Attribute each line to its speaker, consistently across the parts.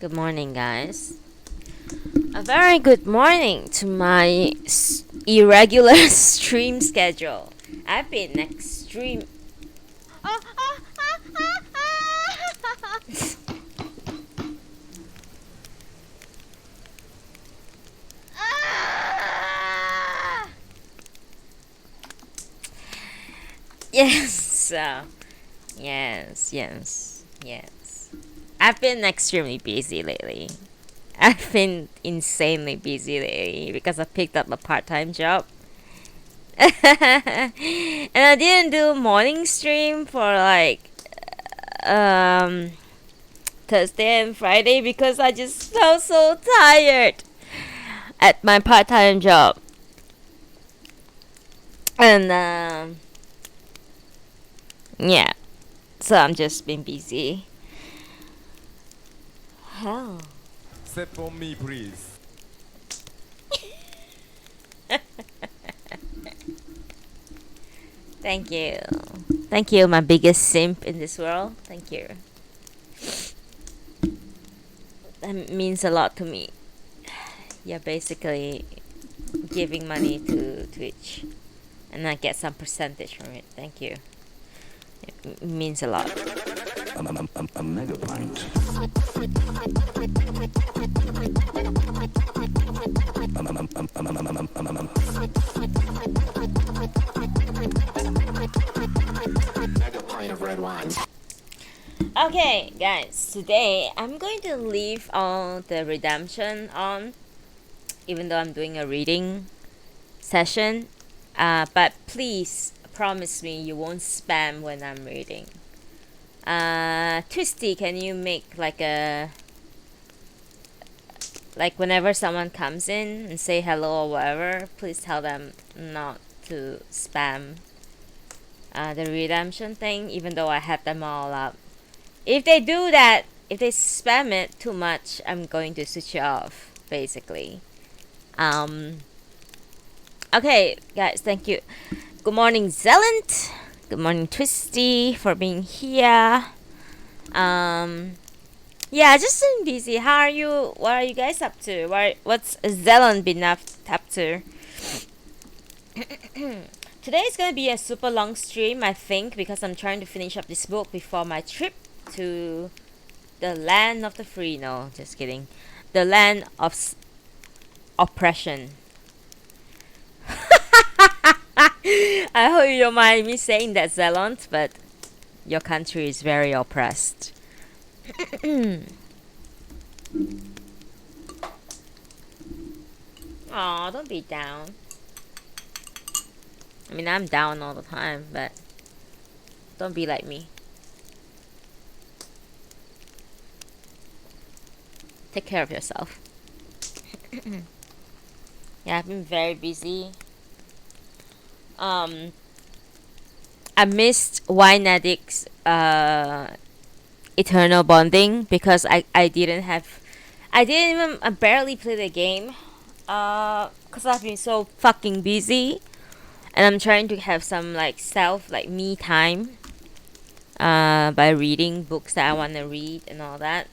Speaker 1: Good morning, guys. A very good morning to my irregular stream schedule. I've been extreme. Yes, yes. I've been extremely busy lately. I've been insanely busy lately because I picked up a part-time job. And I didn't do morning stream for like um Thursday and Friday because I just felt so tired at my part-time job. And yeah, so I'm just been busy. Hell.
Speaker 2: Step on me, please.
Speaker 1: Thank you. Thank you, my biggest simp in this world. Thank you. That means a lot to me. You're basically giving money to Twitch, and I get some percentage from it. Thank you. It means a lot.
Speaker 3: A mega pint. Mega pint of red wine.
Speaker 1: Okay, guys, today I'm going to leave all the redemption on, even though I'm doing a reading session. But please promise me you won't spam when I'm reading. Twisty, can you make like whenever someone comes in and say hello or whatever, please tell them not to spam the redemption thing, even though I have them all up. If they do that, if they spam it too much, I'm going to switch it off, basically. Okay, guys, thank you. Good morning, Zelant. Good morning, Twisty, for being here. Yeah, just been busy. How are you? What are you guys up to? What's Zelant been up to? Today is gonna be a super long stream, I think, because I'm trying to finish up this book before my trip to the land of the free. No, just kidding. The land of oppression. I hope you don't mind me saying that, Zelant, but your country is very oppressed. Aw, don't be down. I mean, I'm down all the time, but don't be like me. Take care of yourself. Yeah, I've been very busy. I missed Wine Addict's Eternal Bonding because I didn't even I barely play the game because I've been so fucking busy, and I'm trying to have some me time by reading books that I want to read and all that.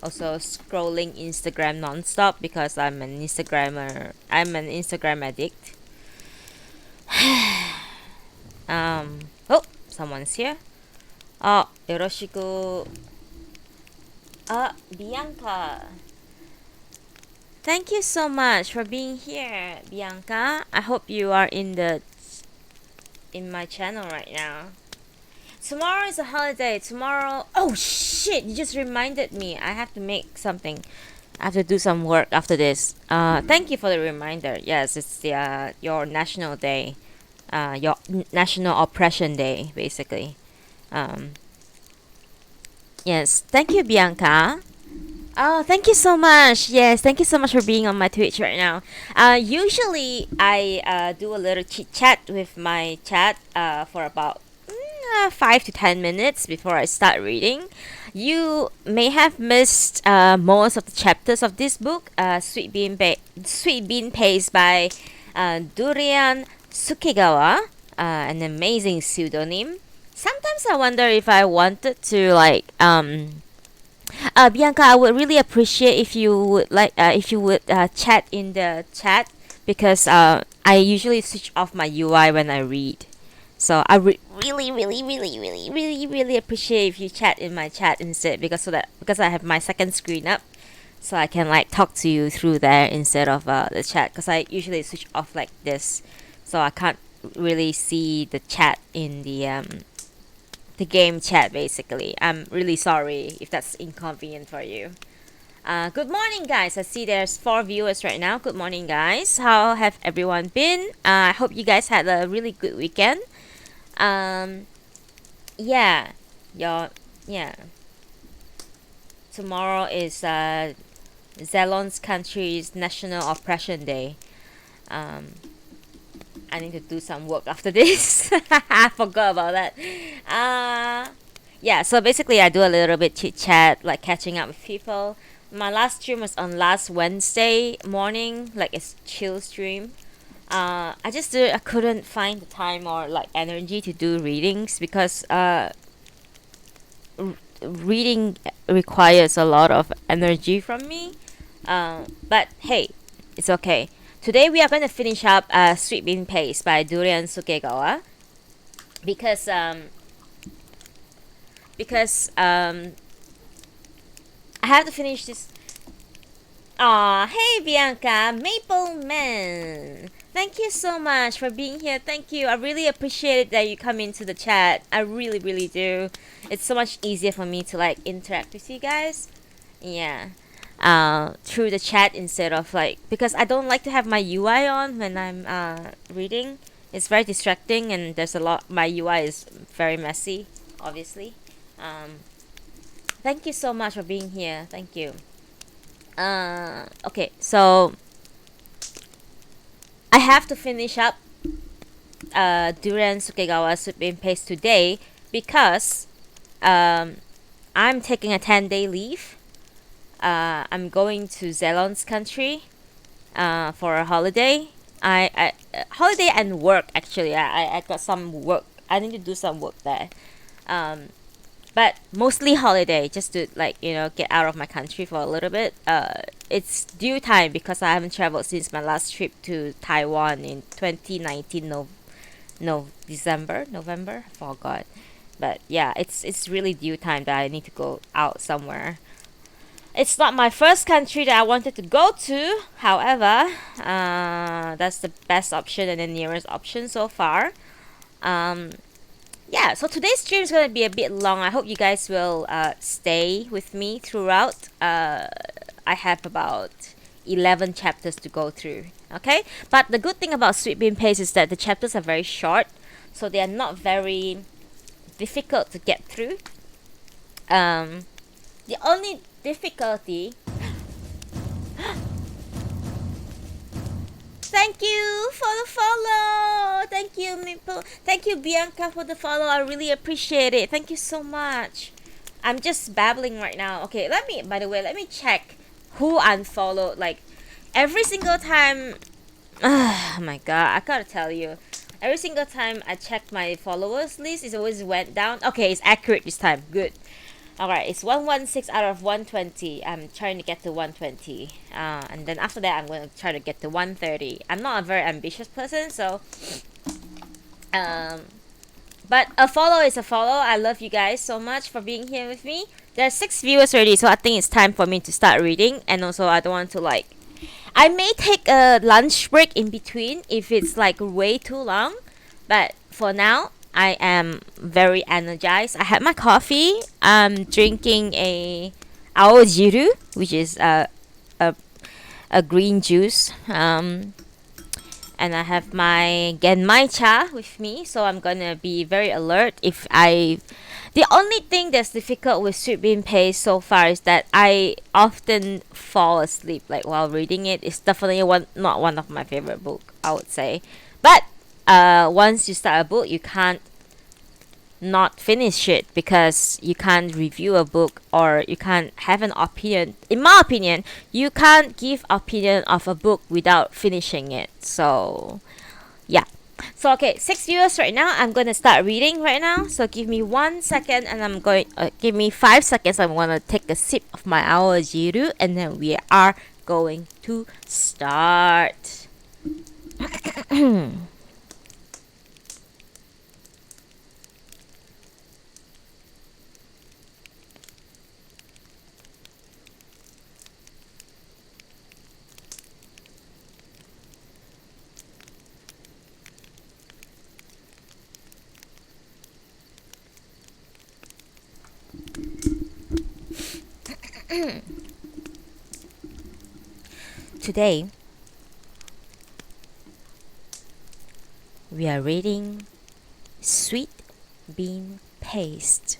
Speaker 1: Also scrolling Instagram nonstop because I'm an Instagrammer. I'm an Instagram addict. Oh, someone's here. Oh, yoroshiku. Bianca. Thank you so much for being here, Bianca. I hope you are in my channel right now. Tomorrow is a holiday. Tomorrow. Oh shit! You just reminded me. I have to make something. I have to do some work after this. Thank you for the reminder. Yes, it's your national day. Your national oppression day, basically. Yes, thank you, Bianca. Oh, thank you so much. Yes, thank you so much for being on my Twitch right now. Usually I do a little chit chat with my chat for about 5 to 10 minutes before I start reading. You may have missed most of the chapters of this book, Sweet Bean Paste by Durian Sakegawa, an amazing pseudonym. Sometimes I wonder if I wanted to Bianca, I would really appreciate if you would chat in the chat because I usually switch off my UI when I read. So I really appreciate if you chat in my chat instead because I have my second screen up, so I can like talk to you through there instead of the chat because I usually switch off like this, so I can't really see the chat in the game chat basically. I'm really sorry if that's inconvenient for you. Good morning, guys. I see there's 4 viewers right now. Good morning, guys. How have everyone been? I hope you guys had a really good weekend. Um, yeah, your yeah. Tomorrow is Zelon's country's National Oppression Day. Um, I need to do some work after this. I forgot about that. Yeah, so basically I do a little bit chit chat, like catching up with people. My last stream was on last Wednesday morning, like it's chill stream. I couldn't find the time or like energy to do readings because reading requires a lot of energy from me. But hey, it's okay. Today we are going to finish up Sweet Bean Paste by Durian Sakegawa because I have to finish this. Aw, hey Bianca, Maple Man. Thank you so much for being here. Thank you. I really appreciate it that you come into the chat. I really do. It's so much easier for me to like interact with you guys. Yeah. Through the chat instead of like because I don't like to have my UI on when I'm reading. It's very distracting and there's a lot. My UI is very messy, obviously. Thank you so much for being here. Thank you. Okay, so I have to finish up Durian Sakegawa Sweet Bean Paste today because I'm taking a 10-day leave. I'm going to Zelon's country for a holiday. Holiday and work actually. I got some work. I need to do some work there. But mostly holiday, just to like get out of my country for a little bit. It's due time because I haven't traveled since my last trip to Taiwan in 2019 November. I forgot. But yeah, it's really due time that I need to go out somewhere. It's not my first country that I wanted to go to. However, that's the best option and the nearest option so far. Yeah, so today's stream is going to be a bit long. I hope you guys will stay with me throughout. I have about 11 chapters to go through. Okay? But the good thing about Sweet Bean Paste is that the chapters are very short. So they are not very difficult to get through. The only difficulty... Thank you for the follow. Thank you, Maple. Thank you, Bianca, for the follow. I really appreciate it. Thank you so much. I'm just babbling right now. Okay, by the way, let me check who unfollowed. Like, every single time... Oh my god, I gotta tell you. Every single time I check my followers list, it always went down. Okay, it's accurate this time. Good. Alright, it's 116 out of 120. I'm trying to get to 120. And then after that, I'm going to try to get to 130. I'm not a very ambitious person, so... but a follow is a follow. I love you guys so much for being here with me. There are 6 viewers already, so I think it's time for me to start reading. And also, I don't want to like... I may take a lunch break in between if it's like way too long. But for now... I am very energized. I had my coffee. I'm drinking a aojiru, which is a green juice. And I have my genmai cha with me, so I'm gonna be very alert the only thing that's difficult with Sweet Bean Paste so far is that I often fall asleep like while reading it. It's definitely not one of my favorite book, I would say. But once you start a book, you can't not finish it because you can't review a book or you can't have an opinion. In my opinion, you can't give opinion of a book without finishing it. So yeah, So okay, 6 viewers right now. I'm gonna start reading right now. So give me 1 second, and I'm going. Give me 5 seconds. I'm gonna take a sip of my aojiru, and then we are going to start. Today, we are reading Sweet Bean Paste.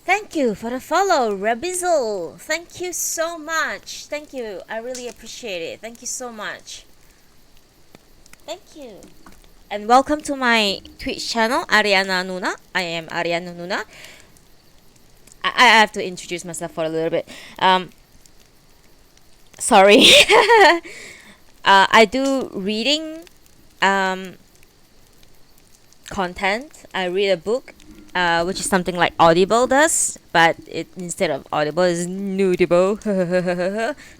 Speaker 1: Thank you for the follow, Rabizzle. Thank you so much. Thank you. I really appreciate it. Thank you so much. Thank you. And welcome to my Twitch channel, Ariana Nuna. I am Ariana Nuna. I have to introduce myself for a little bit. Sorry. I do reading content. I read a book, which is something like Audible does, but it instead of Audible is Noodible.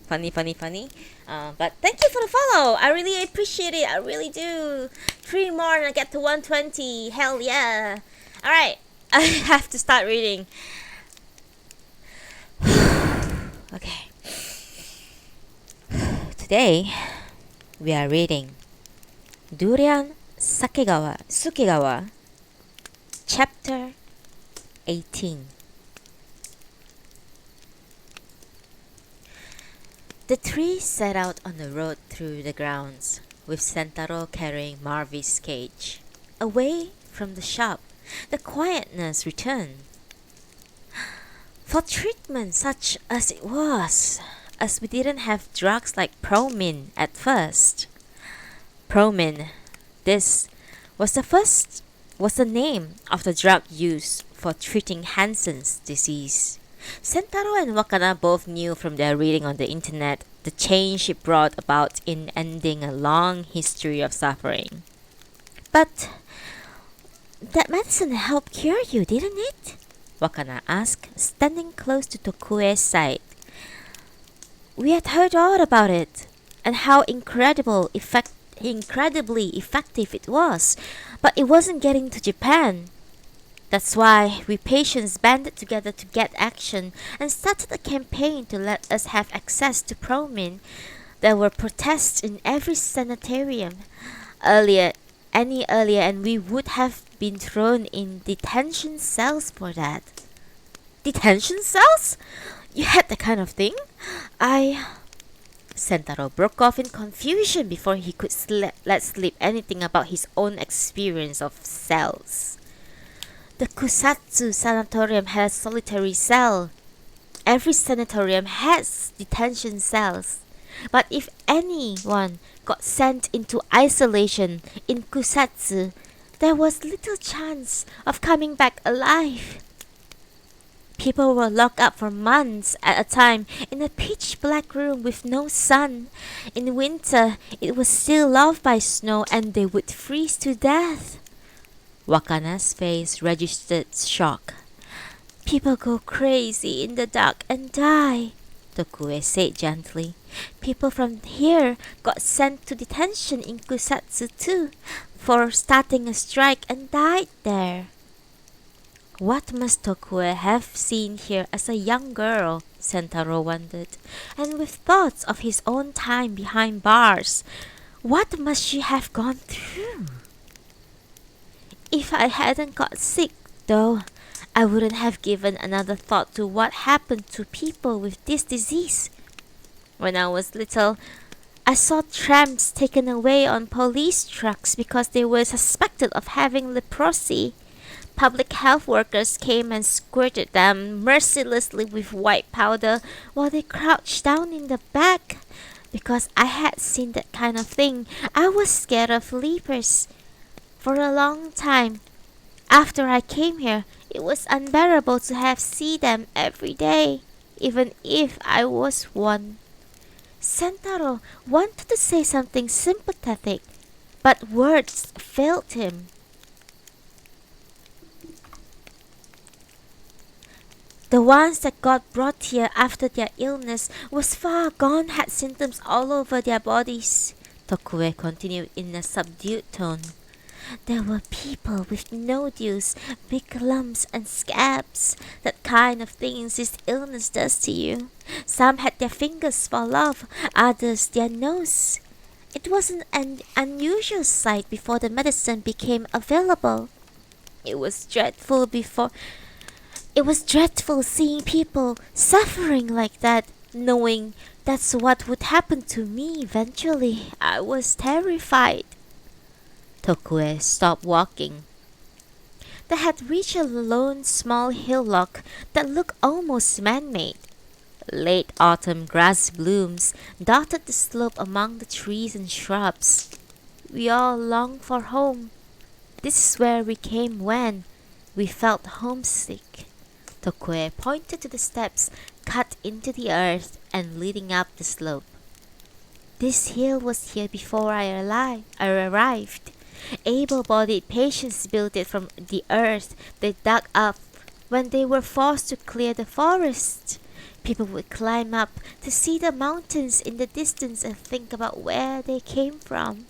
Speaker 1: Funny, funny, funny. But thank you for the follow. I really appreciate it. I really do. 3 more and I get to 120. Hell yeah. All right. I have to start reading. Okay. Today, we are reading Durian Sakegawa, Chapter 18. The three set out on the road through the grounds, with Sentaro carrying Marvy's cage. Away from the shop, the quietness returned. For treatment such as it was, as we didn't have drugs like Promin at first. Promin, this was the name of the drug used for treating Hansen's disease. Sentaro and Wakana both knew from their reading on the internet the change it brought about in ending a long history of suffering. But that medicine helped cure you, didn't it? Wakana asked, standing close to Tokue's side. We had heard all about it, and how incredibly effective it was, but it wasn't getting to Japan. That's why we patients banded together to get action and started a campaign to let us have access to Promin. There were protests in every sanitarium earlier, and we would have been thrown in detention cells for that. Detention cells? You had that kind of thing? Sentaro broke off in confusion before he could let slip anything about his own experience of cells. The Kusatsu Sanatorium had a solitary cell. Every sanatorium has detention cells. But if anyone got sent into isolation in Kusatsu, there was little chance of coming back alive. People were locked up for months at a time in a pitch-black room with no sun. In winter, it was still loved by snow and they would freeze to death. Wakana's face registered shock. People go crazy in the dark and die, Tokue said gently. People from here got sent to detention in Kusatsu too, for starting a strike and died there. What must Tokue have seen here as a young girl, Sentaro wondered, and with thoughts of his own time behind bars, what must she have gone through? If I hadn't got sick, though, I wouldn't have given another thought to what happened to people with this disease. When I was little, I saw tramps taken away on police trucks because they were suspected of having leprosy. Public health workers came and squirted them mercilessly with white powder while they crouched down in the back. Because I had seen that kind of thing, I was scared of lepers. For a long time, after I came here, it was unbearable to have see them every day, even if I was one. Sentaro wanted to say something sympathetic, but words failed him. The ones that got brought here after their illness was far gone had symptoms all over their bodies, Tokue continued in a subdued tone. There were people with nodules, big lumps and scabs, that kind of things this illness does to you. Some had their fingers fall off, others their nose. It wasn't an unusual sight before the medicine became available. It was dreadful before It was dreadful seeing people suffering like that, knowing that's what would happen to me eventually. I was terrified. Tokue stopped walking. They had reached a lone small hillock that looked almost man-made. Late autumn grass blooms dotted the slope among the trees and shrubs. We all longed for home. This is where we came when we felt homesick. Tokue pointed to the steps cut into the earth and leading up the slope. This hill was here before I arrived. Able-bodied patients built it from the earth they dug up when they were forced to clear the forest. People would climb up to see the mountains in the distance and think about where they came from.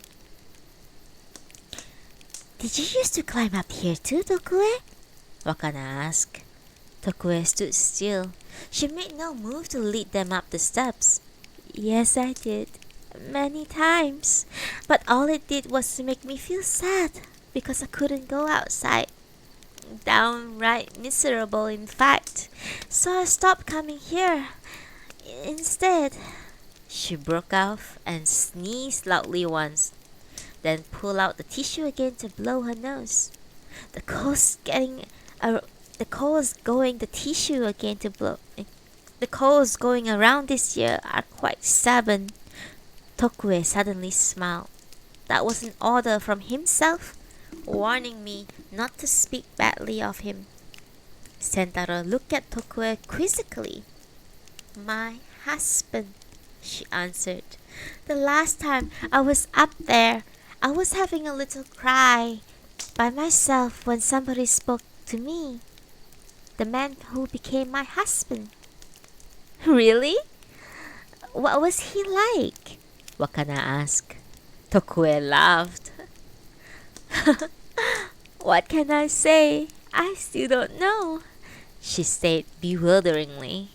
Speaker 1: Did you used to climb up here too, Tokue? Wakana asked. Tokue stood still. She made no move to lead them up the steps. Yes, I did. Many times. But all it did was to make me feel sad because I couldn't go outside. Downright miserable, in fact. So I stopped coming here. Instead, she broke off and sneezed loudly once, then pulled out the tissue again to blow her nose. The cold's going the tissue again to blow. The colds going around this year are quite stubborn. Tokue suddenly smiled. That was an order from himself, warning me not to speak badly of him. Sentaro looked at Tokue quizzically. My husband, she answered. The last time I was up there, I was having a little cry by myself when somebody spoke to me. The man who became my husband. Really? What was he like? Wakana asked. Tokue laughed. What can I say? I still don't know, she said bewilderingly.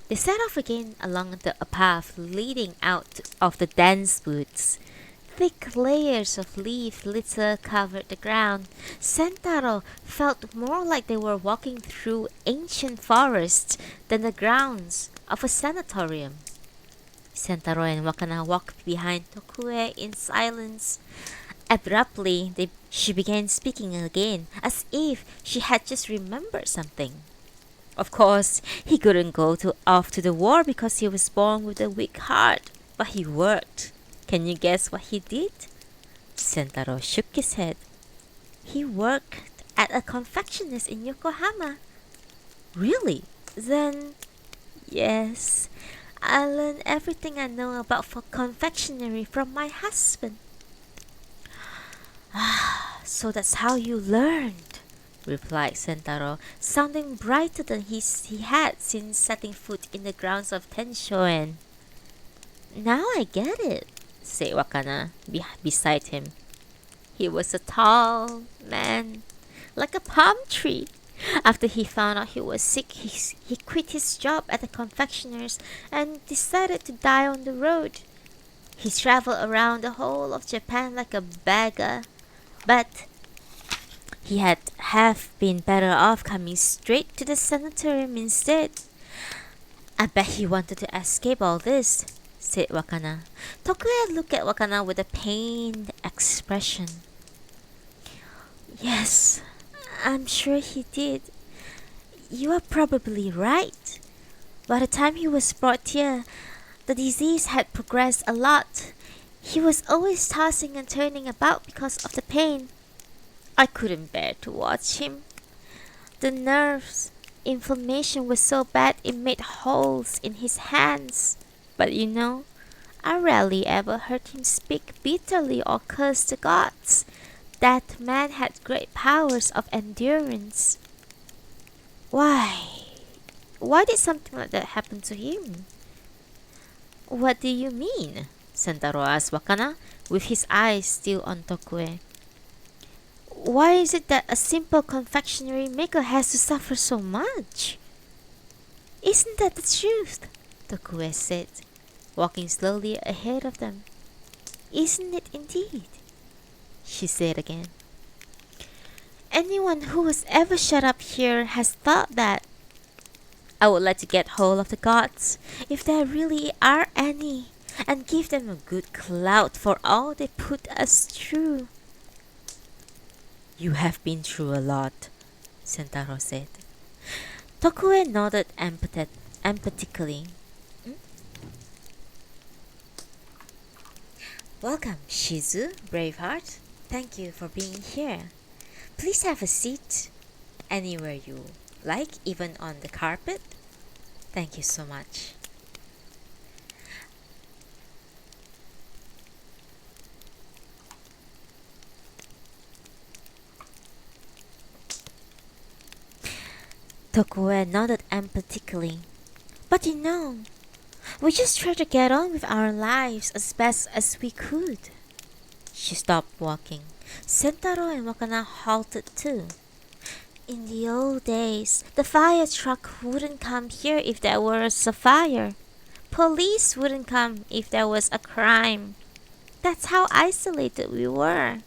Speaker 1: They set off again along a path leading out of the dense woods. Thick layers of leaf litter covered the ground. Sentaro felt more like they were walking through ancient forests than the grounds of a sanatorium. Sentaro and Wakana walked behind Tokue in silence. Abruptly, she began speaking again, as if she had just remembered something. Of course, he couldn't go off to the war because he was born with a weak heart, but he worked. Can you guess what he did? Sentaro shook his head. He worked at a confectioner's in Yokohama. Really? Then, yes, I learned everything I know about confectionery from my husband. So that's how you learned, replied Sentaro, sounding brighter than he had since setting foot in the grounds of Tenshoen. Now I get it, said Wakana beside him. He was a tall man, like a palm tree. After he found out he was sick, he quit his job at the confectioner's and decided to die on the road. He traveled around the whole of Japan like a beggar, but he had have been better off coming straight to the sanatorium instead. I bet he wanted to escape all this, said Wakana. Tokue looked at Wakana with a pained expression. Yes, I'm sure he did. You are probably right. By the time he was brought here, the disease had progressed a lot. He was always tossing and turning about because of the pain. I couldn't bear to watch him. The nerves inflammation was so bad it made holes in his hands. But I rarely ever heard him speak bitterly or curse the gods. That man had great powers of endurance. Why? Why did something like that happen to him? What do you mean? Sentaro asked Wakana, with his eyes still on Tokue. Why is it that a simple confectionery maker has to suffer so much? Isn't that the truth? Tokue said, walking slowly ahead of them. Isn't it indeed? She said again. Anyone who has ever shut up here has thought that. I would like to get hold of the gods, if there really are any, and give them a good clout for all they put us through. You have been through a lot, Sentaro said. Tokue nodded empathetically. Welcome, Shizu, Braveheart. Thank you for being here. Please have a seat anywhere you like, even on the carpet. Thank you so much. Tokue nodded empathetically. But we just tried to get on with our lives as best as we could. She stopped walking. Sentaro and Wakana halted too. In the old days, the fire truck wouldn't come here if there was a fire. Police wouldn't come if there was a crime. That's how isolated we were.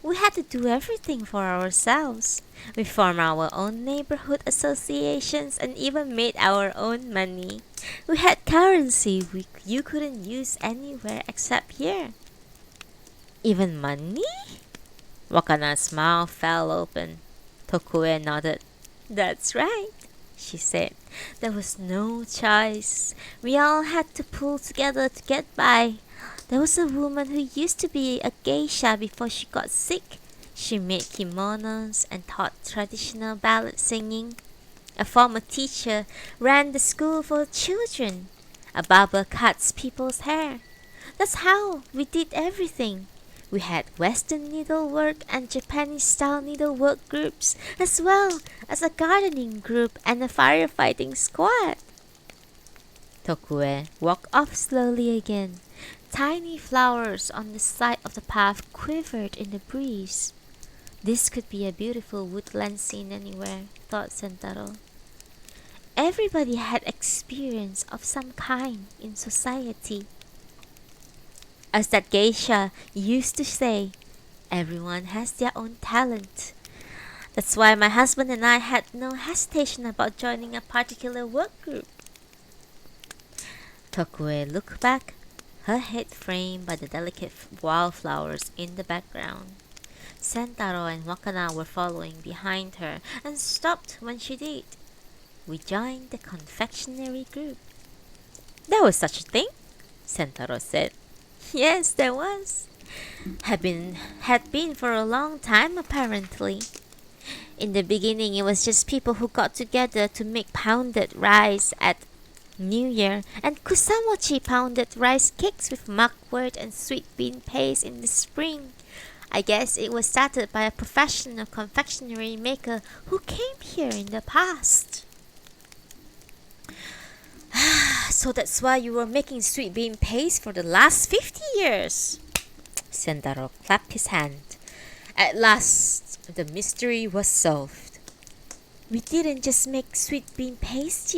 Speaker 1: We had to do everything for ourselves. We formed our own neighborhood associations and even made our own money. We had currency you couldn't use anywhere except here. Even money? Wakana's mouth fell open. Tokue nodded. That's right, she said. There was no choice. We all had to pull together to get by. There was a woman who used to be a geisha before she got sick. She made kimonos and taught traditional ballad singing. A former teacher ran the school for children. A barber cuts people's hair. That's how we did everything. We had Western needlework and Japanese-style needlework groups, as well as a gardening group and a firefighting squad. Tokue walked off slowly again. Tiny flowers on the side of the path quivered in the breeze. This could be a beautiful woodland scene anywhere, thought Sentaro. Everybody had experience of some kind in society. As that geisha used to say, everyone has their own talent. That's why my husband and I had no hesitation about joining a particular work group. Tokue looked back, her head framed by the delicate wildflowers in the background. Sentaro and Wakana were following behind her and stopped when she did. We joined the confectionery group. There was such a thing? Sentaro said. Yes, there was. Had been for a long time apparently. In the beginning it was just people who got together to make pounded rice at New Year and kusamochi pounded rice cakes with mugwort and sweet bean paste in the spring. I guess it was started by a professional confectionery maker who came here in the past. So that's why you were making sweet bean paste for the last 50 years. Sentaro clapped his hand. At last, the mystery was solved. We didn't just make sweet bean paste,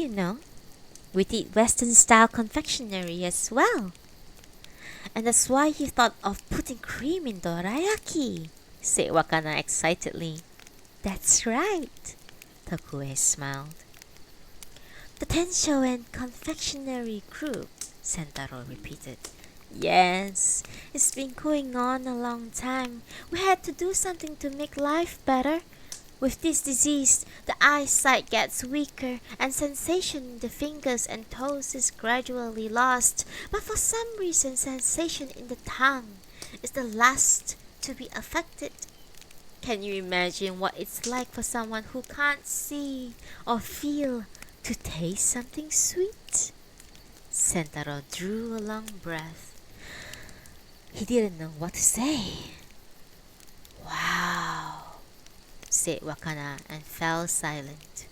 Speaker 1: We did Western-style confectionery as well. And that's why you thought of putting cream in dorayaki, said Wakana excitedly. That's right, Tokue smiled. The Tensho and Confectionery Group, Sentaro repeated. Yes, it's been going on a long time. We had to do something to make life better. With this disease, the eyesight gets weaker and sensation in the fingers and toes is gradually lost. But for some reason, sensation in the tongue is the last to be affected. Can you imagine what it's like for someone who can't see or feel to taste something sweet? Sentaro drew a long breath. He didn't know what to say. Wow, said Wakana and fell silent.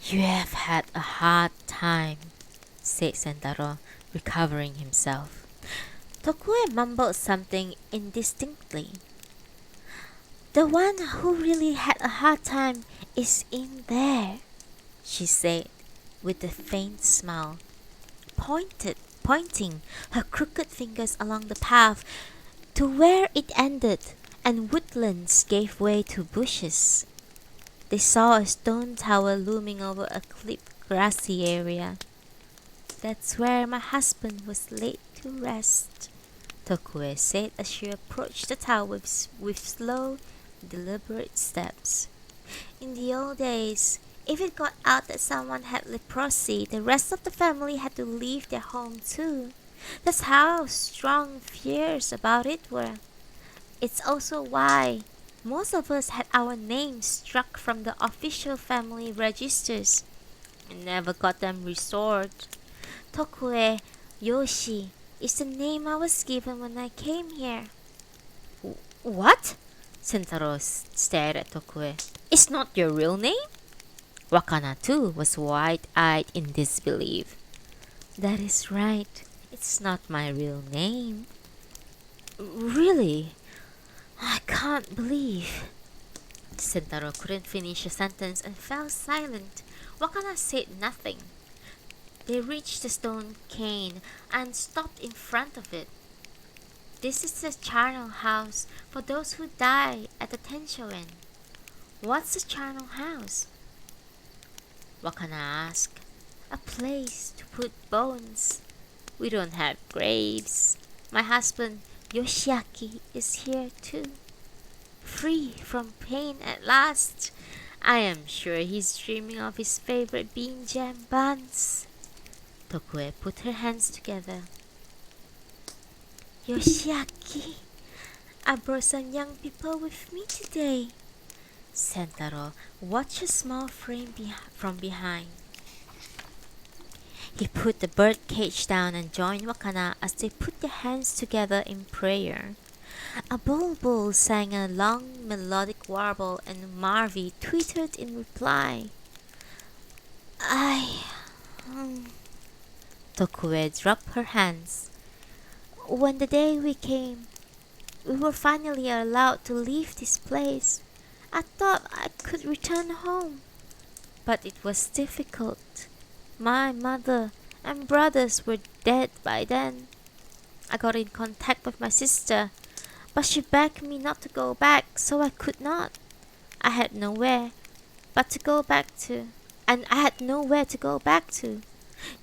Speaker 1: You have had a hard time, said Sentaro, recovering himself. Tokue mumbled something indistinctly. The one who really had a hard time is in there, she said with a faint smile, pointing her crooked fingers along the path to where it ended and woodlands gave way to bushes. They saw a stone tower looming over a clipped grassy area. That's where my husband was laid to rest, Tokue said as she approached the tower with slow, deliberate steps. In the old days, if it got out that someone had leprosy, the rest of the family had to leave their home too. That's how strong fears about it were. It's also why most of us had our names struck from the official family registers and never got them restored. Tokue Yoshi is the name I was given when I came here. What? Sentaro stared at Tokue. It's not your real name? Wakana too was wide-eyed in disbelief. That is right. It's not my real name. Really? I can't believe. Sentaro couldn't finish a sentence and fell silent. Wakana said nothing. They reached the stone cane and stopped in front of it. This is the charnel house for those who die at the Tenshoen. What's a charnel house? Wakana asked. A place to put bones. We don't have graves. My husband Yoshiaki is here too. Free from pain at last. I am sure he's dreaming of his favorite bean jam buns. Tokue put her hands together. Yoshiaki, I brought some young people with me today. Sentaro watched a small frame from behind. He put the bird cage down and joined Wakana as they put their hands together in prayer. A bulbul sang a long melodic warble and Marvy twittered in reply. Tokue dropped her hands. When the day we came, we were finally allowed to leave this place. I thought I could return home, but it was difficult. My mother and brothers were dead by then. I got in contact with my sister, but she begged me not to go back, so I could not. I had nowhere to go back to.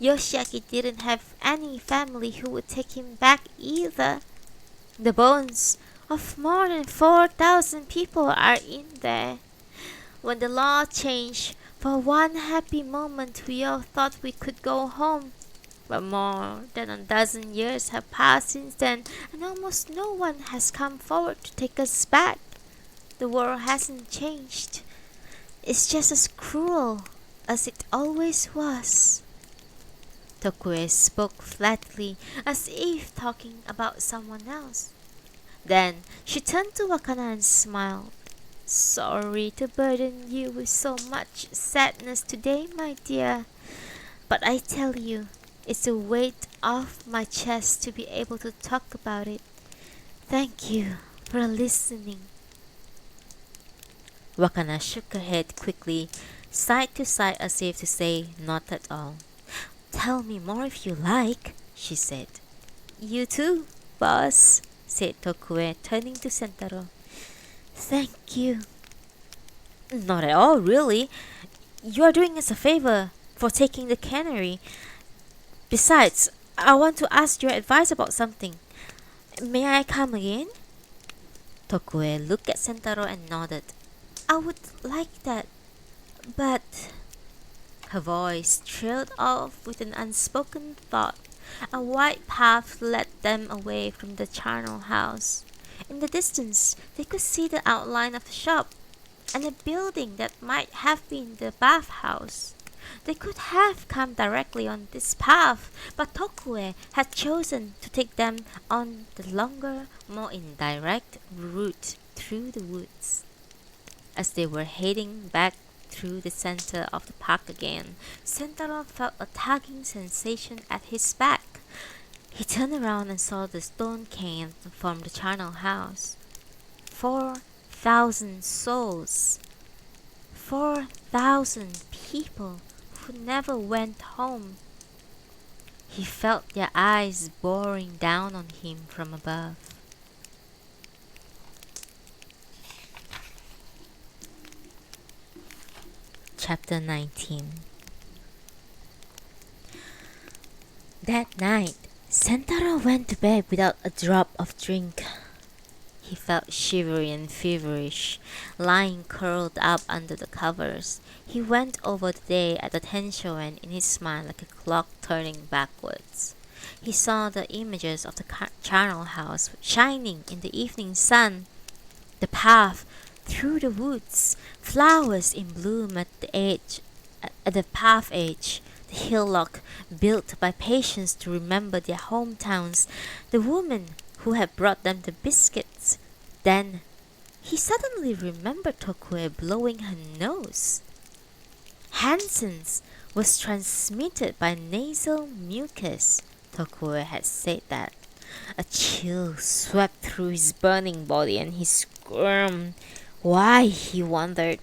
Speaker 1: Yoshiaki didn't have any family who would take him back either. The bones of more than 4,000 people are in there. When the law changed, for one happy moment we all thought we could go home. But more than a dozen years have passed since then, and almost no one has come forward to take us back. The world hasn't changed. It's just as cruel as it always was. Tokue spoke flatly, as if talking about someone else. Then she turned to Wakana and smiled. Sorry to burden you with so much sadness today, my dear. But I tell you, it's a weight off my chest to be able to talk about it. Thank you for listening. Wakana shook her head quickly, side to side as if to say, not at all. Tell me more if you like, she said. You too, boss, said Tokue, turning to Sentaro. Thank you. Not at all, really. You are doing us a favor for taking the cannery. Besides, I want to ask your advice about something. May I come again? Tokue looked at Sentaro and nodded. I would like that, but... Her voice trailed off with an unspoken thought. A wide path led them away from the charnel house. In the distance, they could see the outline of the shop and a building that might have been the bathhouse. They could have come directly on this path, but Tokue had chosen to take them on the longer, more indirect route through the woods. As they were heading back through the center of the park again, Sentaro felt a tugging sensation at his back. He turned around and saw the stone cane from the charnel house. 4,000 souls. 4,000 people who never went home. He felt their eyes boring down on him from above. Chapter 19. That night, Sentaro went to bed without a drop of drink. He felt shivery and feverish, lying curled up under the covers. He went over the day at the Tenshoen in his mind like a clock turning backwards. He saw the images of the charnel house shining in the evening sun, the path through the woods, flowers in bloom at the path edge, the hillock built by patients to remember their hometowns, the woman who had brought them the biscuits. Then he suddenly remembered Tokue blowing her nose. Hansen's was transmitted by nasal mucus. Tokue had said that. A chill swept through his burning body and he squirmed. Why, he wondered.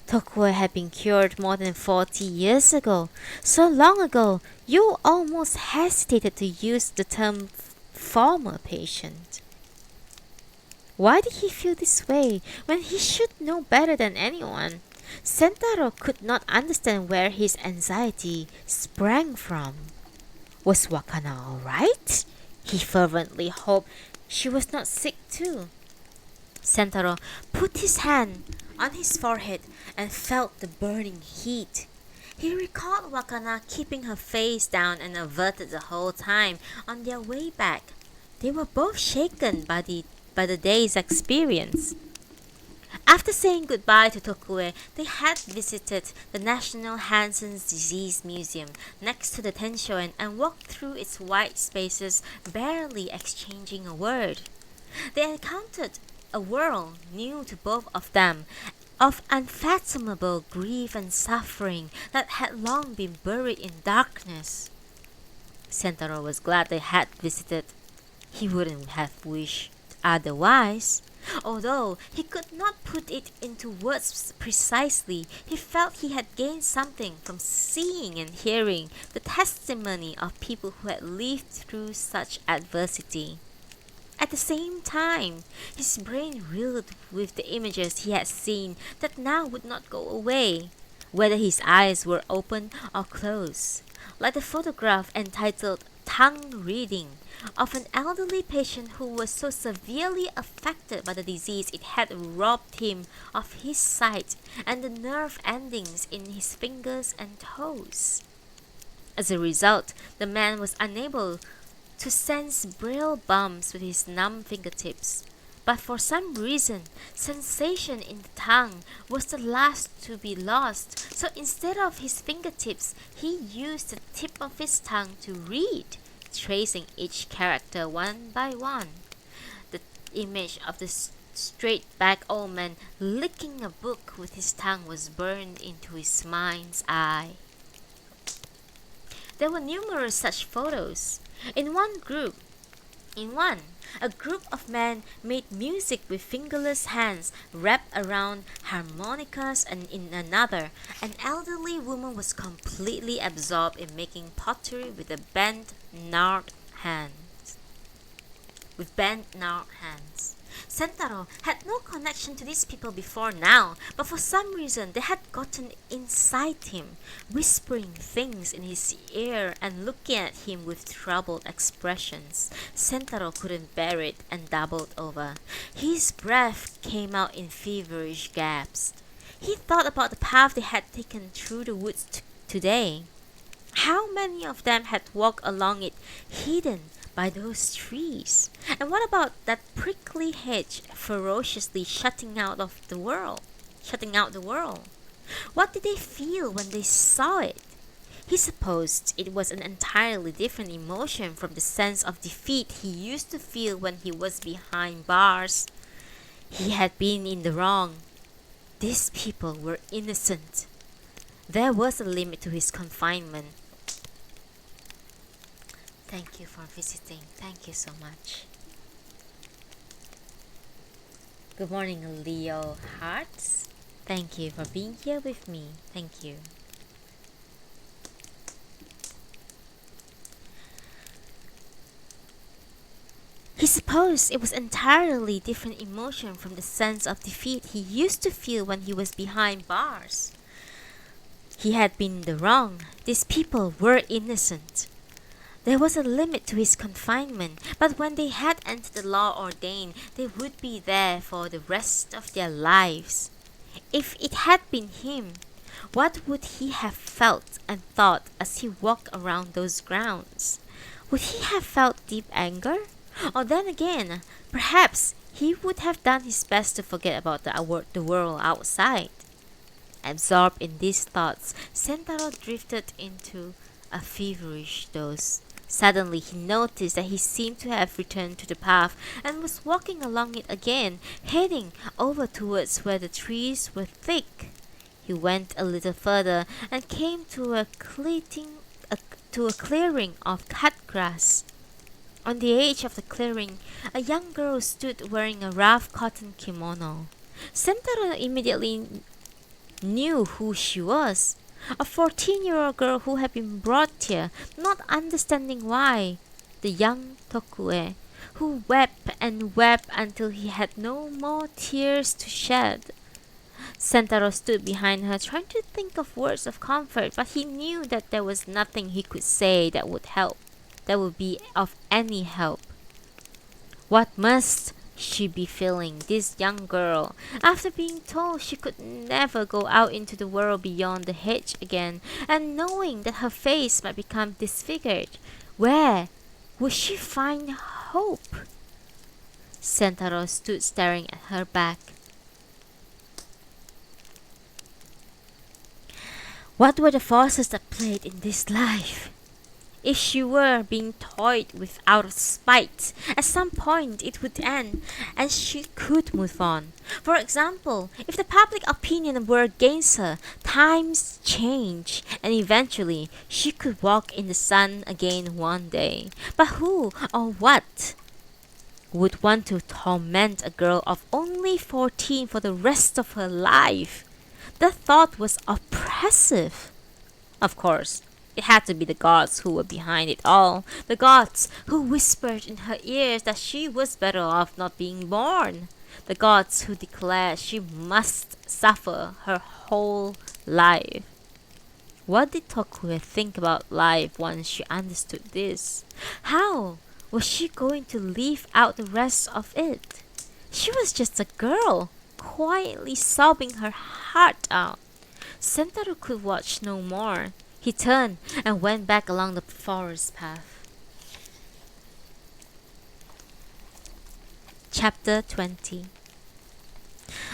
Speaker 1: Tokue had been cured more than 40 years ago. So long ago, you almost hesitated to use the term former patient. Why did he feel this way when he should know better than anyone? Sentaro could not understand where his anxiety sprang from. Was Wakana all right? He fervently hoped she was not sick too. Sentaro put his hand on his forehead and felt the burning heat. He recalled Wakana keeping her face down and averted the whole time on their way back. They were both shaken by the day's experience. After saying goodbye to Tokue, they had visited the National Hansen's Disease Museum next to the Tenshoen and walked through its white spaces, barely exchanging a word. They encountered a world new to both of them, of unfathomable grief and suffering that had long been buried in darkness. Sentaro was glad they had visited. He wouldn't have wished otherwise. Although he could not put it into words precisely, he felt he had gained something from seeing and hearing the testimony of people who had lived through such adversity. At the same time, his brain reeled with the images he had seen that now would not go away, whether his eyes were open or closed, like the photograph entitled Tongue Reading of an elderly patient who was so severely affected by the disease it had robbed him of his sight and the nerve endings in his fingers and toes. As a result, the man was unable to sense braille bumps with his numb fingertips, but for some reason, sensation in the tongue was the last to be lost, so instead of his fingertips, he used the tip of his tongue to read, tracing each character one by one. The image of the straight-backed old man licking a book with his tongue was burned into his mind's eye. There were numerous such photos. In one, a group of men made music with fingerless hands wrapped around harmonicas, and in another, an elderly woman was completely absorbed in making pottery with bent, gnarled hands. Sentaro had no connection to these people before now, but for some reason they had gotten inside him, whispering things in his ear and looking at him with troubled expressions. Sentaro couldn't bear it and doubled over. His breath came out in feverish gasps. He thought about the path they had taken through the woods today. How many of them had walked along it, hidden by those trees? And what about that prickly hedge ferociously shutting out the world? What did they feel when they saw it? He supposed it was an entirely different emotion from the sense of defeat he used to feel when he was behind bars. He had been in the wrong. These people were innocent. There was a limit to his confinement. Thank you for visiting. Thank you so much. Good morning, Leo Hearts. Thank you for being here with me. Thank you. He supposed it was entirely different emotion from the sense of defeat he used to feel when he was behind bars. He had been in the wrong. These people were innocent. There was a limit to his confinement, but when they had entered the law ordained, they would be there for the rest of their lives. If it had been him, what would he have felt and thought as he walked around those grounds? Would he have felt deep anger? Or then again, perhaps he would have done his best to forget about the world outside. Absorbed in these thoughts, Sentaro drifted into a feverish doze. Suddenly he noticed that he seemed to have returned to the path and was walking along it again, heading over towards where the trees were thick. He went a little further and came to a clearing of cut grass. On the edge of the clearing, a young girl stood wearing a rough cotton kimono. Sentaro immediately knew who she was. A 14-year-old girl who had been brought here, not understanding why. The young Tokue, who wept and wept until he had no more tears to shed. Sentaro stood behind her, trying to think of words of comfort, but he knew that there was nothing he could say that would help, that would be of any help. What must she be feeling, this young girl, after being told she could never go out into the world beyond the hedge again, and knowing that her face might become disfigured? Where would she find hope? Sentaro stood staring at her back. What were the forces that played in this life? If she were being toyed with out of spite, at some point it would end, and she could move on. For example, if the public opinion were against her, times change, and eventually she could walk in the sun again one day. But who or what would want to torment a girl of only 14 for the rest of her life? The thought was oppressive. Of course, it had to be the gods who were behind it all. The gods who whispered in her ears that she was better off not being born. The gods who declared she must suffer her whole life. What did Tokue think about life once she understood this? How was she going to live out the rest of it? She was just a girl, quietly sobbing her heart out. Sentaro could watch no more. He turned and went back along the forest path. Chapter 20.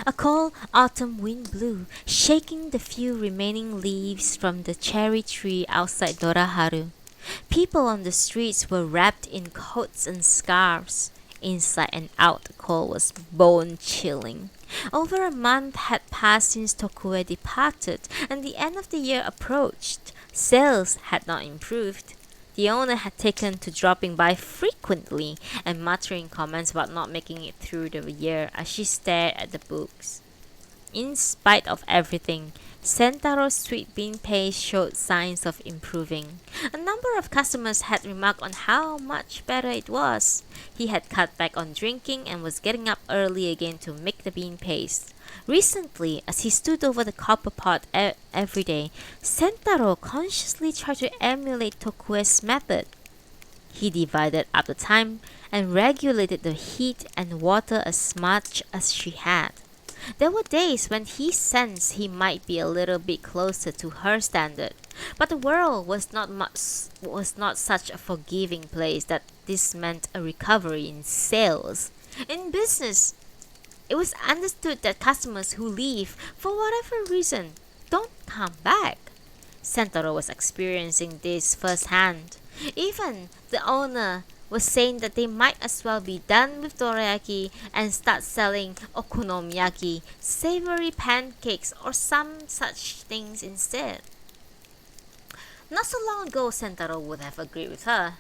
Speaker 1: A cold autumn wind blew, shaking the few remaining leaves from the cherry tree outside Doraharu. People on the streets were wrapped in coats and scarves. Inside and out, the cold was bone-chilling. Over a month had passed since Tokue departed, and the end of the year approached. Sales had not improved. The owner had taken to dropping by frequently and muttering comments about not making it through the year as she stared at the books. In spite of everything, Sentaro's sweet bean paste showed signs of improving. A number of customers had remarked on how much better it was. He had cut back on drinking and was getting up early again to make the bean paste. Recently, as he stood over the copper pot every day, Sentaro consciously tried to emulate Tokue's method. He divided up the time and regulated the heat and water as much as she had. There were days when he sensed he might be a little bit closer to her standard, but the world was not such a forgiving place that this meant a recovery in sales. In business, it was understood that customers who leave for whatever reason don't come back. Sentaro was experiencing this firsthand. Even the owner was saying that they might as well be done with dorayaki and start selling okonomiyaki, savory pancakes, or some such things instead. Not so long ago, Sentaro would have agreed with her.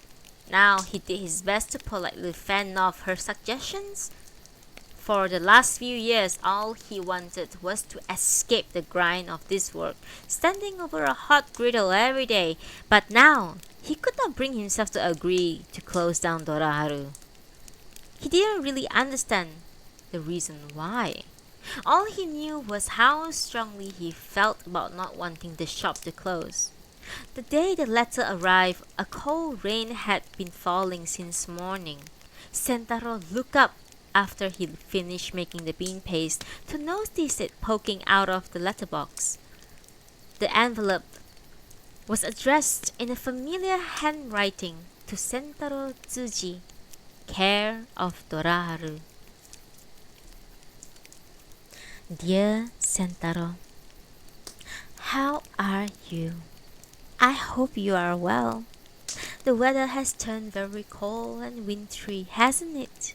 Speaker 1: Now he did his best to politely fend off her suggestions. For the last few years, all he wanted was to escape the grind of this work, standing over a hot griddle every day. But now, he could not bring himself to agree to close down Doraharu. He didn't really understand the reason why. All he knew was how strongly he felt about not wanting the shop to close. The day the letter arrived, a cold rain had been falling since morning. Sentaro looked up after he'd finished making the bean paste to notice it poking out of the letterbox. The envelope was addressed in a familiar handwriting to Sentaro Tsuji, care of Doraharu. Dear Sentaro, how are you? I hope you are well. The weather has turned very cold and wintry, hasn't it?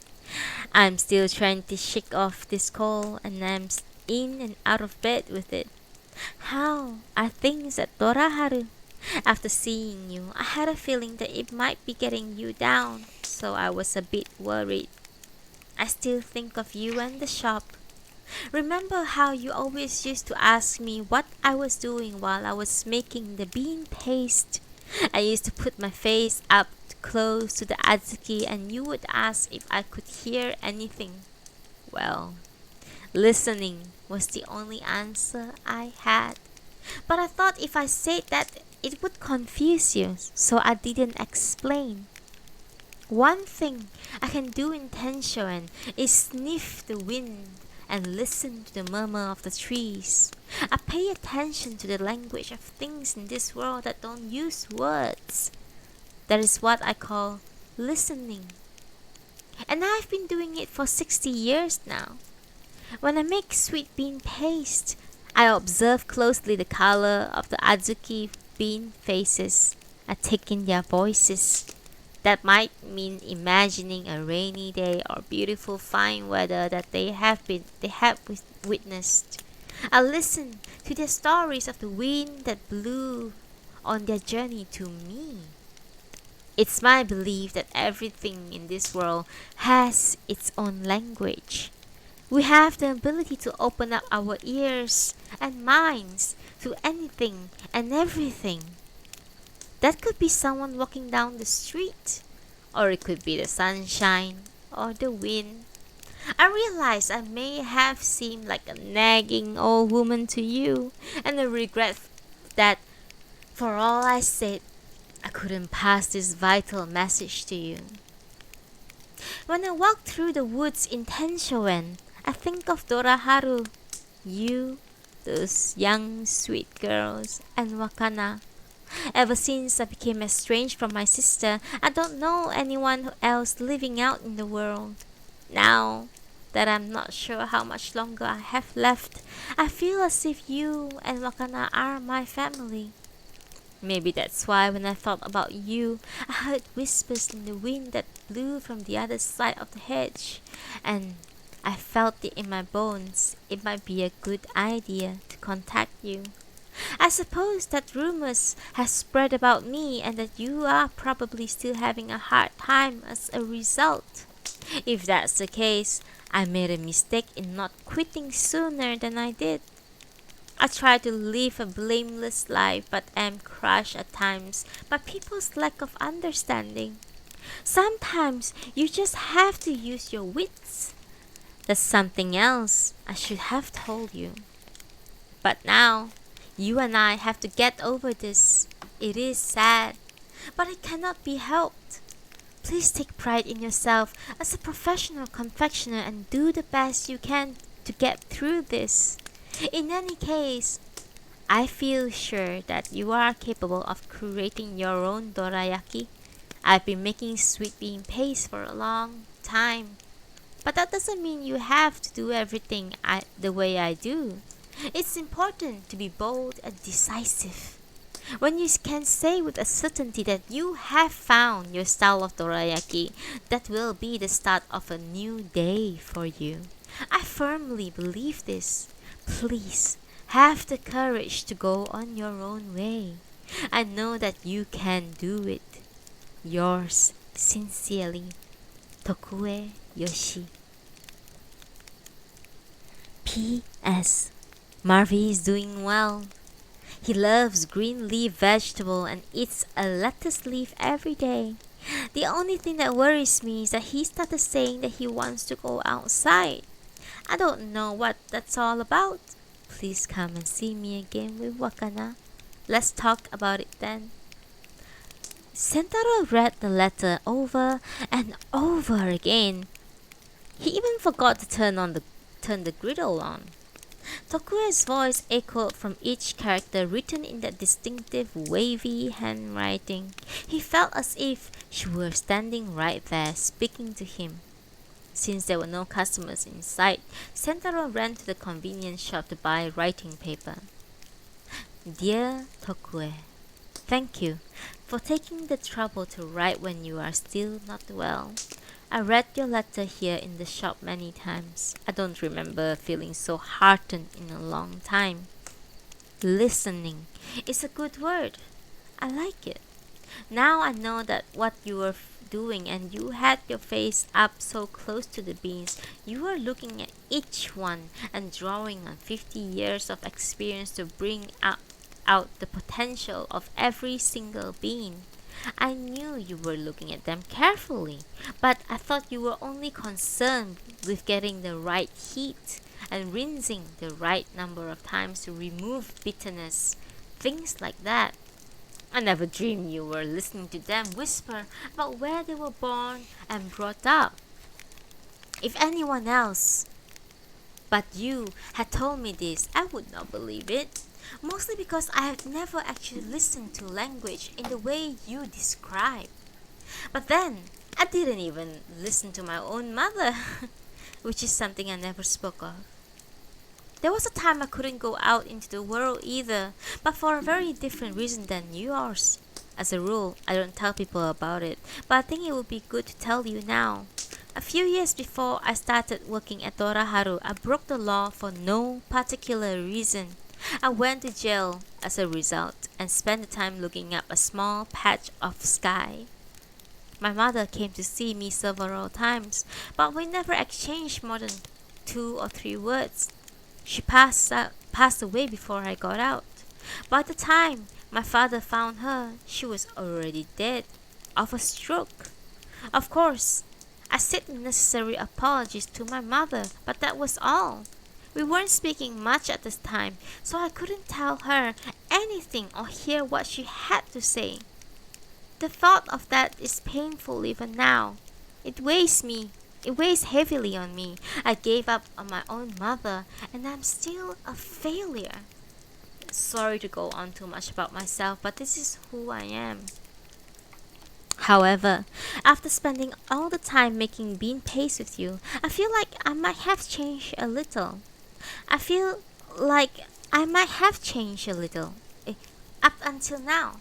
Speaker 1: I'm still trying to shake off this cold and I'm in and out of bed with it. How are things at Doraharu? After seeing you, I had a feeling that it might be getting you down, so I was a bit worried. I still think of you and the shop. Remember how you always used to ask me what I was doing while I was making the bean paste? I used to put my face up close to the adzuki and you would ask if I could hear anything. Well, listening was the only answer I had. But I thought if I said that it would confuse you, so I didn't explain. One thing I can do in Tenshoen is sniff the wind and listen to the murmur of the trees. I pay attention to the language of things in this world that don't use words. That is what I call listening. And I've been doing it for 60 years now. When I make sweet bean paste, I observe closely the color of the adzuki bean faces. I take in their voices. That might mean imagining a rainy day or beautiful fine weather that they have witnessed. I listen to their stories of the wind that blew on their journey to me. It's my belief that everything in this world has its own language. We have the ability to open up our ears and minds to anything and everything. That could be someone walking down the street, or it could be the sunshine or the wind. I realize I may have seemed like a nagging old woman to you, and I regret that for all I said, I couldn't pass this vital message to you. When I walk through the woods in Tenshoen, I think of Doraharu, you, those young sweet girls, and Wakana. Ever since I became estranged from my sister, I don't know anyone else living out in the world. Now that I'm not sure how much longer I have left, I feel as if you and Wakana are my family. Maybe that's why when I thought about you, I heard whispers in the wind that blew from the other side of the hedge, and I felt it in my bones. It might be a good idea to contact you. I suppose that rumors have spread about me and that you are probably still having a hard time as a result. If that's the case, I made a mistake in not quitting sooner than I did. I try to live a blameless life but am crushed at times by people's lack of understanding. Sometimes you just have to use your wits. That's something else I should have told you. But now, you and I have to get over this. It is sad, but it cannot be helped. Please take pride in yourself as a professional confectioner and do the best you can to get through this. In any case, I feel sure that you are capable of creating your own dorayaki. I've been making sweet bean paste for a long time, but that doesn't mean you have to do everything the way I do. It's important to be bold and decisive. When you can say with a certainty that you have found your style of dorayaki, that will be the start of a new day for you. I firmly believe this. Please, have the courage to go on your own way. I know that you can do it. Yours sincerely, Tokue Yoshi. P.S. Marvy is doing well. He loves green leaf vegetable and eats a lettuce leaf every day. The only thing that worries me is that he started saying that he wants to go outside. I don't know what that's all about. Please come and see me again with Wakana. Let's talk about it then. Sentaro read the letter over and over again. He even forgot to turn the griddle on. Tokue's voice echoed from each character written in that distinctive wavy handwriting. He felt as if she were standing right there speaking to him. Since there were no customers in sight, Sentaro ran to the convenience shop to buy writing paper. Dear Tokue, thank you for taking the trouble to write when you are still not well. I read your letter here in the shop many times. I don't remember feeling so heartened in a long time. Listening is a good word. I like it. Now I know that what you were doing and you had your face up so close to the beans, you were looking at each one and drawing on 50 years of experience to bring out the potential of every single bean. I knew you were looking at them carefully, but I thought you were only concerned with getting the right heat and rinsing the right number of times to remove bitterness, things like that. I never dreamed you were listening to them whisper about where they were born and brought up. If anyone else but you had told me this, I would not believe it. Mostly because I have never actually listened to language in the way you describe. But then, I didn't even listen to my own mother, which is something I never spoke of. There was a time I couldn't go out into the world either, but for a very different reason than yours. As a rule, I don't tell people about it, but I think it would be good to tell you now. A few years before I started working at Toraharu, I broke the law for no particular reason. I went to jail as a result and spent the time looking up a small patch of sky. My mother came to see me several times, but we never exchanged more than 2 or 3 words. She passed away before I got out. By the time my father found her, she was already dead of a stroke. Of course, I said necessary apologies to my mother, but that was all. We weren't speaking much at this time, so I couldn't tell her anything or hear what she had to say. The thought of that is painful even now. It weighs me. It weighs heavily on me. I gave up on my own mother, and I'm still a failure. Sorry to go on too much about myself, but this is who I am. However, after spending all the time making bean paste with you, I feel like I might have changed a little. I feel like I might have changed a little. Up until now,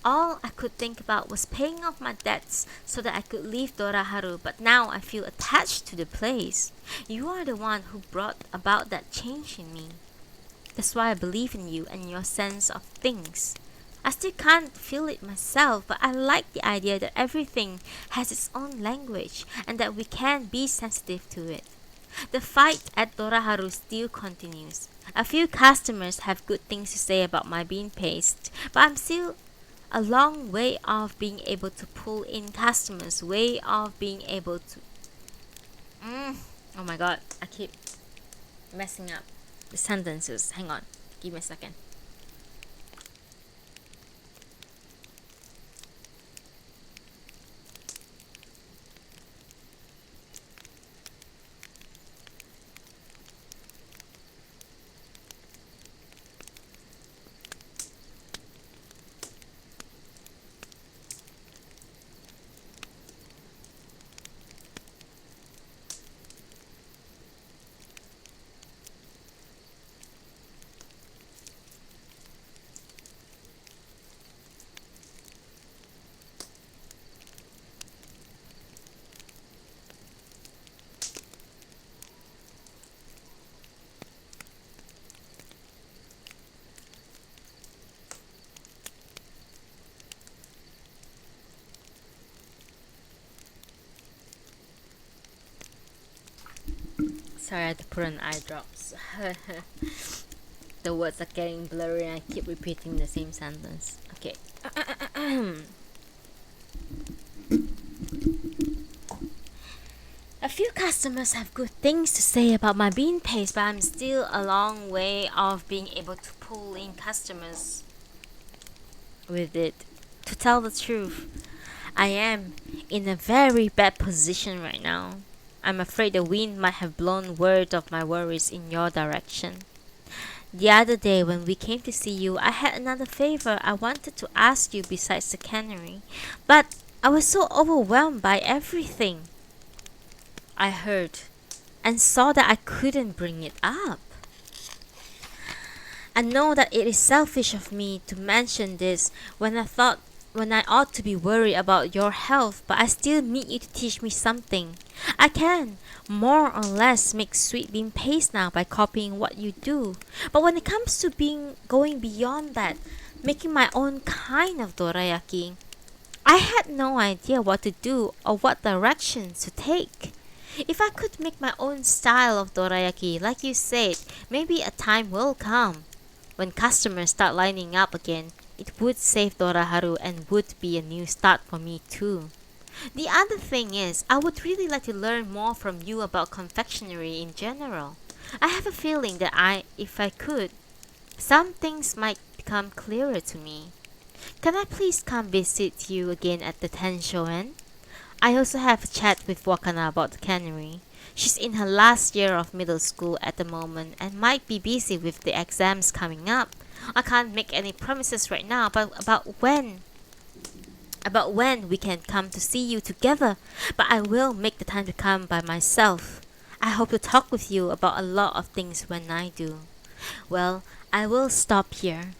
Speaker 1: all I could think about was paying off my debts so that I could leave Doraharu, but now I feel attached to the place. You are the one who brought about that change in me. That's why I believe in you and your sense of things. I still can't feel it myself, but I like the idea that everything has its own language and that we can be sensitive to it. The fight at Doraharu still continues. A few customers have good things to say about my bean paste, but I'm still a long way off being able to pull in customers, way off being able to... Oh my god, I keep messing up the sentences. Hang on, give me a second. Sorry, I had to put on eye drops. The words are getting blurry and I keep repeating the same sentence. Okay. A few customers have good things to say about my bean paste, but I'm still a long way off being able to pull in customers with it. To tell the truth, I am in a very bad position right now. I'm afraid the wind might have blown word of my worries in your direction. The other day when we came to see you, I had another favor I wanted to ask you besides the cannery, but I was so overwhelmed by everything I heard and saw that I couldn't bring it up. I know that it is selfish of me to mention this when I ought to be worried about your health, but I still need you to teach me something. I can, more or less, make sweet bean paste now by copying what you do. But when it comes to going beyond that, making my own kind of dorayaki, I had no idea what to do or what directions to take. If I could make my own style of dorayaki, like you said, maybe a time will come when customers start lining up again. It would save Doraharu and would be a new start for me too. The other thing is, I would really like to learn more from you about confectionery in general. I have a feeling that if I could, some things might become clearer to me. Can I please come visit you again at the Tenshoen? I also have a chat with Wakana about the cannery. She's in her last year of middle school at the moment and might be busy with the exams coming up. I can't make any promises right now about when we can come to see you together, but I will make the time to come by myself. I hope to talk with you about a lot of things when I do. Well, I will stop here.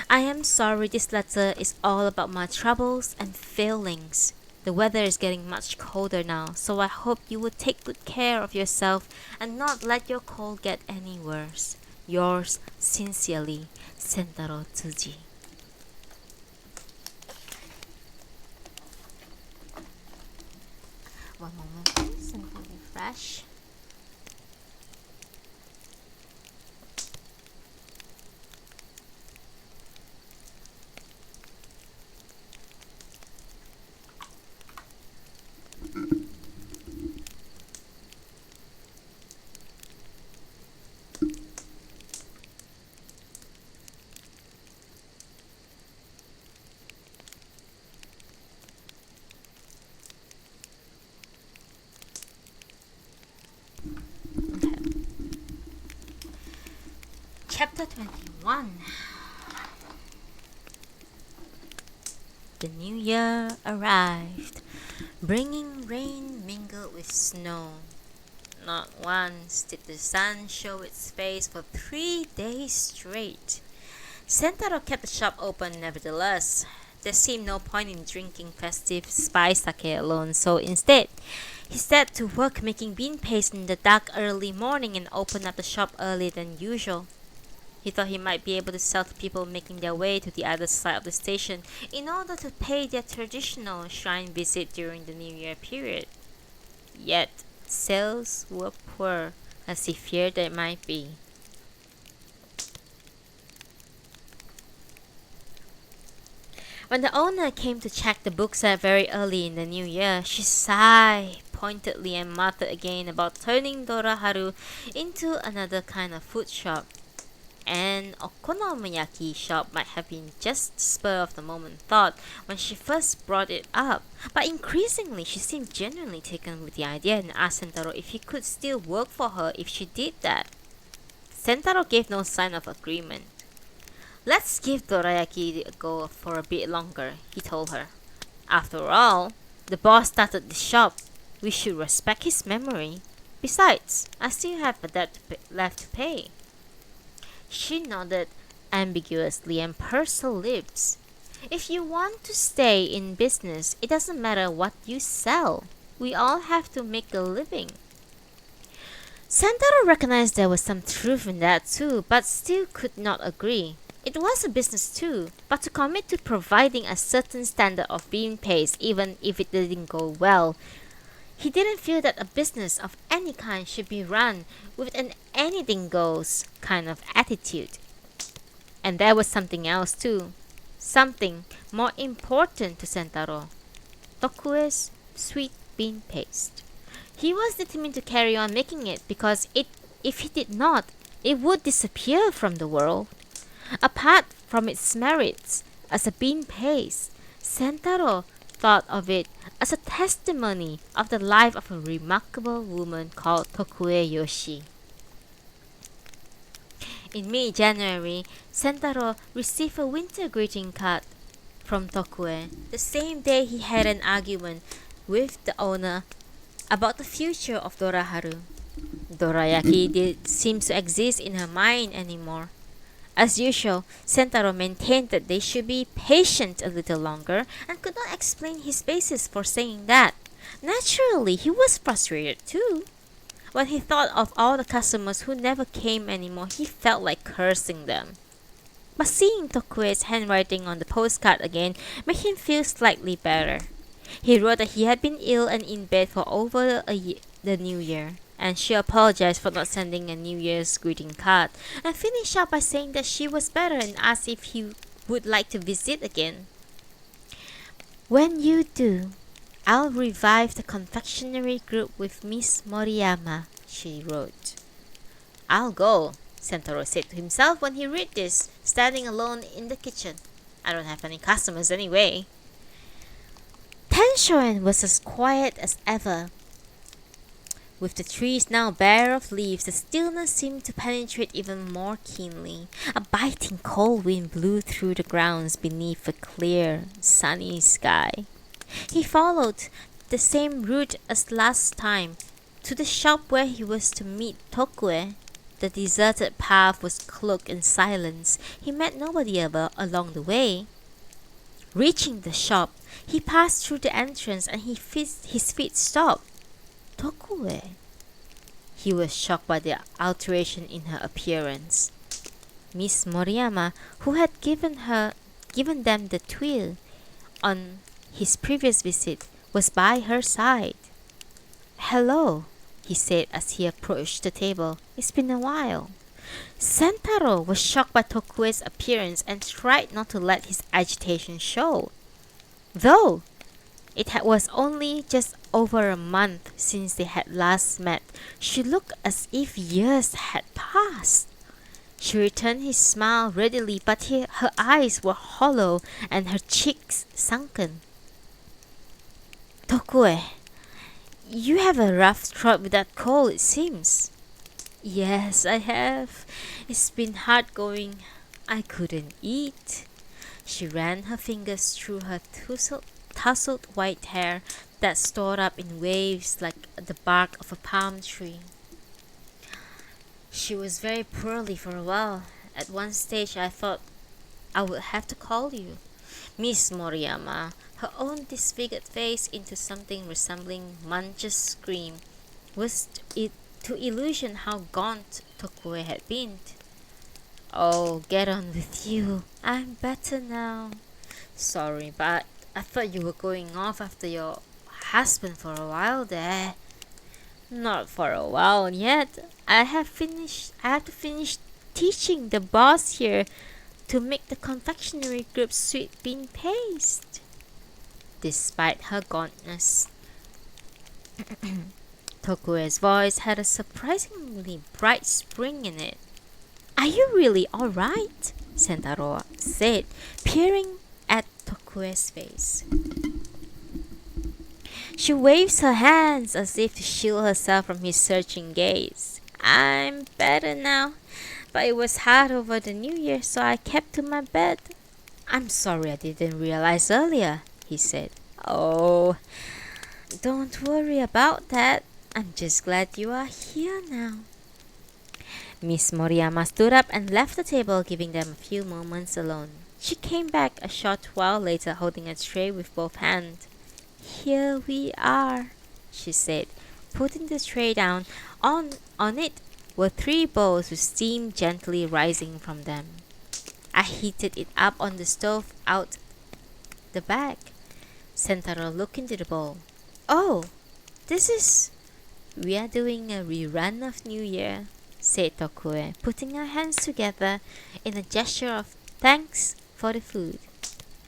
Speaker 1: I am sorry this letter is all about my troubles and failings. The weather is getting much colder now, so I hope you will take good care of yourself and not let your cold get any worse. Yours sincerely, Sentaro Tsuji. One moment please, let me refresh. Chapter 21. The new year arrived, bringing rain mingled with snow. Not once did the sun show its face for 3 days straight. Sentaro kept the shop open nevertheless. There seemed no point in drinking festive spice sake alone, so instead, he set to work making bean paste in the dark early morning and opened up the shop earlier than usual. He thought he might be able to sell to people making their way to the other side of the station in order to pay their traditional shrine visit during the New Year period. Yet, sales were poor, as he feared they might be. When the owner came to check the books very early in the new year, she sighed pointedly and muttered again about turning Doraharu into another kind of food shop. An okonomiyaki shop might have been just spur of the moment thought when she first brought it up, but increasingly she seemed genuinely taken with the idea and asked Sentaro if he could still work for her if she did that. Sentaro gave no sign of agreement. "Let's give dorayaki a go for a bit longer," he told her. "After all, the boss started the shop. We should respect his memory. Besides, I still have a debt left to pay." She nodded ambiguously and pursed her lips. "If you want to stay in business, it doesn't matter what you sell. We all have to make a living." Sentaro recognized there was some truth in that too, but still could not agree. It was a business too, but to commit to providing a certain standard of bean paste even if it didn't go well, He didn't feel that a business of any kind should be run with an anything goes kind of attitude. And there was something else too. Something more important to Sentaro. Tokue's sweet bean paste. He was determined to carry on making it because if he did not, it would disappear from the world. Apart from its merits as a bean paste, Sentaro thought of it as a testimony of the life of a remarkable woman called Tokue Yoshi. In mid-January, Sentaro received a winter greeting card from Tokue. The same day he had an argument with the owner about the future of Doraharu. Dorayaki did seem to exist in her mind anymore. As usual, Sentaro maintained that they should be patient a little longer and could not explain his basis for saying that. Naturally, he was frustrated too. When he thought of all the customers who never came anymore, he felt like cursing them. But seeing Tokue's handwriting on the postcard again made him feel slightly better. He wrote that he had been ill and in bed for over the New Year, and she apologized for not sending a New Year's greeting card, and finished up by saying that she was better and asked if he would like to visit again. "When you do, I'll revive the confectionery group with Miss Moriyama," she wrote. "I'll go," Sentaro said to himself when he read this, standing alone in the kitchen. "I don't have any customers anyway." Tenshoen was as quiet as ever. With the trees now bare of leaves, the stillness seemed to penetrate even more keenly. A biting cold wind blew through the grounds beneath a clear, sunny sky. He followed the same route as last time, to the shop where he was to meet Tokue. The deserted path was cloaked in silence. He met nobody along the way. Reaching the shop, he passed through the entrance and his feet stopped. Tokue. He was shocked by the alteration in her appearance. Miss Moriyama, who had given them the twill on his previous visit, was by her side. "Hello," he said as he approached the table. "It's been a while." Sentaro was shocked by Tokue's appearance and tried not to let his agitation show. Though it was only just over a month since they had last met, she looked as if years had passed. She returned his smile readily, but her eyes were hollow and her cheeks sunken. "Tokue, you have a rough trot with that cold, it seems." "Yes, I have. It's been hard going. I couldn't eat." She ran her fingers through her tousled white hair that stood up in waves like the bark of a palm tree. "She was very poorly for a while. At one stage I thought I would have to call you. Miss Moriyama," her own disfigured face into something resembling Munch's scream, was to illusion how gaunt Tokue had been. "Oh, get on with you. I'm better now. Sorry, but I thought you were going off after your husband for a while there." "Not for a while yet. I have to finish teaching the boss here to make the confectionery group's sweet bean paste." Despite her gauntness, Tokue's voice had a surprisingly bright spring in it. "Are you really all right?" Sentaro said, peering at Tokue's face. She waves her hands as if to shield herself from his searching gaze. "I'm better now, but it was hard over the New Year, so I kept to my bed." "I'm sorry I didn't realize earlier," he said. "Oh, don't worry about that. I'm just glad you are here now." Miss Moriyama stood up and left the table, giving them a few moments alone. She came back a short while later holding a tray with both hands. "Here we are," she said, putting the tray down. On it were 3 bowls with steam gently rising from them. "I heated it up on the stove out the back." Sentaro looked into the bowl. "Oh, We are doing a rerun of New Year, said Tokue, putting her hands together in a gesture of thanks for the food.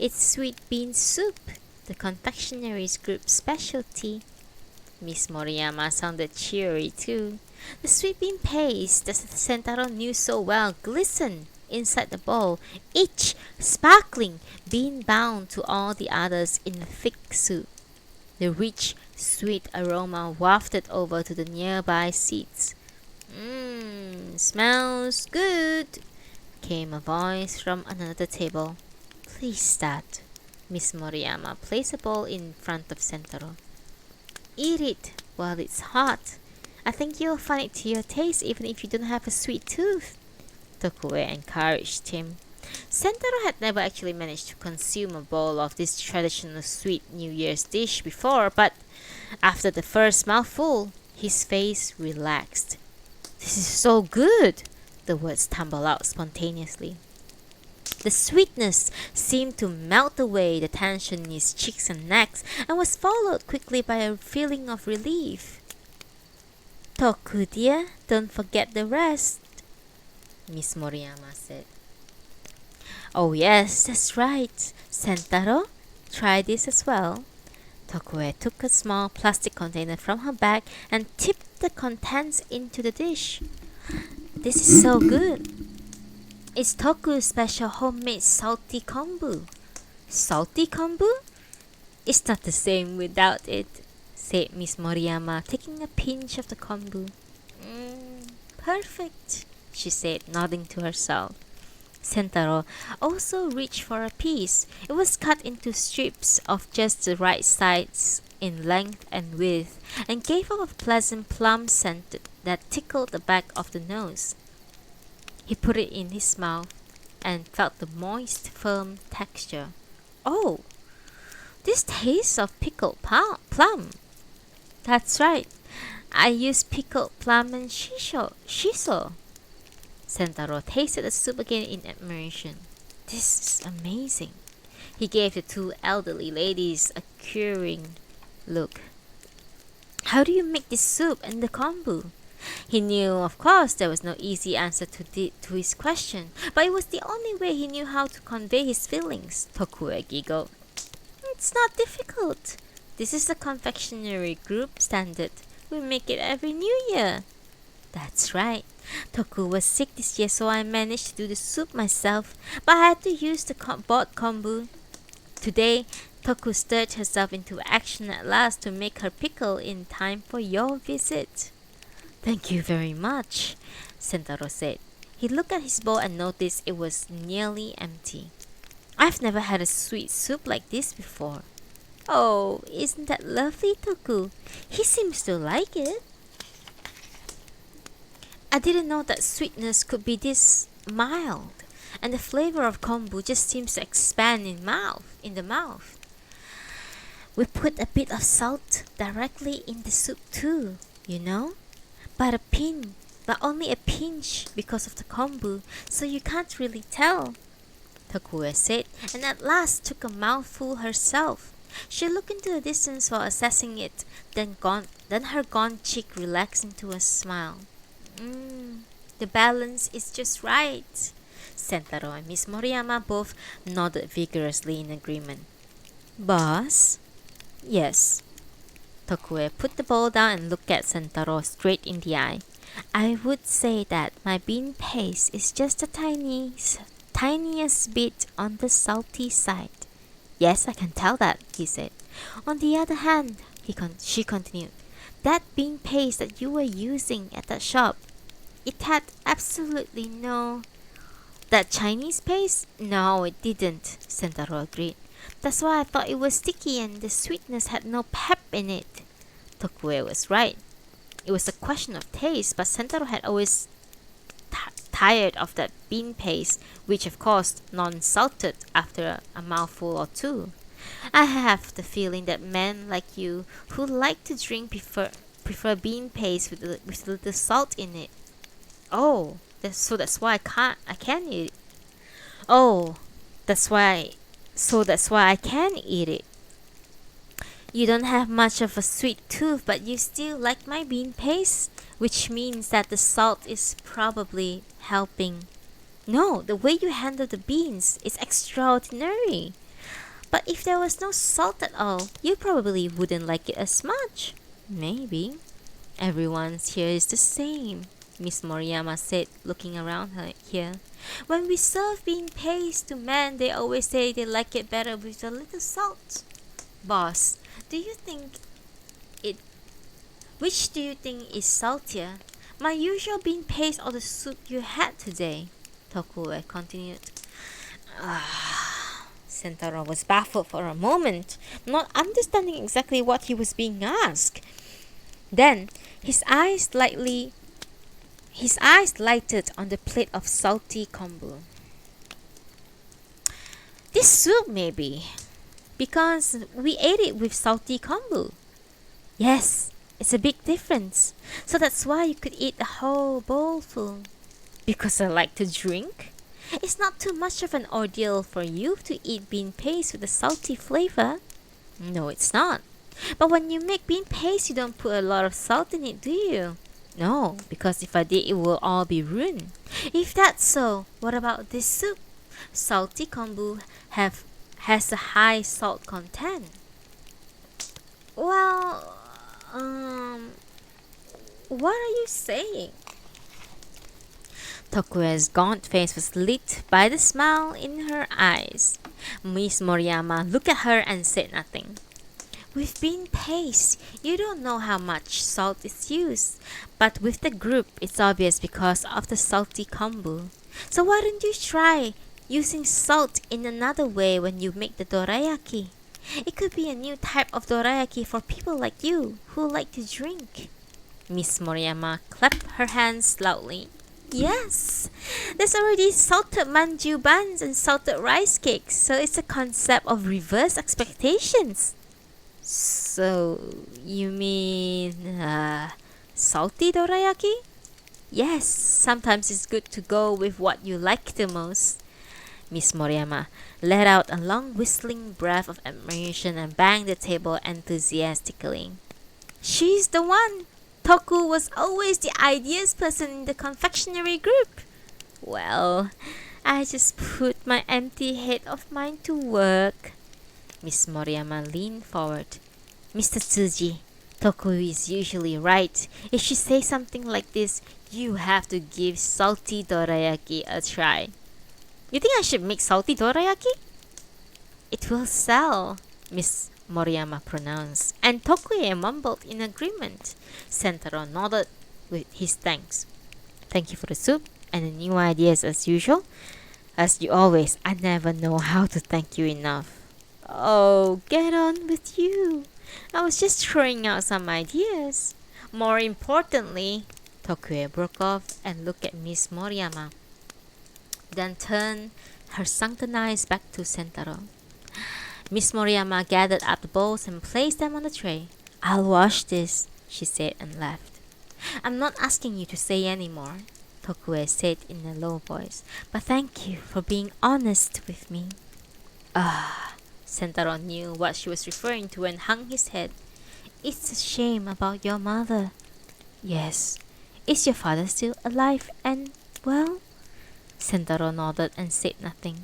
Speaker 1: It's sweet bean soup, the confectionery's group specialty. Miss Moriyama sounded cheery too. The sweet bean paste that Sentaro knew so well glistened inside the bowl, each sparkling being bound to all the others in the thick soup. The rich, sweet aroma wafted over to the nearby seats. Smells good, came a voice from another table. Please start. Miss Moriyama placed a bowl in front of Sentaro. Eat it while it's hot. I think you'll find it to your taste even if you don't have a sweet tooth. Tokue encouraged him. Sentaro had never actually managed to consume a bowl of this traditional sweet New Year's dish before, but after the first mouthful, his face relaxed. This is so good, the words tumbled out spontaneously. The sweetness seemed to melt away the tension in his cheeks and necks and was followed quickly by a feeling of relief. Toku dear, don't forget the rest, Miss Moriyama said. Oh yes, that's right. Sentaro, try this as well. Tokue took a small plastic container from her bag and tipped the contents into the dish. This is so good. It's Toku's special homemade salty kombu. Salty kombu? It's not the same without it, said Miss Moriyama, taking a pinch of the kombu. Perfect, she said, nodding to herself. Sentaro also reached for a piece. It was cut into strips of just the right size in length and width, and gave off a pleasant plum scent that tickled the back of the nose. He put it in his mouth and felt the moist, firm texture. Oh, this tastes of pickled plum. That's right. I use pickled plum and shiso. Sentaro tasted the soup again in admiration. This is amazing. He gave the two elderly ladies a curious look. How do you make this soup and the kombu? He knew, of course, there was no easy answer to his question, but it was the only way he knew how to convey his feelings. Tokue giggled. It's not difficult. This is the confectionery group standard. We make it every New Year. That's right. Toku was sick this year, so I managed to do the soup myself, but I had to use the bought kombu. Today, Toku stirred herself into action at last to make her pickle in time for your visit. Thank you very much, Sentaro said. He looked at his bowl and noticed it was nearly empty. I've never had a sweet soup like this before. Oh, isn't that lovely, Toku? He seems to like it. I didn't know that sweetness could be this mild, and the flavor of kombu just seems to expand in the mouth. We put a bit of salt directly in the soup too, you know? But only a pinch because of the kombu, so you can't really tell, Tokue said, and at last took a mouthful herself. She looked into the distance while assessing it, then her gaunt cheek relaxed into a smile. The balance is just right. Sentaro and Miss Moriyama both nodded vigorously in agreement. Boss? Yes. Tokue put the bowl down and looked at Sentaro straight in the eye. I would say that my bean paste is just the tiniest bit on the salty side. Yes, I can tell that, he said. On the other hand, she continued, that bean paste that you were using at that shop, it had absolutely no... That Chinese paste? No, it didn't, Sentaro agreed. That's why I thought it was sticky and the sweetness had no pep in it. Tokue was right. It was a question of taste, but Sentaro had always tired of that bean paste, which of course non-salted after a mouthful or two. I have the feeling that men like you who like to drink prefer bean paste with a little salt in it. Oh, that's why I can't eat it. Oh, that's why I can eat it. You don't have much of a sweet tooth, but you still like my bean paste, which means that the salt is probably helping. No, the way you handle the beans is extraordinary. But if there was no salt at all, you probably wouldn't like it as much. Maybe. Everyone's here is the same, Miss Moriyama said, looking around her here. When we serve bean paste to men, they always say they like it better with a little salt. Boss, do you think it... Which do you think is saltier? My usual bean paste or the soup you had today? Tokue continued. Sentaro was baffled for a moment, not understanding exactly what he was being asked. Then his eyes lighted on the plate of salty kombu. This soup maybe, because we ate it with salty kombu. Yes, it's a big difference. So that's why you could eat a whole bowl full. Because I like to drink? It's not too much of an ordeal for you to eat bean paste with a salty flavor. No, it's not. But when you make bean paste, you don't put a lot of salt in it, do you? No, because if I did, it will all be ruined. If that's so, what about this soup? Salty kombu has a high salt content. Well, what are you saying? Tokue's gaunt face was lit by the smile in her eyes. Miss Moriyama looked at her and said nothing. With bean paste, you don't know how much salt is used, but with the group, it's obvious because of the salty kombu. So why don't you try using salt in another way when you make the dorayaki? It could be a new type of dorayaki for people like you who like to drink. Miss Moriyama clapped her hands loudly. Yes, there's already salted manju buns and salted rice cakes, so it's a concept of reverse expectations. So, you mean salty dorayaki? Yes, sometimes it's good to go with what you like the most. Miss Moriyama let out a long whistling breath of admiration and banged the table enthusiastically. She's the one! Toku was always the ideas person in the confectionery group. Well, I just put my empty head of mine to work. Miss Moriyama leaned forward. Mr. Tsuji, Toku is usually right. If she says something like this, you have to give salty dorayaki a try. You think I should make salty dorayaki? It will sell, Miss Moriyama pronounced, and Tokuye mumbled in agreement. Sentaro nodded with his thanks. Thank you for the soup and the new ideas as usual. As you always, I never know how to thank you enough. Oh, get on with you. I was just throwing out some ideas. More importantly, Tokuye broke off and looked at Miss Moriyama, then turned her sunken eyes back to Sentaro. Miss Moriyama gathered up the bowls and placed them on the tray. I'll wash this, she said and laughed. I'm not asking you to say any more, Tokue said in a low voice, but thank you for being honest with me. Sentaro knew what she was referring to and hung his head. It's a shame about your mother. Yes. Is your father still alive and well? Sentaro nodded and said nothing.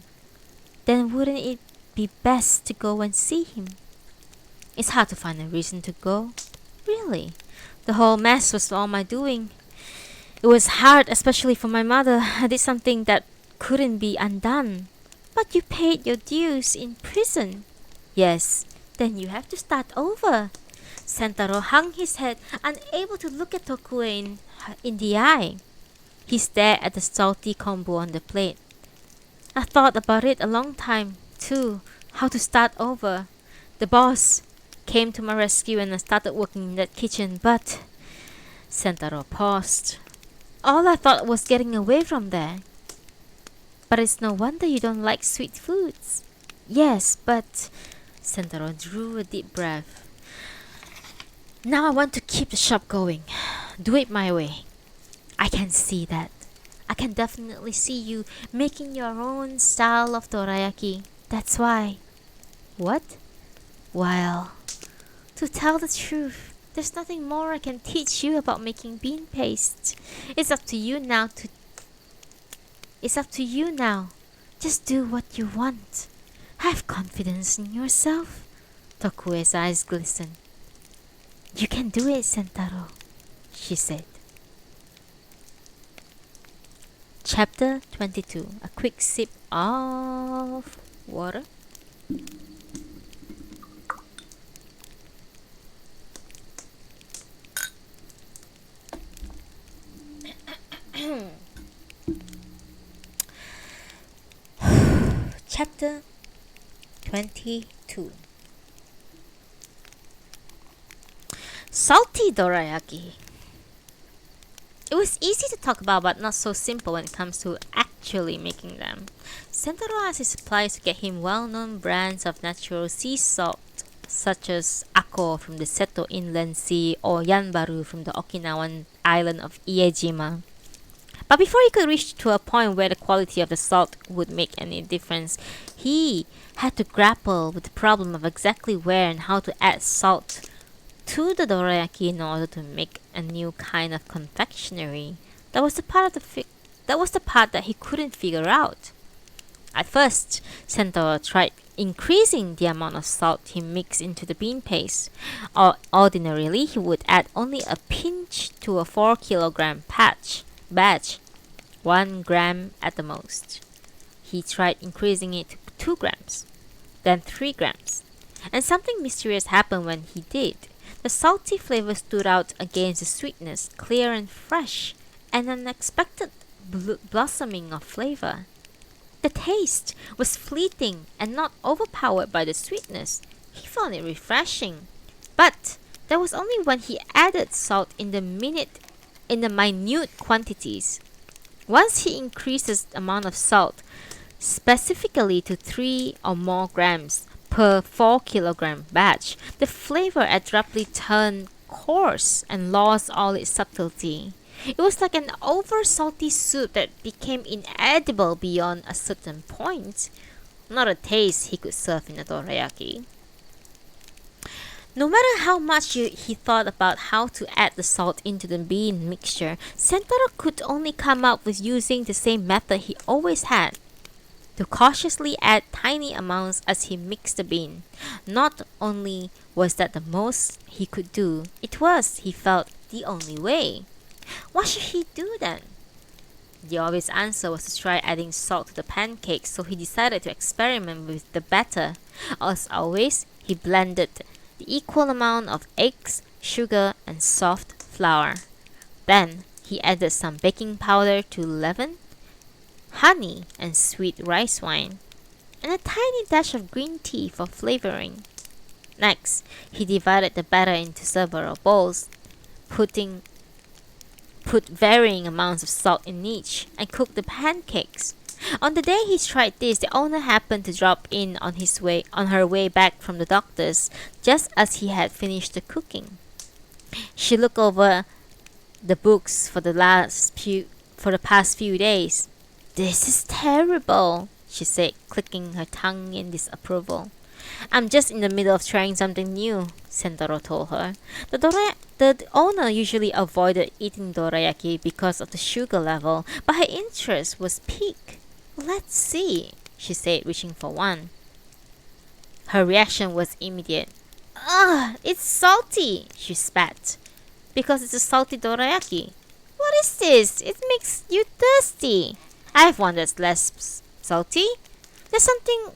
Speaker 1: Then wouldn't it be best to go and see him? It's hard to find a reason to go. Really? The whole mess was all my doing. It was hard, especially for my mother. I did something that couldn't be undone. But you paid your dues in prison. Yes, then you have to start over. Sentaro hung his head, unable to look at Tokue in the eye. He stared at the salty kombu on the plate. I thought about it a long time, too, how to start over. The boss came to my rescue and I started working in that kitchen, but... Sentaro paused. All I thought was getting away from there. But it's no wonder you don't like sweet foods. Yes, but... Sentaro drew a deep breath. Now I want to keep the shop going. Do it my way. I can see that. I can definitely see you making your own style of dorayaki. That's why. What? Well, To tell the truth, there's nothing more I can teach you about making bean paste. It's up to you now to It's up to you now. Just do what you want. Have confidence in yourself. Tokue's eyes glistened. You can do it, Sentaro, she said. Chapter 22. A quick sip of water. Chapter 22. Salty dorayaki. It was easy to talk about, but not so simple when it comes to actually making them. Sentaro asked his suppliers to get him well-known brands of natural sea salt, such as Ako from the Seto Inland Sea or Yanbaru from the Okinawan island of Iejima. But before he could reach to a point where the quality of the salt would make any difference, he had to grapple with the problem of exactly where and how to add salt to the dorayaki in order to make a new kind of confectionery. That was the part that he couldn't figure out. At first, Sentaro tried increasing the amount of salt he mixed into the bean paste. Ordinarily, he would add only a pinch to a 4 kilogram batch, 1 gram at the most. He tried increasing it to 2 grams, then 3 grams. And something mysterious happened when he did. The salty flavor stood out against the sweetness, clear and fresh, an unexpected blossoming of flavor. The taste was fleeting and not overpowered by the sweetness. He found it refreshing. But that was only when he added salt in the minute quantities. Once he increased the amount of salt, specifically to 3 or more grams per 4 kilogram batch, the flavor abruptly turned coarse and lost all its subtlety. It was like an over-salty soup that became inedible beyond a certain point. Not a taste he could serve in a dorayaki. No matter how much he thought about how to add the salt into the bean mixture, Sentaro could only come up with using the same method he always had. To cautiously add tiny amounts as he mixed the bean. Not only was that the most he could do, it was, he felt, the only way. What should he do then? The obvious answer was to try adding salt to the pancakes, so he decided to experiment with the batter. As always, he blended the equal amount of eggs, sugar, and soft flour. Then, he added some baking powder to leaven, honey, and sweet rice wine, and a tiny dash of green tea for flavoring. Next, he divided the batter into several bowls, put varying amounts of salt in each, and cooked the pancakes. On the day he tried this, the owner happened to drop in on her way back from the doctor's, just as he had finished the cooking. She looked over the books for the past few days. "This is terrible," she said, clicking her tongue in disapproval. "I'm just in the middle of trying something new," Sentaro told her. The owner usually avoided eating dorayaki because of the sugar level, but her interest was piqued. "Let's see," she said, reaching for one. Her reaction was immediate. "Ugh, it's salty," she spat. "Because it's a salty dorayaki." "What is this? It makes you thirsty." "I have one that's less salty. There's something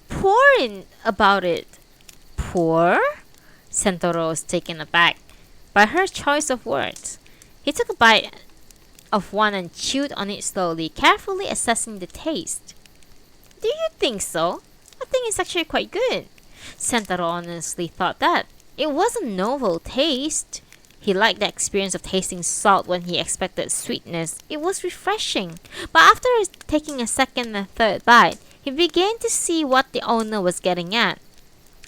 Speaker 1: poor about it." "Poor?" Sentaro was taken aback by her choice of words. He took a bite of one and chewed on it slowly, carefully assessing the taste. "Do you think so? I think it's actually quite good." Sentaro honestly thought that. It was a novel taste. He liked the experience of tasting salt when he expected sweetness. It was refreshing. But after taking a second and third bite, he began to see what the owner was getting at.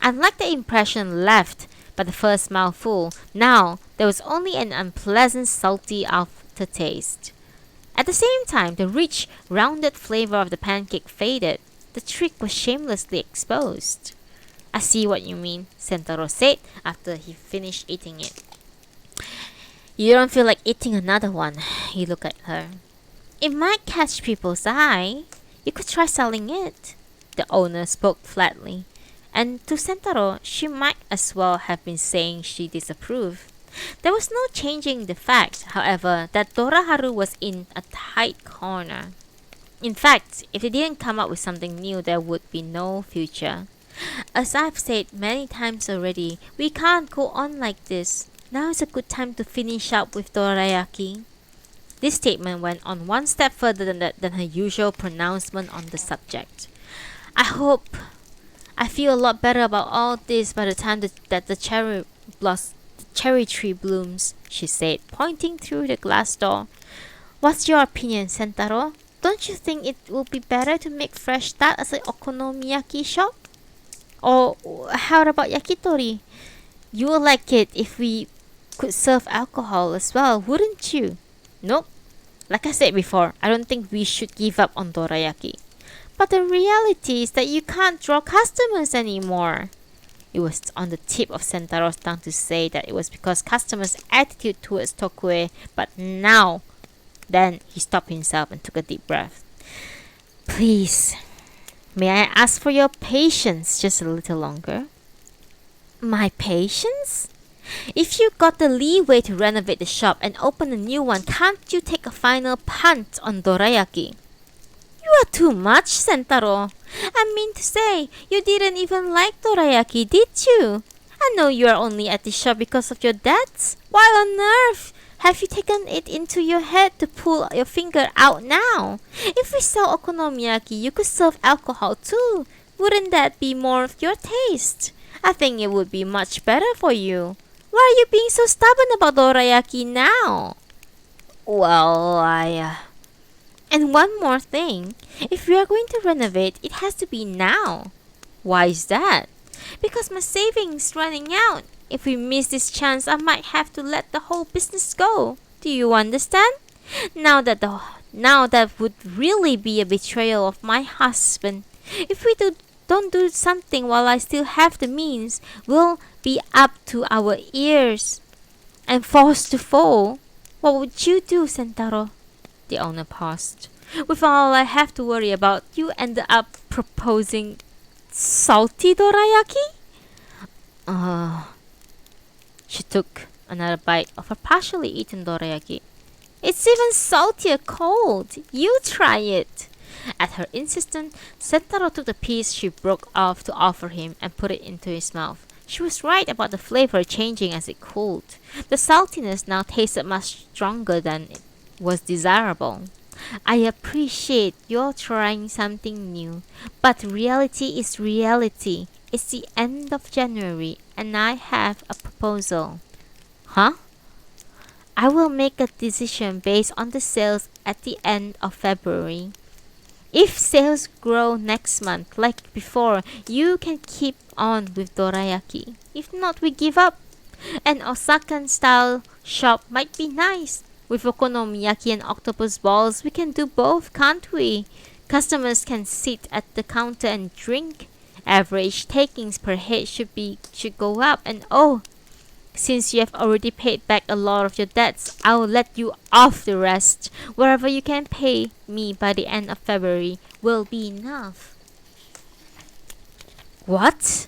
Speaker 1: Unlike the impression left by the first mouthful, now there was only an unpleasant salty aftertaste. At the same time, the rich, rounded flavor of the pancake faded. The trick was shamelessly exposed. I see what you mean, Sentaro said after he finished eating it. You don't feel like eating another one, he looked at her. It might catch people's eye. You could try selling it. The owner spoke flatly, and to Sentaro, she might as well have been saying she disapproved. There was no changing the fact, however, that Toraharu was in a tight corner. In fact, if they didn't come up with something new, there would be no future. As I've said many times already, we can't go on like this. Now is a good time to finish up with dorayaki. This statement went on one step further than her usual pronouncement on the subject. I feel a lot better about all this by the time that the cherry tree blooms, she said, pointing through the glass door. What's your opinion, Sentaro? Don't you think it would be better to make fresh start as an okonomiyaki shop? Or how about yakitori? You would like it if we could serve alcohol as well, wouldn't you? Nope. Like I said before, I don't think we should give up on dorayaki. But the reality is that you can't draw customers anymore. It was on the tip of Sentaro's tongue to say that it was because customers' attitude towards tokue, but now, then he stopped himself and took a deep breath. Please, may I ask for your patience just a little longer? My patience? If you got the leeway to renovate the shop and open a new one, can't you take a final punt on dorayaki? You are too much, Sentaro. I mean to say, you didn't even like dorayaki, did you? I know you are only at the shop because of your debts. Why on earth have you taken it into your head to pull your finger out now? If we sell okonomiyaki, you could serve alcohol too. Wouldn't that be more of your taste? I think it would be much better for you. Why are you being so stubborn about dorayaki now? Well, And one more thing. If we are going to renovate, it has to be now. Why is that? Because my savings running out. If we miss this chance, I might have to let the whole business go. Do you understand? Now that would really be a betrayal of my husband. If we don't do something while I still have the means, we'll be up to our ears and forced to fold. What would you do, Sentaro? The owner paused. With all I have to worry about, you ended up proposing salty dorayaki? She took another bite of her partially eaten dorayaki. It's even saltier cold. You try it. At her insistence, Sentaro took the piece she broke off to offer him and put it into his mouth. She was right about the flavor changing as it cooled. The saltiness now tasted much stronger than it was desirable. I appreciate you're trying something new, but reality is reality. It's the end of January and I have a proposal. Huh? I will make a decision based on the sales at the end of February. If sales grow next month like before, you can keep on with dorayaki. If not, we give up. An Osakan style shop might be nice. With okonomiyaki and octopus balls, we can do both, can't we? Customers can sit at the counter and drink. Average takings per head should go up. And oh, since you have already paid back a lot of your debts, I'll let you off the rest. Whatever you can pay me by the end of February will be enough. What?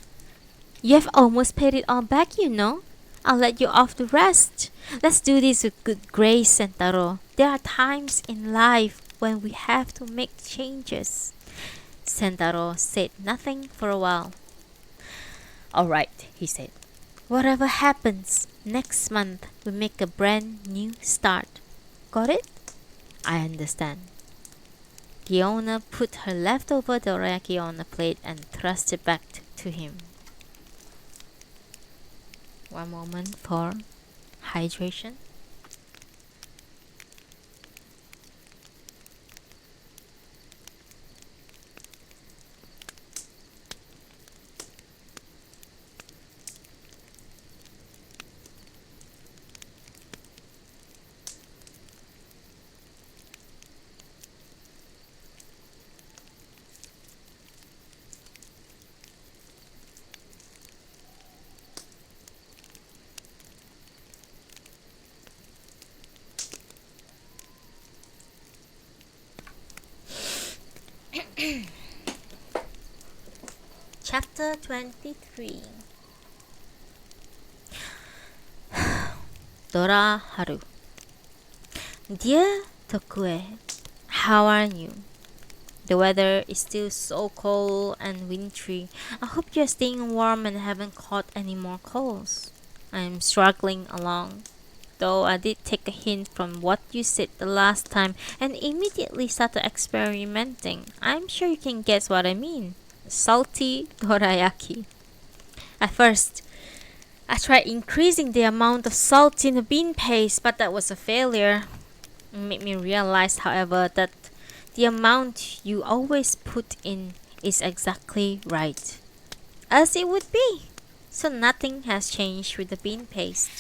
Speaker 1: You have almost paid it all back, you know. I'll let you off the rest. Let's do this with good grace, Sentaro. There are times in life when we have to make changes. Sentaro said nothing for a while. All right, he said. Whatever happens, next month we make a brand new start. Got it? I understand. The owner put her leftover dorayaki on a plate and thrust it back to him. One moment for hydration. Chapter 23. Dora Haru. Dear Tokue, how are you? The weather is still so cold and wintry. I hope you're staying warm and haven't caught any more colds. I'm struggling along, though I did take a hint from what you said the last time and immediately started experimenting. I'm sure you can guess what I mean. Salty dorayaki. At first, I tried increasing the amount of salt in the bean paste, but that was a failure. It made me realize, however, that the amount you always put in is exactly right, as it would be. So nothing has changed with the bean paste.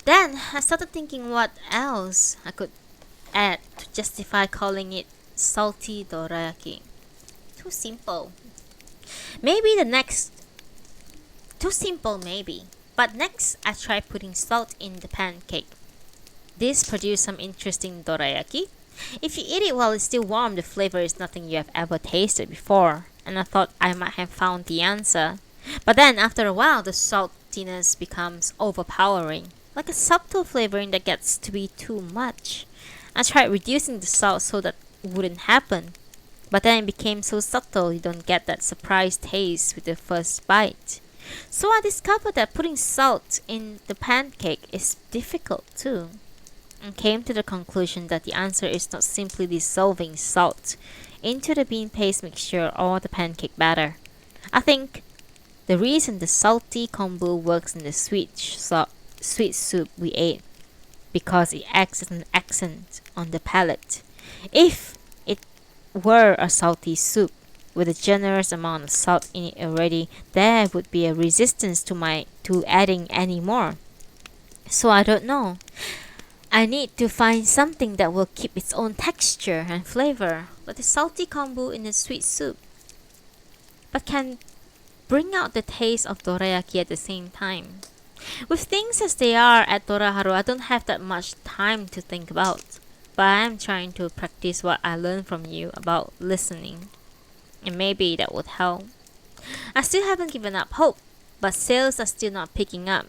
Speaker 1: Then I started thinking what else I could add to justify calling it salty dorayaki. Too simple. Maybe the next. Too simple, maybe. But next, I tried putting salt in the pancake. This produced some interesting dorayaki. If you eat it while it's still warm, the flavor is nothing you have ever tasted before, and I thought I might have found the answer. But then, after a while, the saltiness becomes overpowering, like a subtle flavoring that gets to be too much. I tried reducing the salt so that wouldn't happen, but then it became so subtle you don't get that surprise taste with the first bite. So I discovered that putting salt in the pancake is difficult too, and came to the conclusion that the answer is not simply dissolving salt into the bean paste mixture or the pancake batter. I think the reason the salty kombu works in the sweet soup we ate, because it acts as an accent on the palate. If it were a salty soup with a generous amount of salt in it already, there would be a resistance to adding any more. So I don't know. I need to find something that will keep its own texture and flavor, like the salty kombu in a sweet soup, but can bring out the taste of dorayaki at the same time. With things as they are at Doraharu, I don't have that much time to think about, but I am trying to practice what I learned from you about listening, and maybe that would help. I still haven't given up hope, but sales are still not picking up.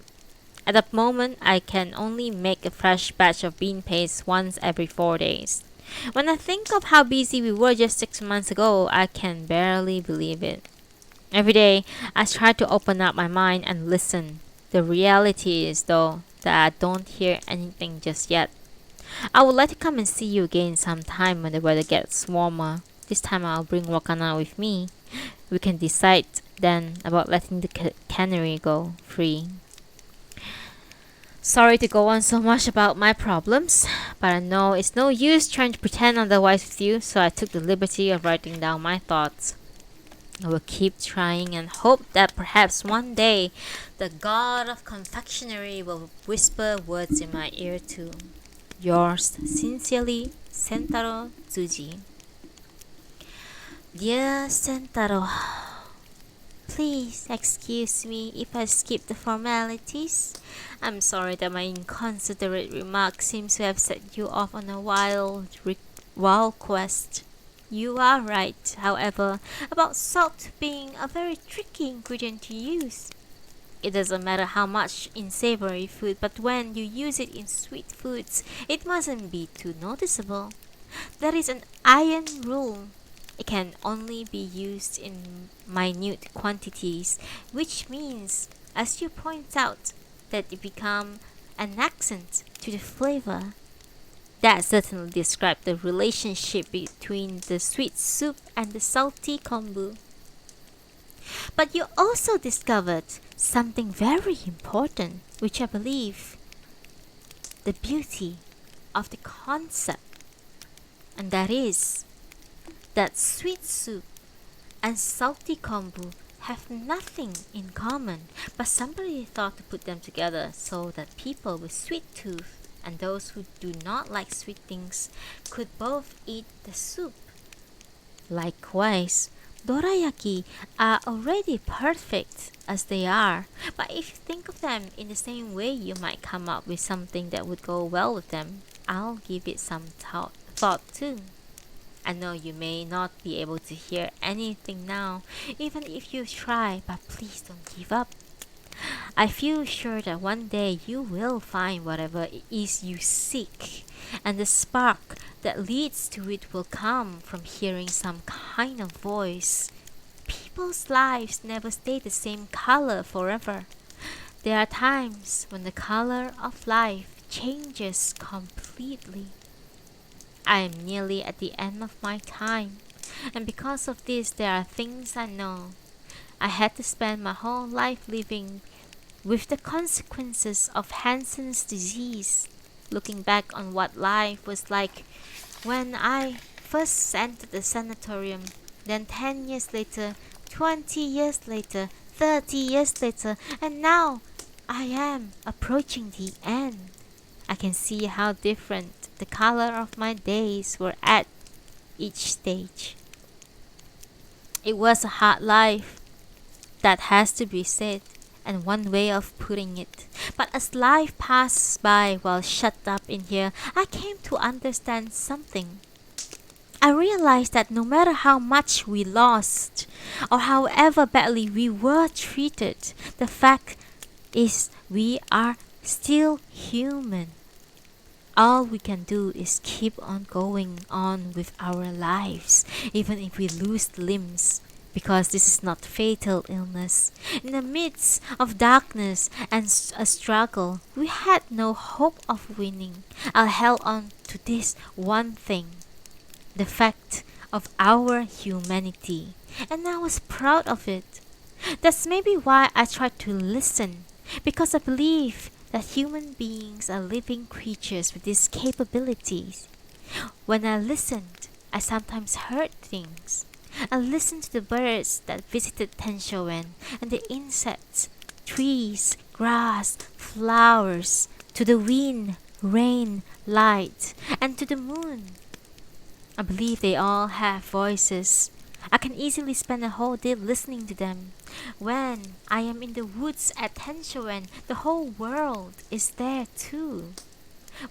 Speaker 1: At the moment, I can only make a fresh batch of bean paste once every 4 days. When I think of how busy we were just 6 months ago, I can barely believe it. Every day, I try to open up my mind and listen. The reality is, though, that I don't hear anything just yet. I would like to come and see you again sometime when the weather gets warmer. This time I'll bring Wakana with me. We can decide then about letting the cannery go free. Sorry to go on so much about my problems, but I know it's no use trying to pretend otherwise with you, so I took the liberty of writing down my thoughts. I will keep trying and hope that perhaps one day the god of confectionery will whisper words in my ear too. Yours sincerely, Sentaro Tsuji. Dear Sentaro, please excuse me if I skip the formalities. I'm sorry that my inconsiderate remark seems to have set you off on a wild quest. You are right, however, about salt being a very tricky ingredient to use. It doesn't matter how much in savory food, but when you use it in sweet foods, it mustn't be too noticeable. There is an iron rule. It can only be used in minute quantities, which means, as you point out, that it becomes an accent to the flavor. That certainly describes the relationship between the sweet soup and the salty kombu. But you also discovered something very important, which I believe the beauty of the concept, and that is that sweet soup and salty kombu have nothing in common, but somebody thought to put them together so that people with sweet tooth and those who do not like sweet things could both eat the soup. Likewise, dorayaki are already perfect as they are, but if you think of them in the same way, you might come up with something that would go well with them. I'll give it some thought too. I know you may not be able to hear anything now, even if you try, but please don't give up. I feel sure that one day you will find whatever it is you seek, and the spark that leads to it will come from hearing some kind of voice. People's lives never stay the same color forever. There are times when the color of life changes completely. I am nearly at the end of my time, and because of this, there are things I know. I had to spend my whole life living with the consequences of Hansen's disease, looking back on what life was like when I first entered the sanatorium, then 10 years later, 20 years later, 30 years later, and now I am approaching the end. I can see how different the color of my days were at each stage. It was a hard life, that has to be said, and one way of putting it. But as life passes by while shut up in here, I came to understand something. I realized that no matter how much we lost, or however badly we were treated, the fact is we are still human. All we can do is keep on going on with our lives, even if we lose limbs, because this is not fatal illness. In the midst of darkness and a struggle, we had no hope of winning. I held on to this one thing, the fact of our humanity, and I was proud of it. That's maybe why I tried to listen, because I believe that human beings are living creatures with these capabilities. When I listened, I sometimes heard things. I listened to the birds that visited Tenshoen and the insects, trees, grass, flowers, to the wind, rain, light, and to the moon. I believe they all have voices. I can easily spend a whole day listening to them. When I am in the woods at Tenshoen, the whole world is there too.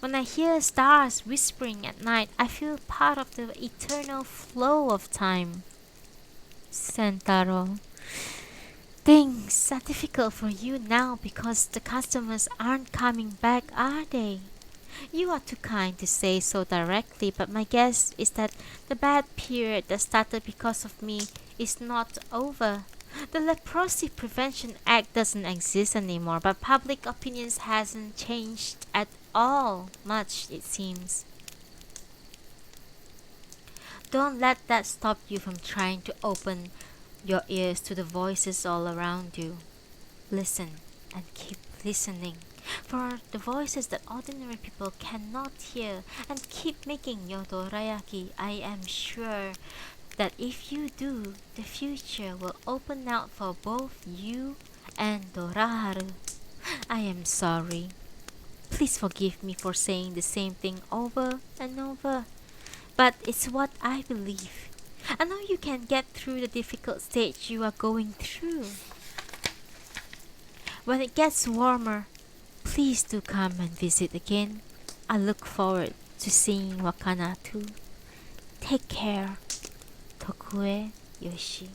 Speaker 1: When I hear stars whispering at night, I feel part of the eternal flow of time. Sentaro, things are difficult for you now because the customers aren't coming back, are they? You are too kind to say so directly, but my guess is that the bad period that started because of me is not over. The Leprosy Prevention Act doesn't exist anymore, but public opinions hasn't changed at all much, it seems. Don't let that stop you from trying to open your ears to the voices all around you. Listen and keep listening. For the voices that ordinary people cannot hear, and keep making your dorayaki. I am sure that if you do, the future will open out for both you and Doraharu. I am sorry. Please forgive me for saying the same thing over and over, but it's what I believe. I know you can get through the difficult stage you are going through. When it gets warmer, please do come and visit again. I look forward to seeing Wakana too. Take care. Tokue Yoshi.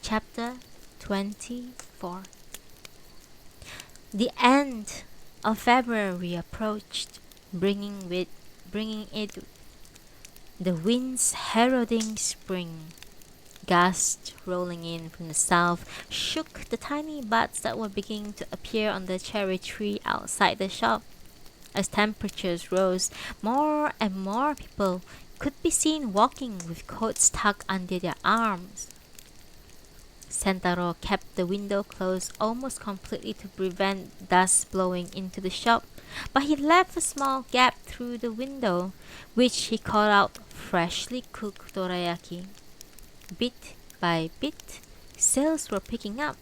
Speaker 1: Chapter 24. The end of February approached, bringing it the winds heralding spring. Gusts rolling in from the south shook the tiny buds that were beginning to appear on the cherry tree outside the shop. As temperatures rose, more and more people could be seen walking with coats tucked under their arms. Sentaro kept the window closed almost completely to prevent dust blowing into the shop, but he left a small gap through the window, which he called out freshly cooked dorayaki. Bit by bit, sales were picking up.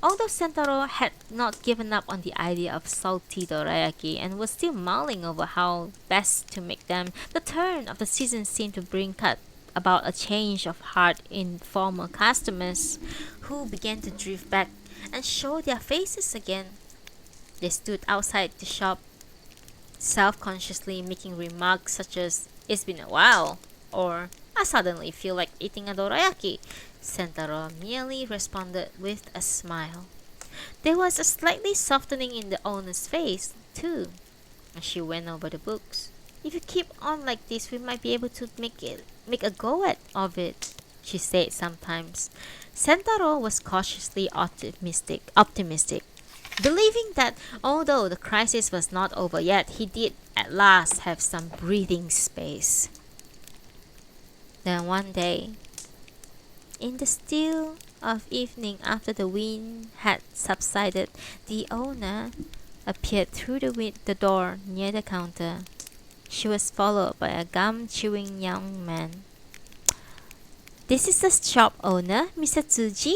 Speaker 1: Although Sentaro had not given up on the idea of salty dorayaki and was still mulling over how best to make them, the turn of the season seemed to bring about a change of heart in former customers, who began to drift back and show their faces again. They stood outside the shop, self-consciously making remarks such as, "It's been a while," or "I suddenly feel like eating a dorayaki," Sentaro merely responded with a smile. There was a slightly softening in the owner's face, too, as she went over the books. "If you keep on like this, we might be able to make a go of it," she said sometimes. Sentaro was cautiously optimistic, believing that although the crisis was not over yet, he did at last have some breathing space. Then one day, in the still of evening after the wind had subsided, the owner appeared through the door near the counter. She was followed by a gum-chewing young man. "This is the shop owner, Mr. Tsuji,"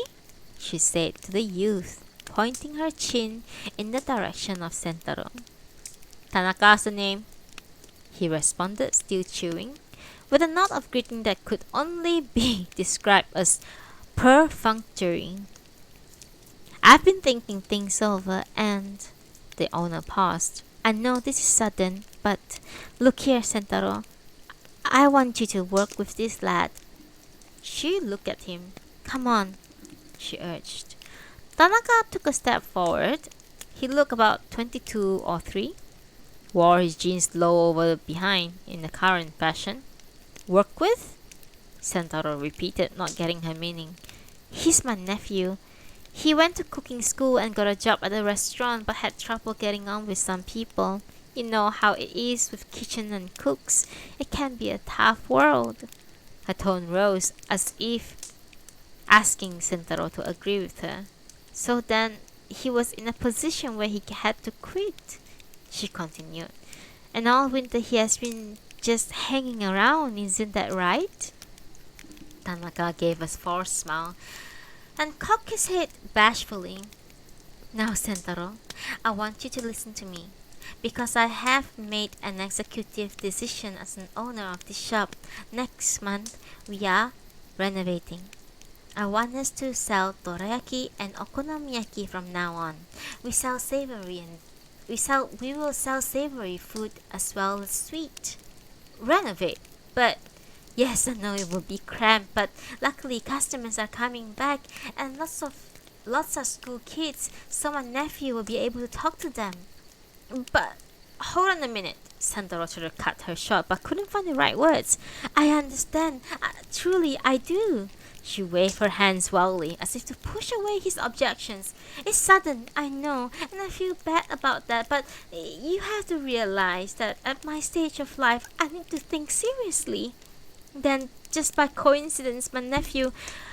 Speaker 1: she said to the youth, pointing her chin in the direction of Sentaro. "Tanaka's the name," he responded, still chewing, with a nod of greeting that could only be described as perfunctory. "I've been thinking things over and—" The owner paused. "I know this is sudden, but look here, Sentaro. I want you to work with this lad." She looked at him. "Come on," she urged. Tanaka took a step forward. He looked about 22 or 3, wore his jeans low over behind in the current fashion. "Work with?" Sentaro repeated, not getting her meaning. "He's my nephew. He went to cooking school and got a job at a restaurant but had trouble getting on with some people. You know how it is with kitchen and cooks. It can be a tough world." Her tone rose as if asking Sentaro to agree with her. "So then he was in a position where he had to quit," she continued. "And all winter he has been just hanging around, isn't that right?" Tanaka gave a forced smile and cocked his head bashfully. "Now, Sentaro, I want you to listen to me. Because I have made an executive decision as an owner of this shop. Next month, we are renovating. I want us to sell dorayaki and okonomiyaki from now on. We will sell savory food as well as sweet." "Renovate? But—" "Yes, I know it will be cramped, but luckily customers are coming back and lots of school kids, so my nephew will be able to talk to them." "But hold on a minute." Santoro tried to cut her short but couldn't find the right words. "I understand. Truly, I do." She waved her hands wildly as if to push away his objections. "It's sudden, I know, and I feel bad about that, but you have to realize that at my stage of life, I need to think seriously. Then, just by coincidence, my nephew,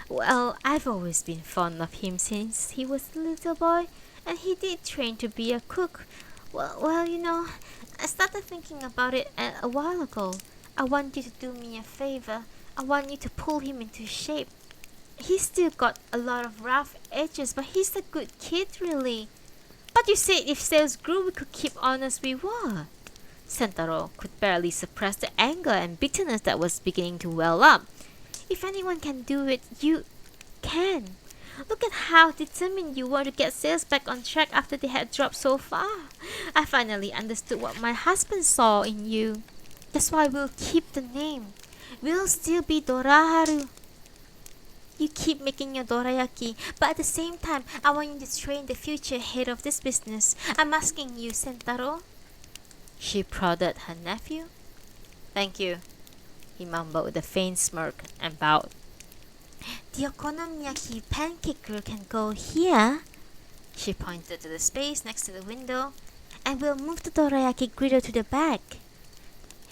Speaker 1: well, I've always been fond of him since he was a little boy, and he did train to be a cook. Well, I started thinking about it a while ago. I want you to do me a favor. I want you to pull him into shape. He's still got a lot of rough edges, but he's a good kid, really." "But you said if sales grew, we could keep on as we were." Sentaro could barely suppress the anger and bitterness that was beginning to well up. "If anyone can do it, you can. Look at how determined you were to get sales back on track after they had dropped so far. I finally understood what my husband saw in you. That's why we'll keep the name. We'll still be Doraharu. You keep making your dorayaki, but at the same time, I want you to train the future head of this business. I'm asking you, Sentaro." She prodded her nephew. "Thank you," he mumbled with a faint smirk and bowed. "The okonomiyaki pancake grill can go here." She pointed to the space next to the window. "And we'll move the dorayaki griddle to the back."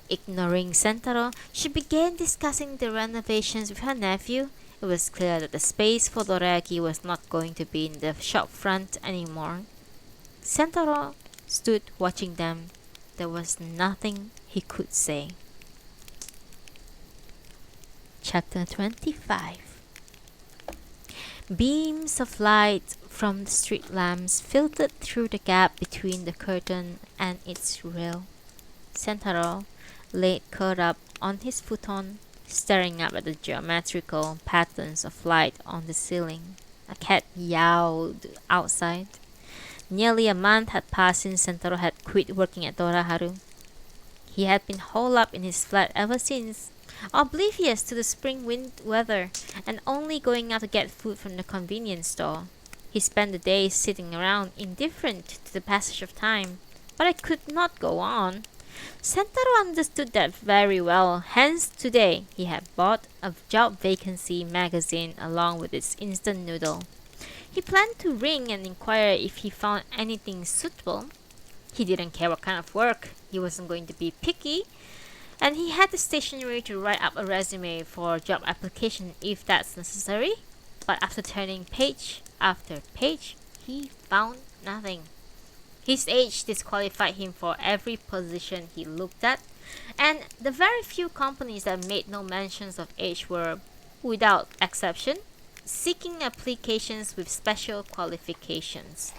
Speaker 1: Ignoring Sentaro, she began discussing the renovations with her nephew. It was clear that the space for dorayaki was not going to be in the shop front anymore. Sentaro stood watching them. There was nothing he could say. Chapter 25. Beams of light from the street lamps filtered through the gap between the curtain and its rail. Sentaro lay curled up on his futon, staring up at the geometrical patterns of light on the ceiling. A cat yowled outside. Nearly a month had passed since Sentaro had quit working at Doraharu. He had been holed up in his flat ever since, oblivious to the spring wind weather, and only going out to get food from the convenience store. He spent the days sitting around, indifferent to the passage of time. But I could not go on. Sentaro understood that very well, hence today he had bought a job vacancy magazine along with its instant noodle. He planned to ring and inquire if he found anything suitable. He didn't care what kind of work, he wasn't going to be picky, and he had the stationery to write up a resume for job application if that's necessary. But after turning page after page, he found nothing. His age disqualified him for every position he looked at, and the very few companies that made no mentions of age were, without exception, seeking applications with special qualifications.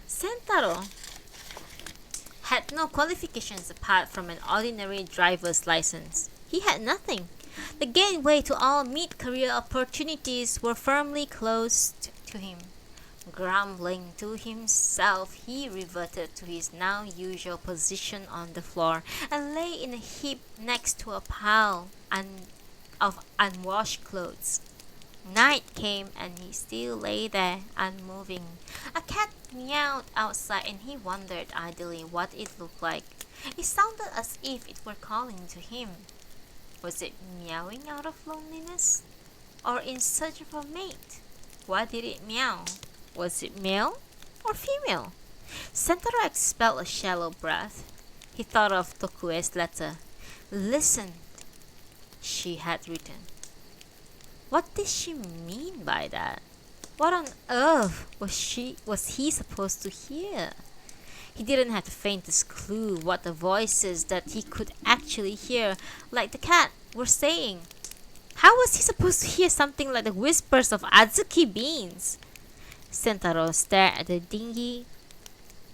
Speaker 1: Sentaro had no qualifications apart from an ordinary driver's license. He had nothing. The gateway to all mid-career opportunities were firmly closed to him. Grumbling to himself, he reverted to his now usual position on the floor and lay in a heap next to a pile of unwashed clothes. Night came and he still lay there, unmoving. A cat meowed outside and he wondered idly what it looked like. It sounded as if it were calling to him. Was it meowing out of loneliness? Or in search of a mate? Why did it meow? Was it male or female? Sentaro expelled a shallow breath. He thought of Tokue's letter. Listen, she had written. What did she mean by that? What on earth was he supposed to hear? He didn't have the faintest clue what the voices that he could actually hear, like the cat, were saying. How was he supposed to hear something like the whispers of azuki beans? Sentaro stared at the dingy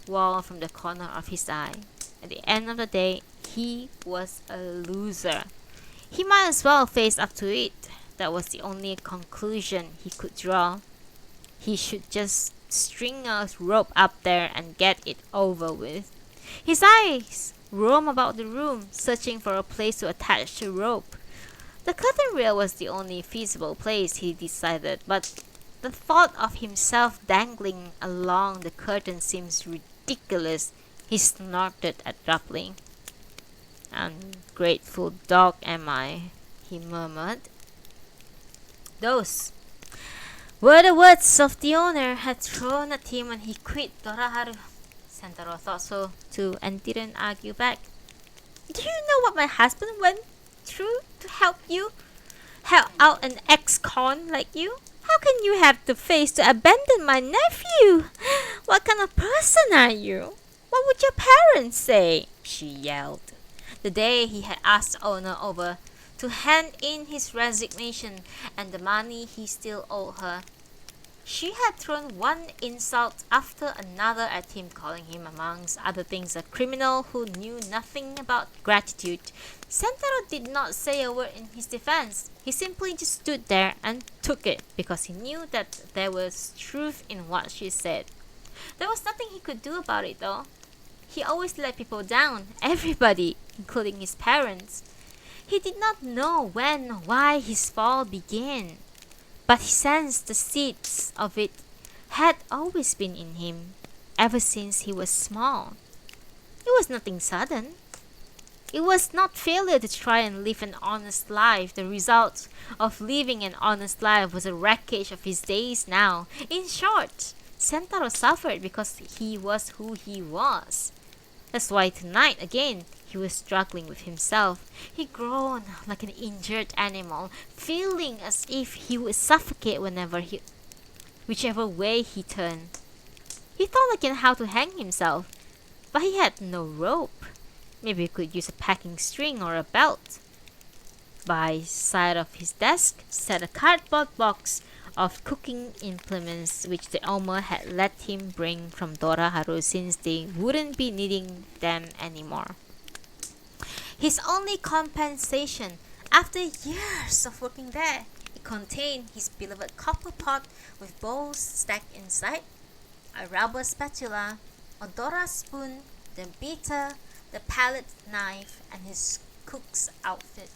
Speaker 1: wall from the corner of his eye. At the end of the day, he was a loser. He might as well face up to it. That was the only conclusion he could draw. He should just string a rope up there and get it over with. His eyes roamed about the room, searching for a place to attach the rope. The curtain rail was the only feasible place, he decided, but the thought of himself dangling along the curtain seems ridiculous. He snorted abruptly. Ungrateful dog am I, he murmured. Those were the words of the owner had thrown at him when he quit Doraharu. Sentaro thought so too and didn't argue back. Do you know what my husband went through to help out an ex-con like you? How can you have the face to abandon my nephew? What kind of person are you? What would your parents say? She yelled. The day he had asked the owner over to hand in his resignation and the money he still owed her, she had thrown one insult after another at him, calling him, amongst other things, a criminal who knew nothing about gratitude. Sentaro did not say a word in his defense. He simply just stood there and took it, because he knew that there was truth in what she said. There was nothing he could do about it, though. He always let people down, everybody, including his parents. He did not know when or why his fall began, but he sensed the seeds of it had always been in him, ever since he was small. It was nothing sudden. It was not failure to try and live an honest life. The result of living an honest life was a wreckage of his days now. In short, Sentaro suffered because he was who he was. That's why tonight, again, he was struggling with himself. He groaned like an injured animal, feeling as if he would suffocate whichever way he turned. He thought again how to hang himself, but he had no rope. Maybe he could use a packing string or a belt. By the side of his desk sat a cardboard box of cooking implements which the owner had let him bring from Doraharu since they wouldn't be needing them anymore. His only compensation after years of working there, it contained his beloved copper pot with bowls stacked inside, a rubber spatula, a Dora spoon, the beater, the palette knife, and his cook's outfit.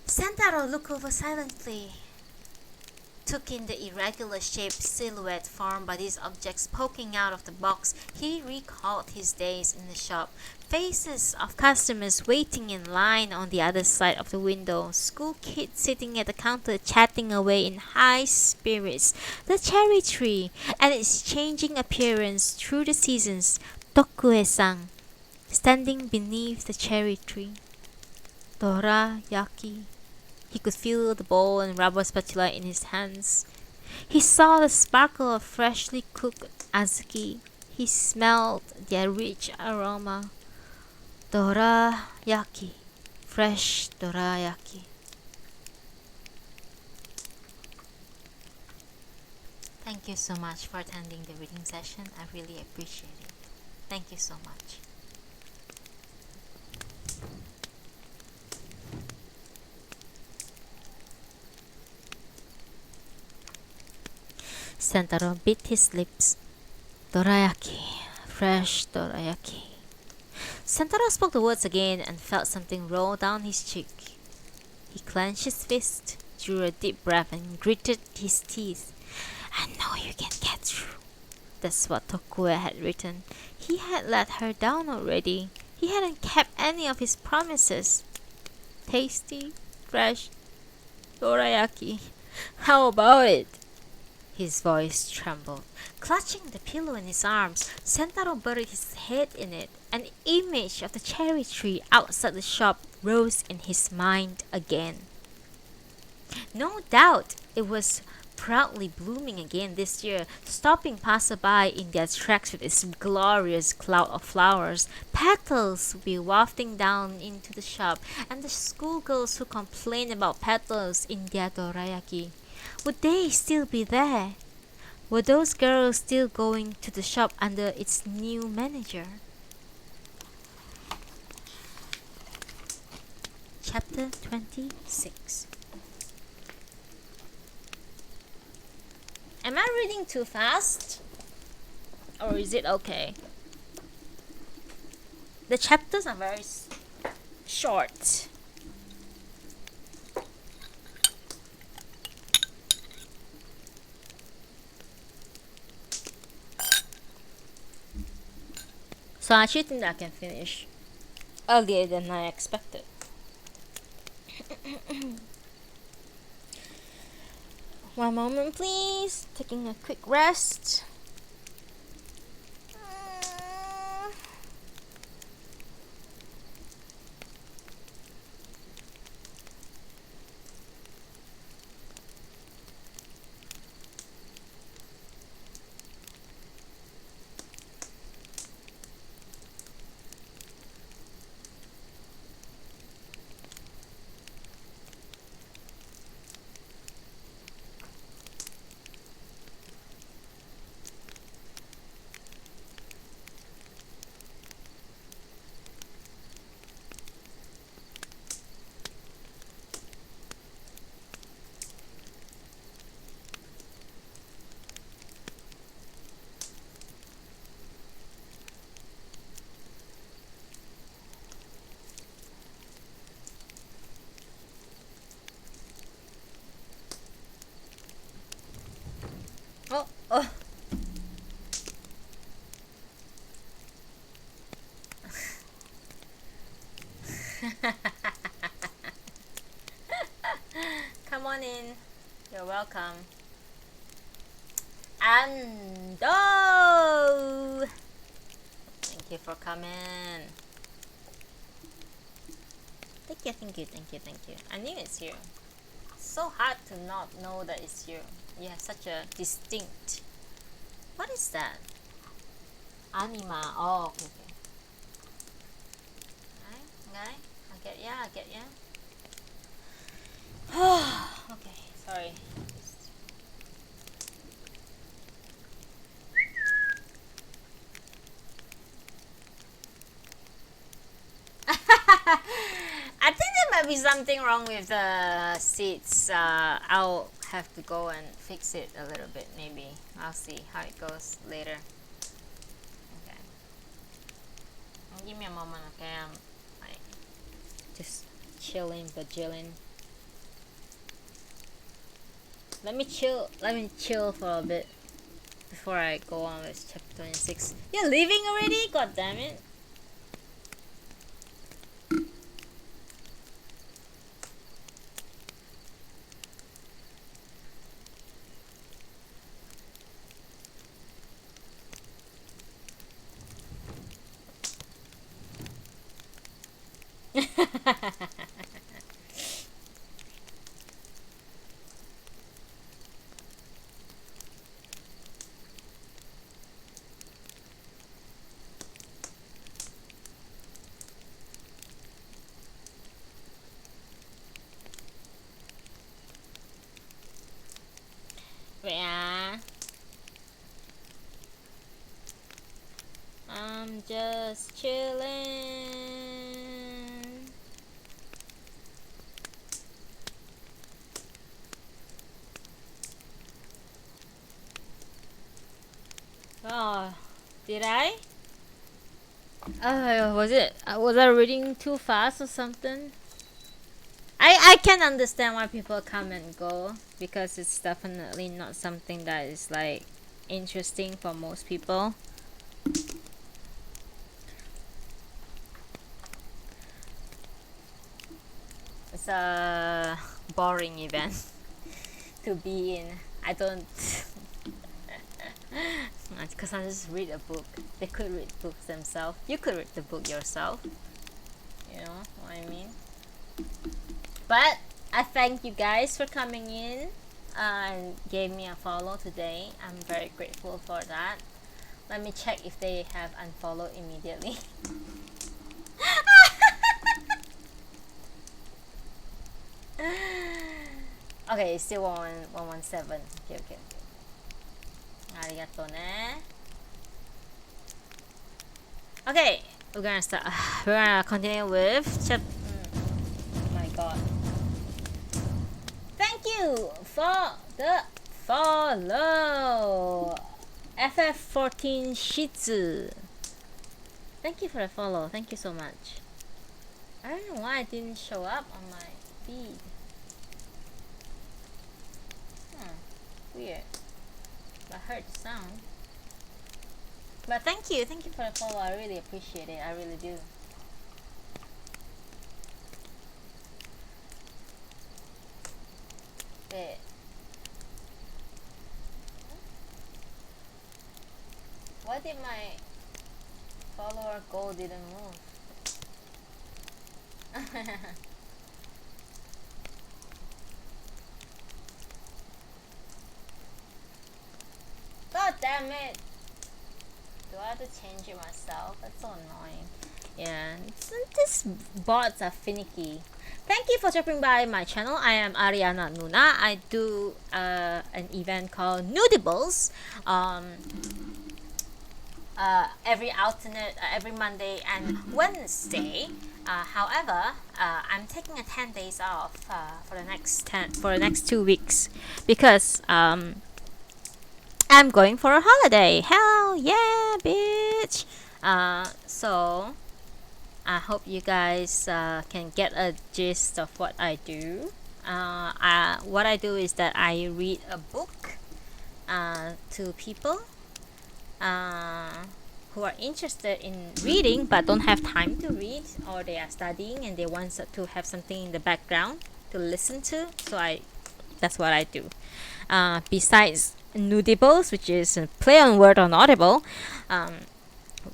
Speaker 1: Sentaro looked over silently, took in the irregular shaped silhouette formed by these objects poking out of the box. He recalled his days in the shop. Faces of customers waiting in line on the other side of the window. School kids sitting at the counter chatting away in high spirits. The cherry tree and its changing appearance through the seasons. Tokue-san, standing beneath the cherry tree. Dorayaki. He could feel the bowl and rubber spatula in his hands. He saw the sparkle of freshly cooked azuki. He smelled their rich aroma. Dorayaki. Fresh dorayaki. Thank you so much for attending the reading session. I really appreciate it. Thank you so much. Sentaro bit his lips. Dorayaki. Fresh dorayaki. Sentaro spoke the words again and felt something roll down his cheek. He clenched his fist, drew a deep breath, and gritted his teeth. I know you can get through. That's what Tokue had written. He had let her down already. He hadn't kept any of his promises. Tasty, fresh dorayaki. How about it? His voice trembled. Clutching the pillow in his arms, Sentaro buried his head in it. An image of the cherry tree outside the shop rose in his mind again. No doubt it was proudly blooming again this year, stopping passerby in their tracks with its glorious cloud of flowers. Petals would be wafting down into the shop, and the schoolgirls who complained about petals in their dorayaki. Would they still be there? Were those girls still going to the shop under its new manager? Chapter 26. Am I reading too fast? Or is it okay? The chapters are very short. So I actually think that I can finish earlier than I expected. One moment please, taking a quick rest. Oh. Come on in. You're welcome. Ando! Thank you for coming. Thank you. I knew it's you. So hard to not know that it's you. You have such a distinct. What is that? Anima. Oh, okay. Okay. I get ya. Okay, sorry. I think there might be something wrong with the seats. I'll have to go and fix it a little bit. Maybe I'll see how it goes later. Okay. Give me a moment, okay? I'm like just chilling, bajilling. Let me chill for a bit before I go on with chapter 26. You're leaving already? God damn it. Yeah. I'm just chilling. Oh, did I? Was I reading too fast or something? I can understand why people come and go because it's definitely not something that is like interesting for most people. It's a boring event to be in. I don't because I just read a book. They could read books themselves. You could read the book yourself. You know what I mean? But I thank you guys for coming in and gave me a follow today. I'm very grateful for that. Let me check if they have unfollowed immediately. Okay, it's still 117. Okay. Arigato ne. Okay, we're gonna start. We're gonna continue with oh my god. Thank you for the follow. FF14 Shitsu. Thank you for the follow. Thank you so much. I don't know why it didn't show up on my feed. Weird. I heard the sound. But thank you for the follow. I really appreciate it. I really do. Wait. Why did my follower goal didn't move? God damn it! Do I have to change it myself? That's so annoying. Yeah, these bots are finicky. Thank you for dropping by my channel. I am Ariana Nuna. I do an event called Noodibles. Every Monday and Wednesday. However, I'm taking 10 days off for the next 2 weeks because I'm going for a holiday. Hell yeah, bitch! So I hope you guys can get a gist of what I do. What I do is that I read a book to people who are interested in reading but don't have time to read, or they are studying and they want to have something in the background to listen to. So that's what I do. Besides Noodibles, which is a play on word on Audible,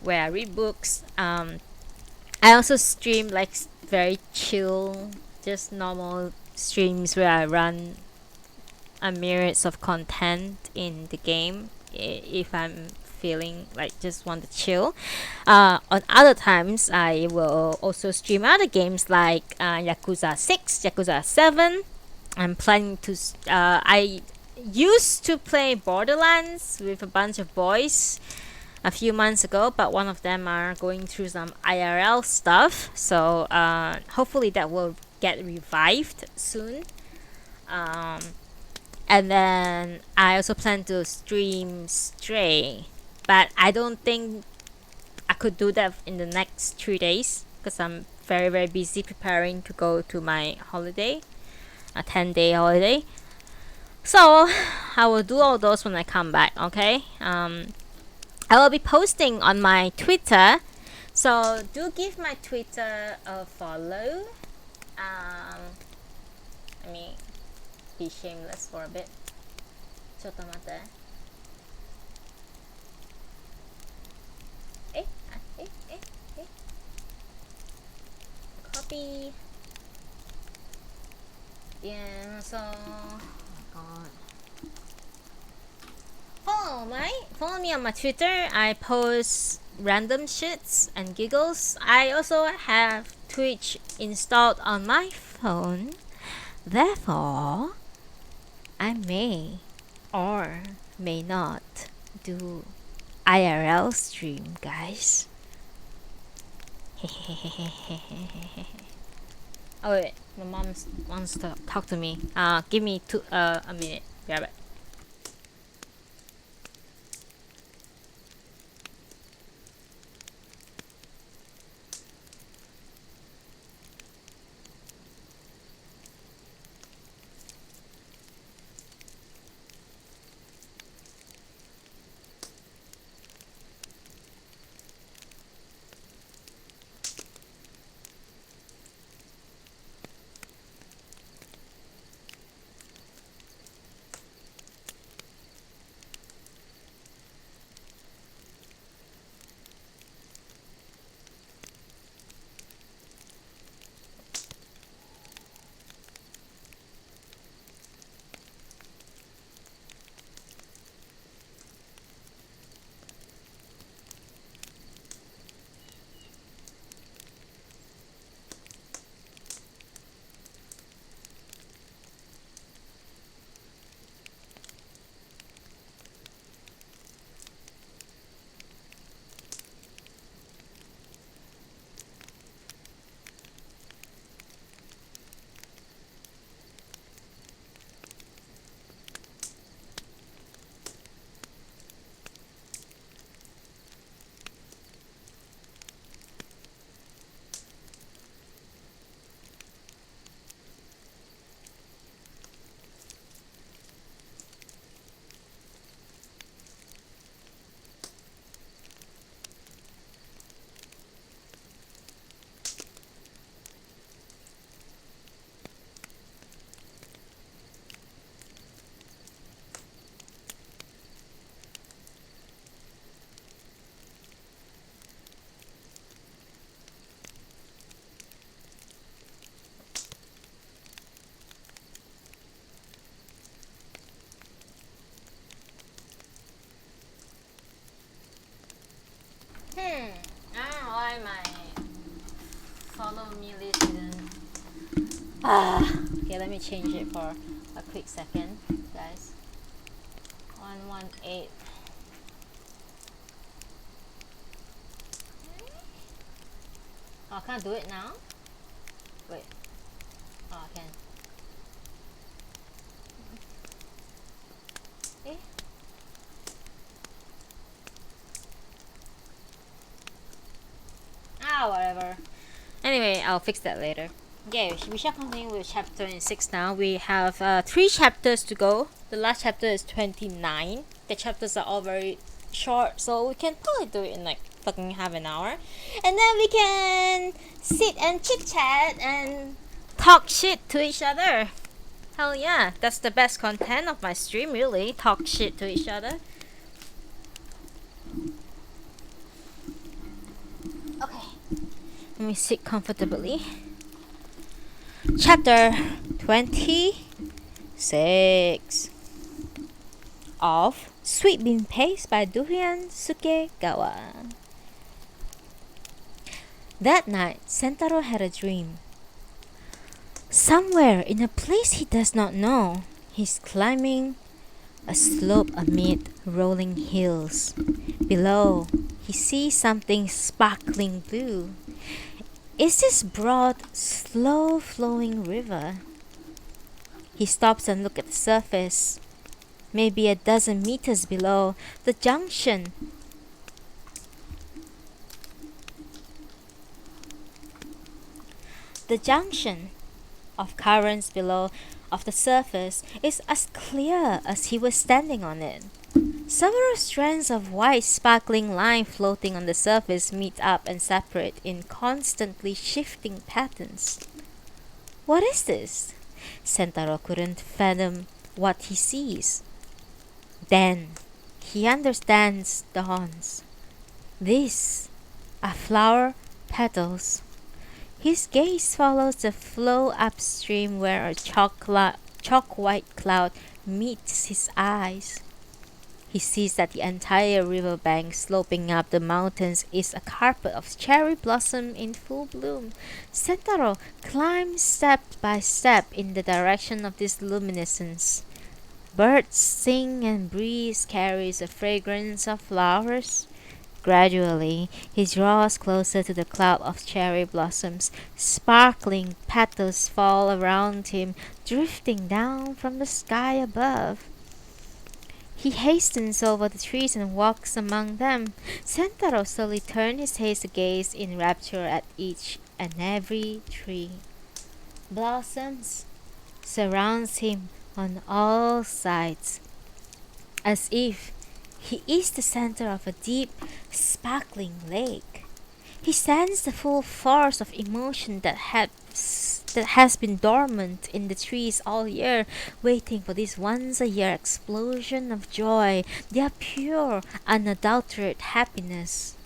Speaker 1: where I read books. I also stream like very chill, just normal streams where I run a myriad of content in the game if I'm feeling like just want to chill. On other times, I will also stream other games like Yakuza 6, Yakuza 7. I'm planning to. I used to play Borderlands with a bunch of boys a few months ago, but one of them are going through some IRL stuff, so hopefully that will get revived soon. And then I also plan to stream Stray, but I don't think I could do that in the next 3 days because I'm very very busy preparing to go to my holiday, a 10-day holiday. So I will do all those when I come back. Okay. I will be posting on my Twitter, so do give my Twitter a follow. Let me be shameless for a bit. ちょっと待って。Copy. Yeah, so God. Follow me on my Twitter. I post random shits and giggles. I also have Twitch installed on my phone. Therefore, I may or may not do IRL stream, guys. Oh wait, my mom wants to talk to me. Give me a minute. Be right back. I don't know why my follow me list didn't. Okay, let me change it for a quick second, guys. 118. Oh, can I do it now? Wait. Oh, I can. Eh? Whatever. Anyway, I'll fix that later. Okay, we shall continue with chapter 26 now. We have 3 chapters to go. The last chapter is 29. The chapters are all very short, so we can probably do it in like fucking half an hour. And then we can sit and chit chat and talk shit to each other. Hell yeah, that's the best content of my stream, really. Talk shit to each other. Okay, let me sit comfortably. Chapter 26 of Sweet Bean Paste by Durian Sakegawa. That night, Sentaro had a dream. Somewhere in a place he does not know, he's climbing a slope amid rolling hills. Below, he sees something sparkling blue. Is this broad, slow-flowing river? He stops and looks at the surface. Maybe a dozen meters below, the junction of currents below of the surface is as clear as he was standing on it. Several strands of white sparkling line floating on the surface meet up and separate in constantly shifting patterns. What is this? Sentaro couldn't fathom what he sees. Then he understands, dawns. These are flower petals. His gaze follows the flow upstream where a chalk white cloud meets his eyes. He sees that the entire riverbank sloping up the mountains is a carpet of cherry blossom in full bloom. Sentaro climbs step by step in the direction of this luminescence. Birds sing and breeze carries a fragrance of flowers. Gradually, he draws closer to the cloud of cherry blossoms. Sparkling petals fall around him, drifting down from the sky above. He hastens over the trees and walks among them. Sentaro slowly turns his head to gaze in rapture at each and every tree. Blossoms surrounds him on all sides, as if he is the center of a deep, sparkling lake. He sensed the full force of emotion that has been dormant in the trees all year, waiting for this once-a-year explosion of joy, their pure, unadulterated happiness.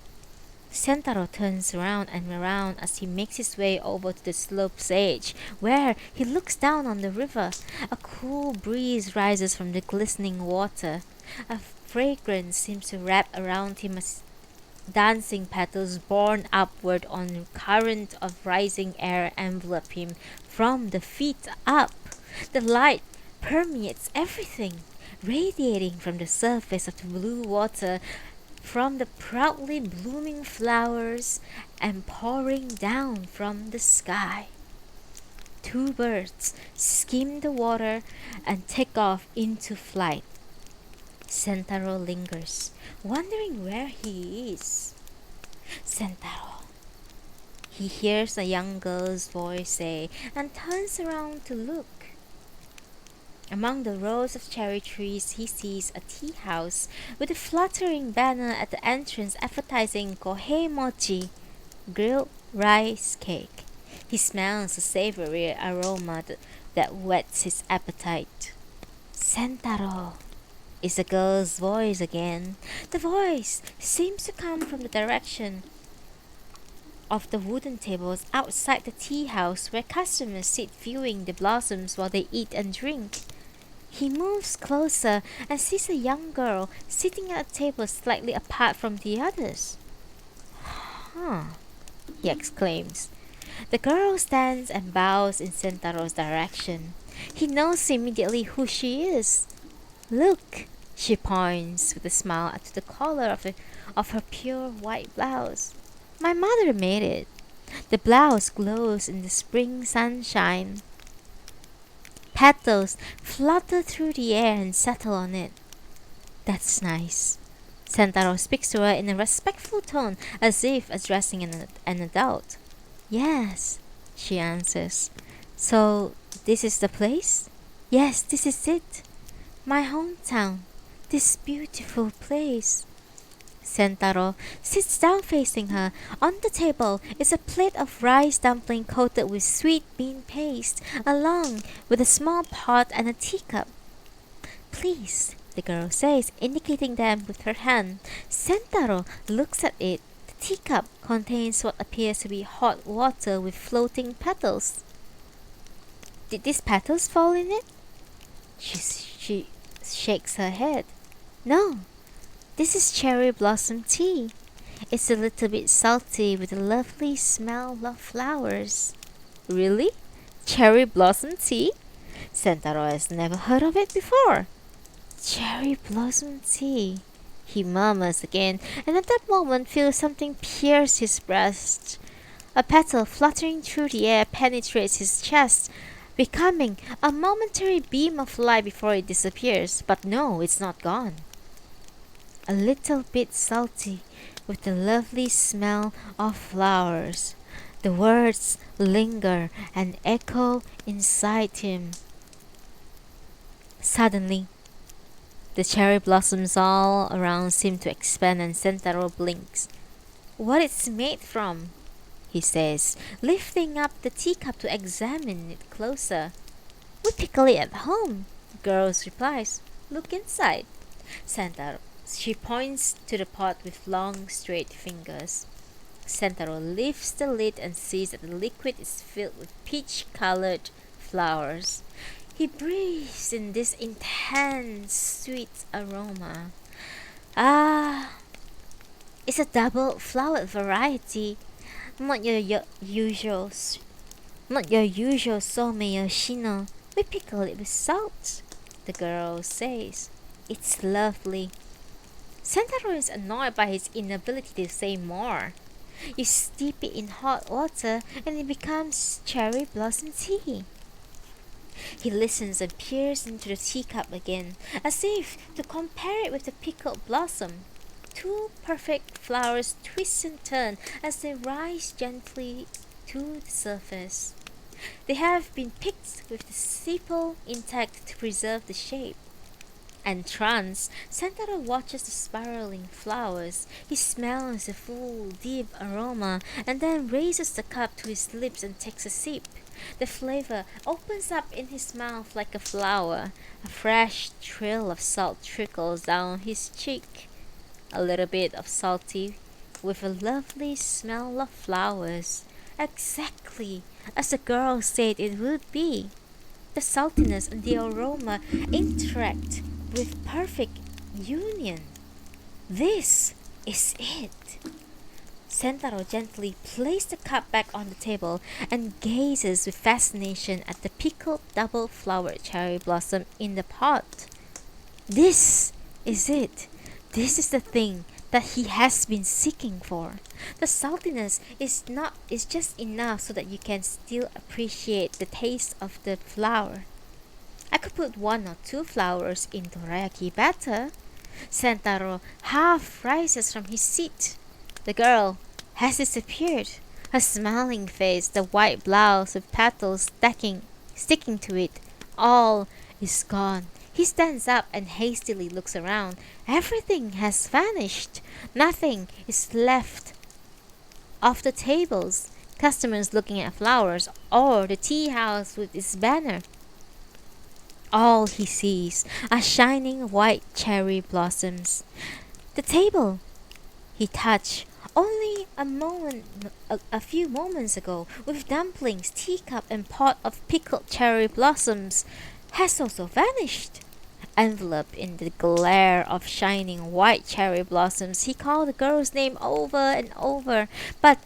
Speaker 1: Sentaro turns around and around as he makes his way over to the slope's edge, where he looks down on the river. A cool breeze rises from the glistening water. A fragrance seems to wrap around him as dancing petals borne upward on a current of rising air envelop him from the feet up. The light permeates everything, radiating from the surface of the blue water, from the proudly blooming flowers, and pouring down from the sky. Two birds skim the water and take off into flight. Sentaro lingers, wondering where he is. Sentaro, he hears a young girl's voice say, and turns around to look. Among the rows of cherry trees, he sees a tea house with a fluttering banner at the entrance advertising Kohei Mochi, grilled rice cake. He smells the savory aroma that whets his appetite. Sentaro, is the girl's voice again. The voice seems to come from the direction of the wooden tables outside the tea house where customers sit viewing the blossoms while they eat and drink. He moves closer and sees a young girl sitting at a table slightly apart from the others. Huh, he exclaims. The girl stands and bows in Sentaro's direction. He knows immediately who she is. Look, she points with a smile to the collar of her pure white blouse. My mother made it. The blouse glows in the spring sunshine. Petals flutter through the air and settle on it. That's nice. Sentaro speaks to her in a respectful tone, as if addressing an adult. Yes, she answers. So, this is the place? Yes, this is it. My hometown. This beautiful place. Sentaro sits down facing her. On the table is a plate of rice dumpling coated with sweet bean paste, along with a small pot and a teacup. Please, the girl says, indicating them with her hand. Sentaro looks at it. The teacup contains what appears to be hot water with floating petals. Did these petals fall in it? She shakes her head. No, this is cherry blossom tea. It's a little bit salty with a lovely smell of flowers. Really? Cherry blossom tea? Sentaro has never heard of it before. Cherry blossom tea, he murmurs again, and at that moment feels something pierce his breast. A petal fluttering through the air penetrates his chest. becoming a momentary beam of light before it disappears. But no, it's not gone. A little bit salty, with the lovely smell of flowers. The words linger and echo inside him. Suddenly, the cherry blossoms all around seem to expand and Sentaro blinks. What it's made from, he says, lifting up the teacup to examine it closer. We pickle it at home, the girl replies. Look inside. Sentaro. She points to the pot with long, straight fingers. Sentaro lifts the lid and sees that the liquid is filled with peach-colored flowers. He breathes in this intense, sweet aroma. Ah, it's a double flowered variety, not your usual, not your usual Someyoshino. We pickle it with salt, the girl says. It's lovely. Sentaro is annoyed by his inability to say more. You steep it in hot water and it becomes cherry blossom tea. He listens and peers into the teacup again, as if to compare it with the pickled blossom. Two perfect flowers twist and turn as they rise gently to the surface. They have been picked with the sepal intact to preserve the shape. Entranced, Sentaro watches the spiraling flowers. He smells the full, deep aroma and then raises the cup to his lips and takes a sip. The flavor opens up in his mouth like a flower. A fresh trill of salt trickles down his cheek. A little bit of salty with a lovely smell of flowers. Exactly as the girl said it would be. The saltiness and the aroma interact with perfect union. This is it. Sentaro gently placed the cup back on the table and gazes with fascination at the pickled double-flowered cherry blossom in the pot. This is it. This is the thing that he has been seeking for. The saltiness is just enough so that you can still appreciate the taste of the flower. I could put 1 or 2 flowers in dorayaki batter. Sentaro half rises from his seat. The girl has disappeared. Her smiling face, the white blouse with petals sticking to it, all is gone. He stands up and hastily looks around. Everything has vanished. Nothing is left of the tables, customers looking at flowers, or the tea house with its banner. All he sees are shining white cherry blossoms. The table he touched only a few moments ago, with dumplings, teacup, and pot of pickled cherry blossoms, has also vanished. Enveloped in the glare of shining white cherry blossoms, he called the girl's name over and over, but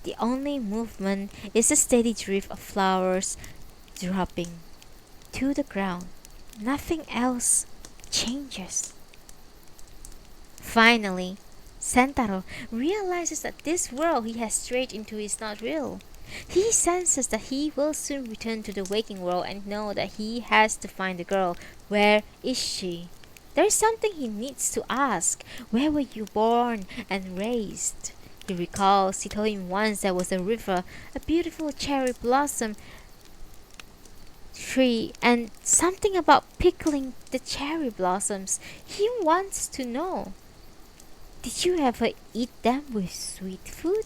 Speaker 1: the only movement is a steady drift of flowers dropping to the ground. Nothing else changes. Finally, Sentaro realizes that this world he has strayed into is not real. He senses that he will soon return to the waking world and know that he has to find the girl. Where is she? There is something he needs to ask. Where were you born and raised? He recalls he told him once there was a river, a beautiful cherry blossom tree, and something about pickling the cherry blossoms. He wants to know. Did you ever eat them with sweet food?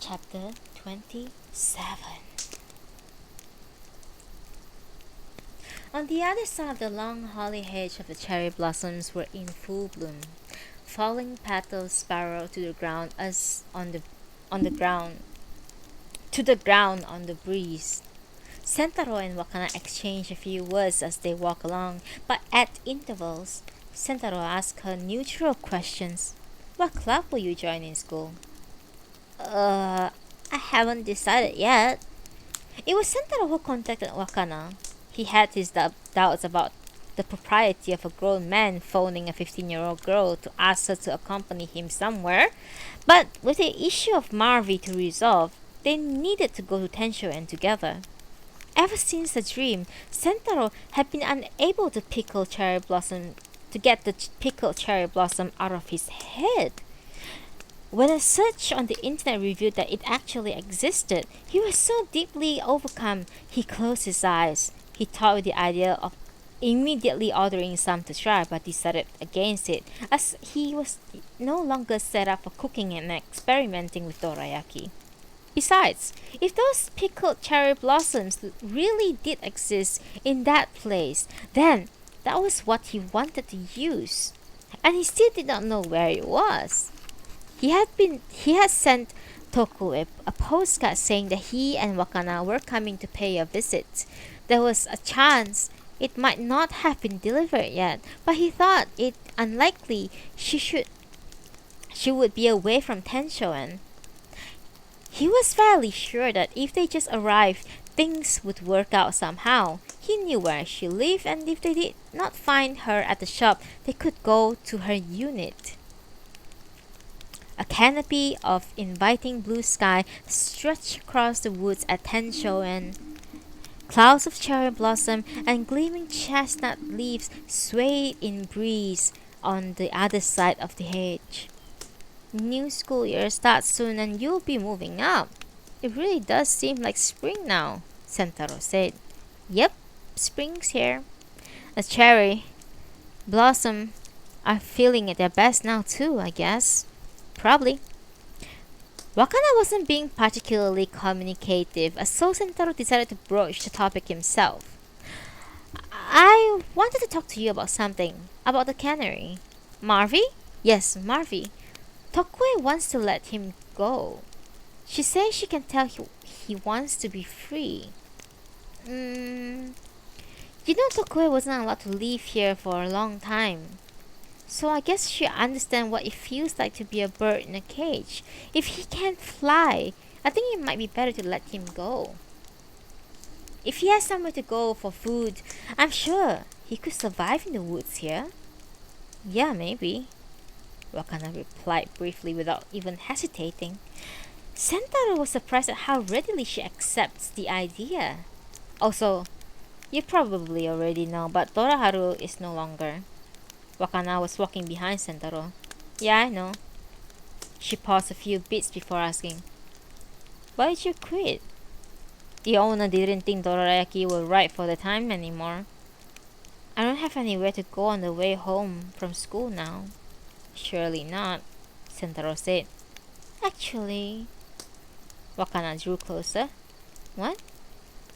Speaker 1: Chapter 27. On the other side of the long holly hedge of the cherry blossoms were in full bloom. Falling petals spiraled to the ground as on the ground on the breeze. Sentaro and Wakana exchange a few words as they walk along, but at intervals, Sentaro asks her neutral questions. What club will you join in school? I haven't decided yet. It was Sentaro who contacted Wakana. He had his doubts about the propriety of a grown man phoning a 15-year-old girl to ask her to accompany him somewhere. But with the issue of Marvy to resolve, they needed to go to Tenshoen together. Ever since the dream, Sentaro had been unable to get the pickled cherry blossom out of his head. When a search on the internet revealed that it actually existed, he was so deeply overcome he closed his eyes. He thought with the idea of immediately ordering some to try, but decided against it, as he was no longer set up for cooking and experimenting with dorayaki. Besides, if those pickled cherry blossoms really did exist in that place, then that was what he wanted to use, and he still did not know where it was. He had sent Tokue a postcard saying that he and Wakana were coming to pay a visit. There was a chance it might not have been delivered yet, but he thought it unlikely she would be away from Tenshoen. He was fairly sure that if they just arrived, things would work out somehow. He knew where she lived, and if they did not find her at the shop, they could go to her unit. A canopy of inviting blue sky stretched across the woods at Tenshoen. Clouds of cherry blossom and gleaming chestnut leaves swayed in breeze on the other side of the hedge. New school year starts soon and you'll be moving out. It really does seem like spring now, Sentaro said. Yep, spring's here. The cherry blossom are feeling at their best now too, I guess. Probably. Wakana wasn't being particularly communicative, so Sentaro decided to broach the topic himself. I wanted to talk to you about something. About the cannery. Marvy? Yes, Marvy. Tokue wants to let him go. She says she can tell he wants to be free. You know Tokue wasn't allowed to live here for a long time. So I guess she understands what it feels like to be a bird in a cage. If he can't fly, I think it might be better to let him go. If he has somewhere to go for food, I'm sure he could survive in the woods here. Yeah, maybe, Wakana replied briefly without even hesitating. Sentaro was surprised at how readily she accepts the idea. Also, you probably already know, but Toraharu is no longer. Wakana was walking behind Sentaro. Yeah, I know. She paused a few bits before asking, why did you quit? The owner didn't think dorayaki were right for the time anymore. I don't have anywhere to go on the way home from school now. Surely not, Sentaro said. Actually, Wakana drew closer. What?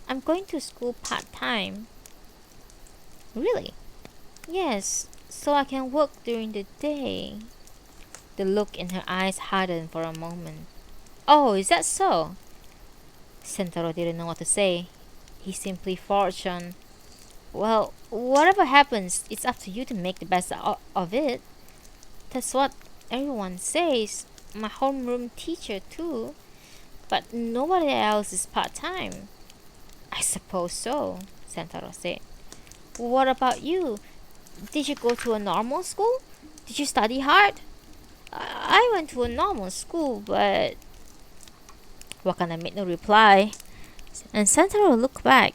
Speaker 1: I'm going to school part-time. Really? Yes, so I can work during the day. The look in her eyes hardened for a moment. Oh, is that so? Sentaro didn't know what to say. He simply forged on. Well, whatever happens, it's up to you to make the best of it. That's what everyone says. My homeroom teacher too. But nobody else is part-time. I suppose so, Sentaro said. What about you? Did you go to a normal school? Did you study hard? I went to a normal school, but... Wakana made no reply, and Sentaro looked back.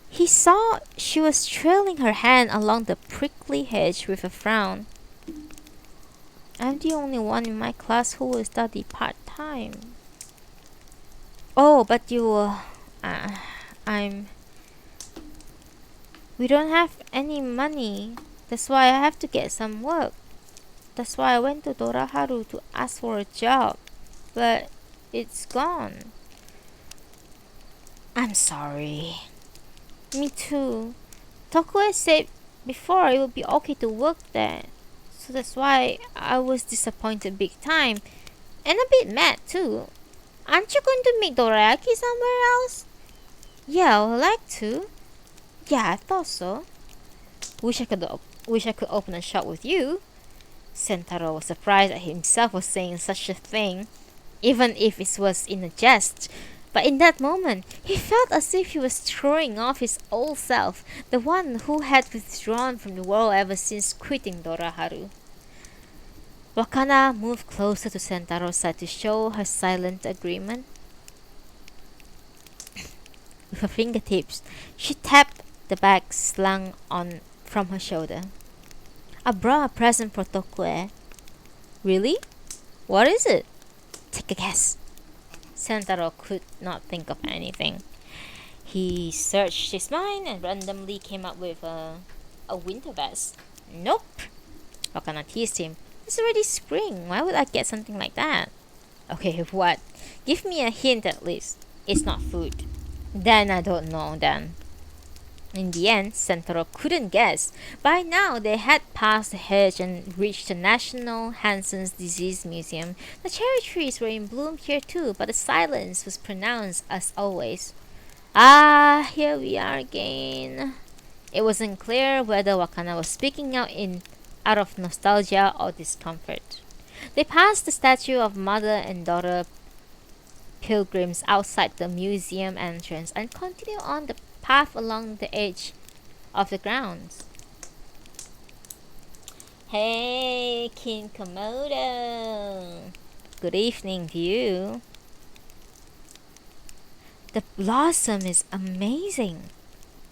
Speaker 1: He saw she was trailing her hand along the prickly hedge with a frown. I'm the only one in my class who will study part-time. Oh, but you... We don't have any money. That's why I have to get some work. That's why I went to Toraharu to ask for a job. But it's gone. I'm sorry. Me too. Tokue said before it would be okay to work there. So that's why I was disappointed big time. And a bit mad too. Aren't you going to make dorayaki somewhere else? Yeah, I would like to. Yeah, I thought so. Wish I could open a shop with you. Sentaro was surprised at himself for saying such a thing, even if it was in a jest. But in that moment, he felt as if he was throwing off his old self, the one who had withdrawn from the world ever since quitting Doraharu. Wakana moved closer to Sentaro's side to show her silent agreement. With her fingertips, she tapped the bag slung on from her shoulder. I brought a present for Tokue. Really? What is it? Take a guess. Sentaro could not think of anything. He searched his mind and randomly came up with a winter vest. Nope. Wakana teased him. It's already spring. Why would I get something like that? Okay, what? Give me a hint at least. It's not food. Then I don't know then. In the end, Sentaro couldn't guess. By now, they had passed the hedge and reached the National Hansen's Disease Museum. The cherry trees were in bloom here too, but the silence was pronounced as always. Ah, here we are again. It wasn't clear whether Wakana was speaking out of nostalgia or discomfort. They passed the statue of mother and daughter pilgrims outside the museum entrance and continued on the path along the edge of the grounds. Hey, King Komodo! Good evening to you. The blossom is amazing,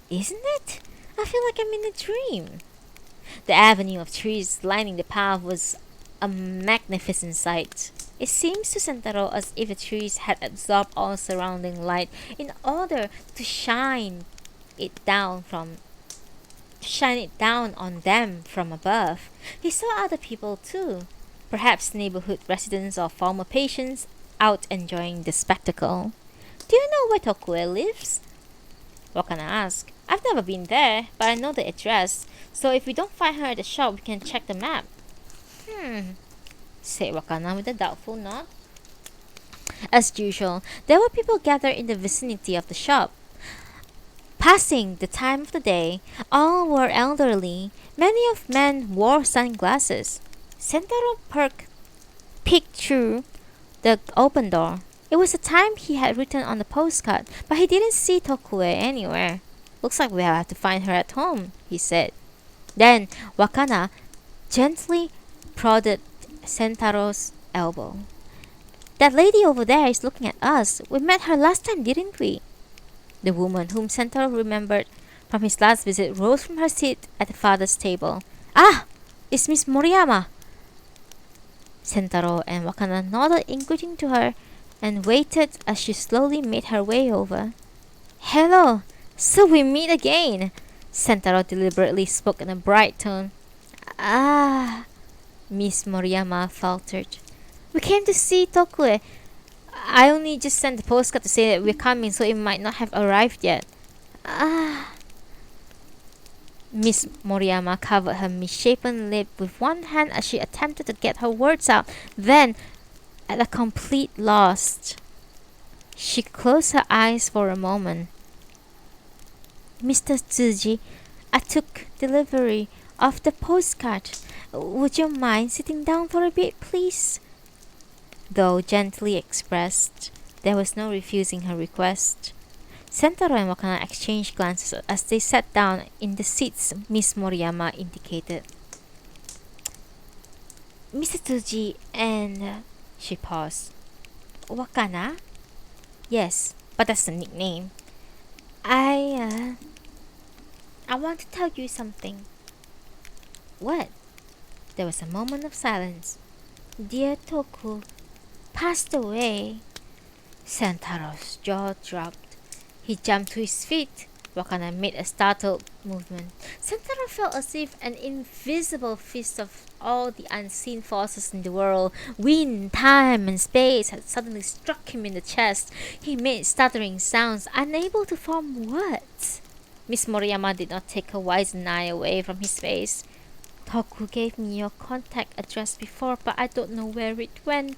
Speaker 1: isn't it? I feel like I'm in a dream. The avenue of trees lining the path was a magnificent sight. It seems to Sentaro as if the trees had absorbed all surrounding light in order to shine it down on them from above. He saw other people too, perhaps neighborhood residents or former patients out enjoying the spectacle. Do you know where Tokue lives? Wakana asked. I've never been there, but I know the address, so if we don't find her at the shop, we can check the map. Said Wakana with a doubtful nod. As usual, there were people gathered in the vicinity of the shop. Passing the time of the day, all were elderly. Many of men wore sunglasses. Sentaro peeked through the open door. It was the time he had written on the postcard, but he didn't see Tokue anywhere. Looks like we'll have to find her at home, he said. Then Wakana gently prodded Sentaro's elbow. That lady over there is looking at us. We met her last time, didn't we? The woman, whom Sentaro remembered from his last visit, rose from her seat at the father's table. Ah! It's Miss Moriyama! Sentaro and Wakana nodded in greeting to her and waited as she slowly made her way over. Hello! So we meet again! Sentaro deliberately spoke in a bright tone. Ah! Miss Moriyama faltered. We came to see Tokue. I only just sent the postcard to say that we're coming, so it might not have arrived yet. Ah. Miss Moriyama covered her misshapen lip with one hand as she attempted to get her words out. Then, at a complete loss, she closed her eyes for a moment. Mr. Tsuji, I took delivery of the postcard. Would you mind sitting down for a bit, please? Though gently expressed, there was no refusing her request. Sentaro and Wakana exchanged glances as they sat down in the seats Miss Moriyama indicated. Mr. Tsuji and... she paused. Wakana? Yes, but that's the nickname. I want to tell you something. What? There was a moment of silence. Dear Toku passed away. Sentaro's jaw dropped. He jumped to his feet. Wakana made a startled movement. Sentaro felt as if an invisible fist of all the unseen forces in the world, wind, time, and space, had suddenly struck him in the chest. He made stuttering sounds, unable to form words. Miss Moriyama did not take her wizened eye away from his face. Toku gave me your contact address before, but I don't know where it went.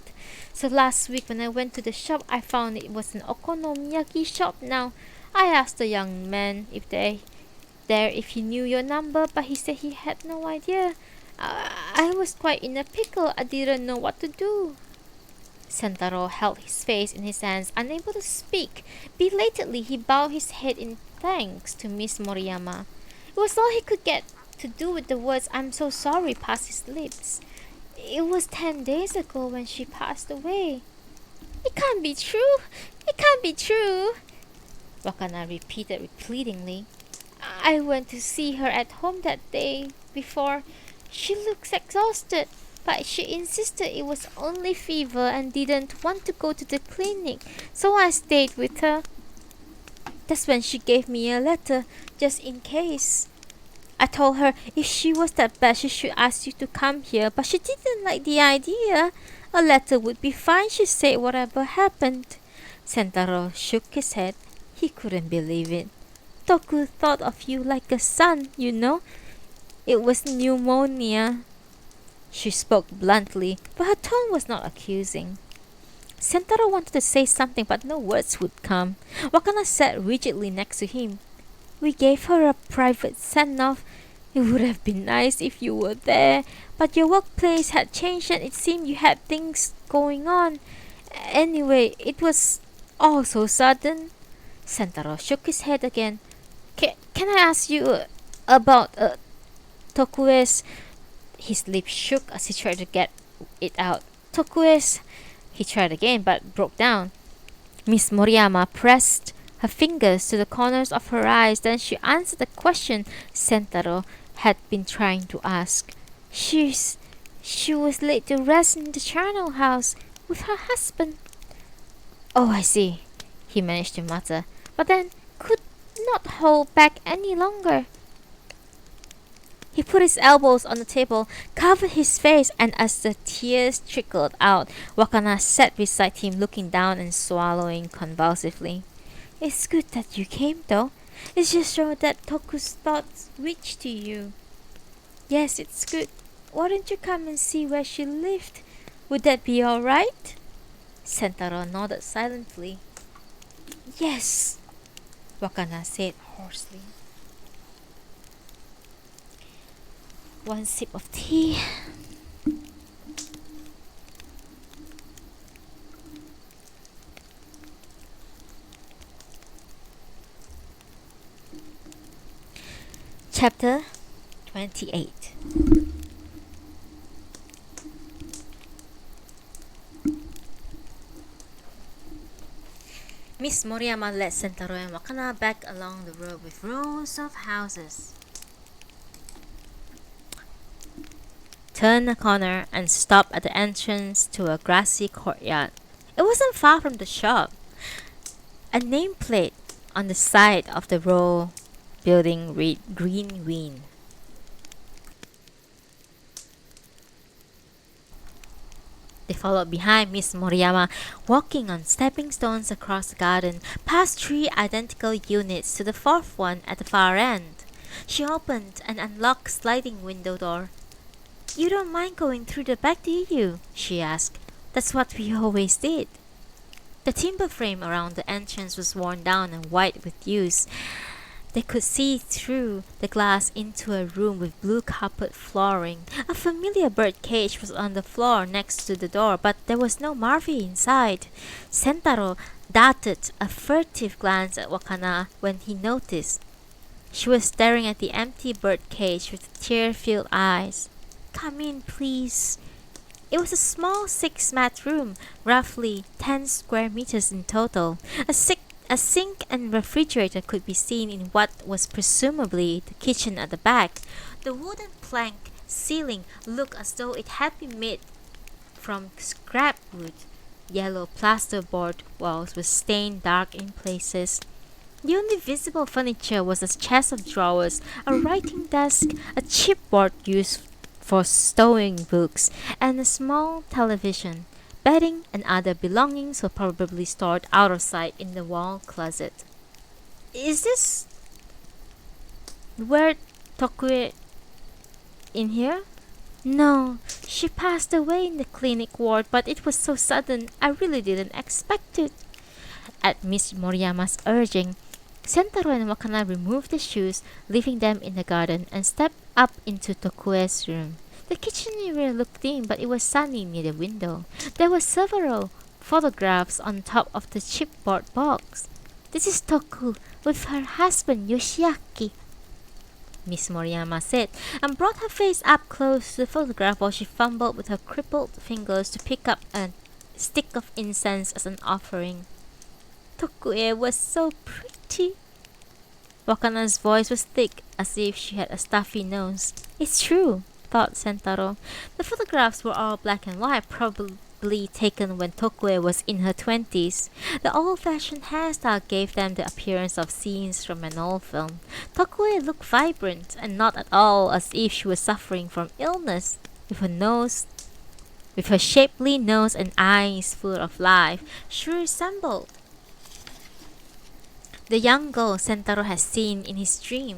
Speaker 1: So last week when I went to the shop, I found it was an okonomiyaki shop now. I asked the young man if he knew your number, but he said he had no idea. I was quite in a pickle. I didn't know what to do. Sentaro held his face in his hands, unable to speak. Belatedly, he bowed his head in thanks to Miss Moriyama. It was all he could get to do with the words "I'm so sorry" past his lips. It was 10 days ago when she passed away. It can't be true! It can't be true! Wakana repeated pleadingly. I went to see her at home that day before. She looks exhausted, but she insisted it was only fever and didn't want to go to the clinic, so I stayed with her. That's when she gave me a letter, just in case. I told her if she was that bad, she should ask you to come here, but she didn't like the idea. A letter would be fine, she said, whatever happened. Sentaro shook his head. He couldn't believe it. Toku thought of you like a son, you know. It was pneumonia. She spoke bluntly, but her tone was not accusing. Sentaro wanted to say something, but no words would come. Wakana sat rigidly next to him. We gave her a private send-off. It would have been nice if you were there, but your workplace had changed and it seemed you had things going on. Anyway, it was all so sudden. Sentaro shook his head again. Can I ask you about Tokue's... His lips shook as he tried to get it out. Tokue's... He tried again, but broke down. Miss Moriyama pressed her fingers to the corners of her eyes. Then she answered the question Sentaro had been trying to ask. She was laid to rest in the charnel house with her husband. Oh, I see, he managed to mutter, but then could not hold back any longer. He put his elbows on the table, covered his face, and as the tears trickled out, Wakana sat beside him, looking down and swallowing convulsively. It's good that you came, though. It just showed that Toku's thoughts reached to you. Yes, it's good. Why don't you come and see where she lived? Would that be all right? Sentaro nodded silently. Yes, Wakana said hoarsely. One sip of tea. Chapter 28. Miss Moriyama led Sentaro and Wakana back along the road with rows of houses. Turn a corner and stop at the entrance to a grassy courtyard. It wasn't far from the shop. A nameplate on the side of the row building read Green Wing. They followed behind Miss Moriyama, walking on stepping stones across the garden, past 3 identical units to the 4th one at the far end. She opened an unlocked sliding window door. You don't mind going through the back, do you? She asked. That's what we always did. The timber frame around the entrance was worn down and white with use. They could see through the glass into a room with blue carpet flooring. A familiar bird cage was on the floor next to the door, but there was no Marvy inside. Sentaro darted a furtive glance at Wakana when he noticed. She was staring at the empty bird cage with tear-filled eyes. Come in, please. It was a small 6-mat room, roughly 10 square meters in total. A sink and refrigerator could be seen in what was presumably the kitchen at the back. The wooden plank ceiling looked as though it had been made from scrap wood. Yellow plasterboard walls were stained dark in places. The only visible furniture was a chest of drawers, a writing desk, a chipboard used for stowing books, and a small television. Bedding and other belongings were probably stored out of sight in the wall closet. Is this where Tokue in here? No, she passed away in the clinic ward, but it was so sudden I really didn't expect it. At Miss Moriyama's urging, Sentaro and Wakana removed the shoes, leaving them in the garden, and stepped up into Tokue's room. The kitchen area looked dim, but it was sunny near the window. There were several photographs on top of the chipboard box. This is Toku with her husband Yoshiaki, Miss Moriyama said, and brought her face up close to the photograph while she fumbled with her crippled fingers to pick up a stick of incense as an offering. Toku was so pretty. Wakana's voice was thick, as if she had a stuffy nose. It's true, thought Sentaro. The photographs were all black and white, probably taken when Tokue was in her 20s. The old-fashioned hairstyle gave them the appearance of scenes from an old film. Tokue looked vibrant, and not at all as if she was suffering from illness. With her shapely nose and eyes full of life, she resembled the young girl Sentaro had seen in his dream.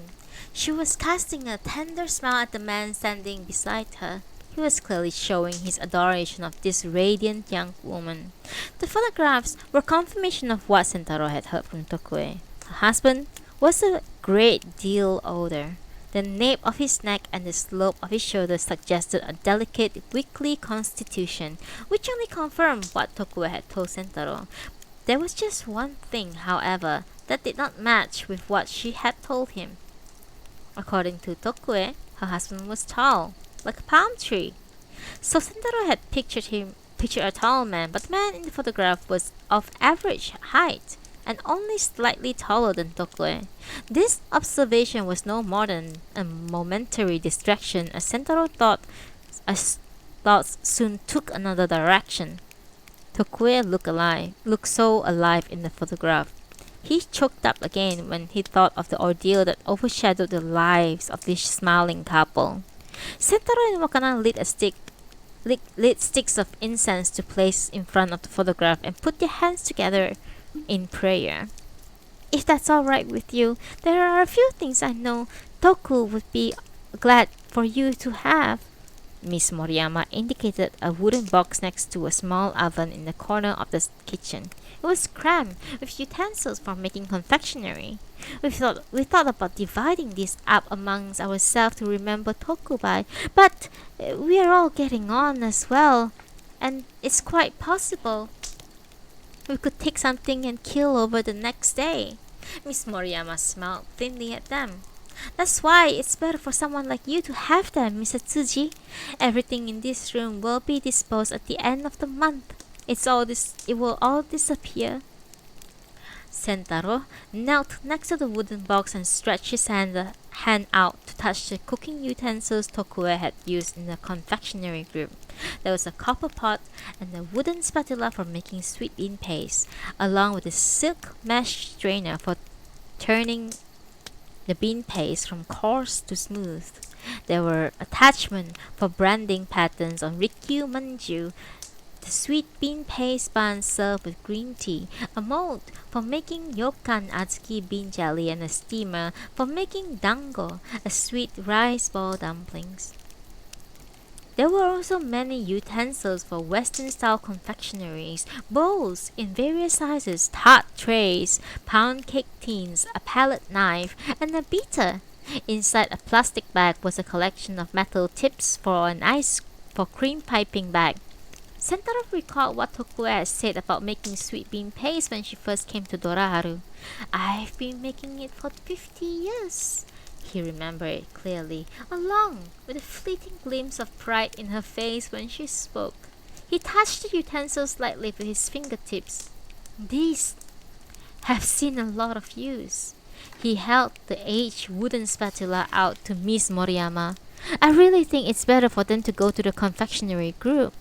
Speaker 1: She was casting a tender smile at the man standing beside her. He was clearly showing his adoration of this radiant young woman. The photographs were confirmation of what Sentaro had heard from Tokue. Her husband was a great deal older. The nape of his neck and the slope of his shoulders suggested a delicate, weakly constitution, which only confirmed what Tokue had told Sentaro. There was just one thing, however, that did not match with what she had told him. According to Tokue, her husband was tall, like a palm tree. So Sentaro had pictured a tall man, but the man in the photograph was of average height and only slightly taller than Tokue. This observation was no more than a momentary distraction, as Sentaro thoughts soon took another direction. Tokue looked so alive in the photograph. He choked up again when he thought of the ordeal that overshadowed the lives of this smiling couple. Sentaro and Wakana lit sticks of incense to place in front of the photograph and put their hands together in prayer. If that's all right with you, there are a few things I know Toku would be glad for you to have. Miss Moriyama indicated a wooden box next to a small oven in the corner of the kitchen. It was crammed with utensils for making confectionery. We thought about dividing this up amongst ourselves to remember Toku by, but we are all getting on as well, and it's quite possible we could take something and kill over the next day. Miss Moriyama smiled thinly at them. That's why it's better for someone like you to have them, Mr. Tsuji. Everything in this room will be disposed at the end of the month. It will all disappear. Sentaro knelt next to the wooden box and stretched his hand out to touch the cooking utensils Tokue had used in the confectionery group. There was a copper pot and a wooden spatula for making sweet bean paste, along with a silk mesh strainer for turning the bean paste from coarse to smooth. There were attachments for branding patterns on Rikyu manju, the sweet bean paste bun served with green tea, a mold for making yokan atsuki bean jelly, and a steamer for making dango, a sweet rice ball dumplings. There were also many utensils for Western-style confectionaries, bowls in various sizes, tart trays, pound cake tins, a palette knife, and a beater. Inside a plastic bag was a collection of metal tips for cream piping bag. Sentaro recalled what Tokue had said about making sweet bean paste when she first came to Doraharu. I've been making it for 50 years. He remembered it clearly, along with a fleeting glimpse of pride in her face when she spoke. He touched the utensils lightly with his fingertips. These have seen a lot of use. He held the aged wooden spatula out to Miss Moriyama. I really think it's better for them to go to the confectionery group.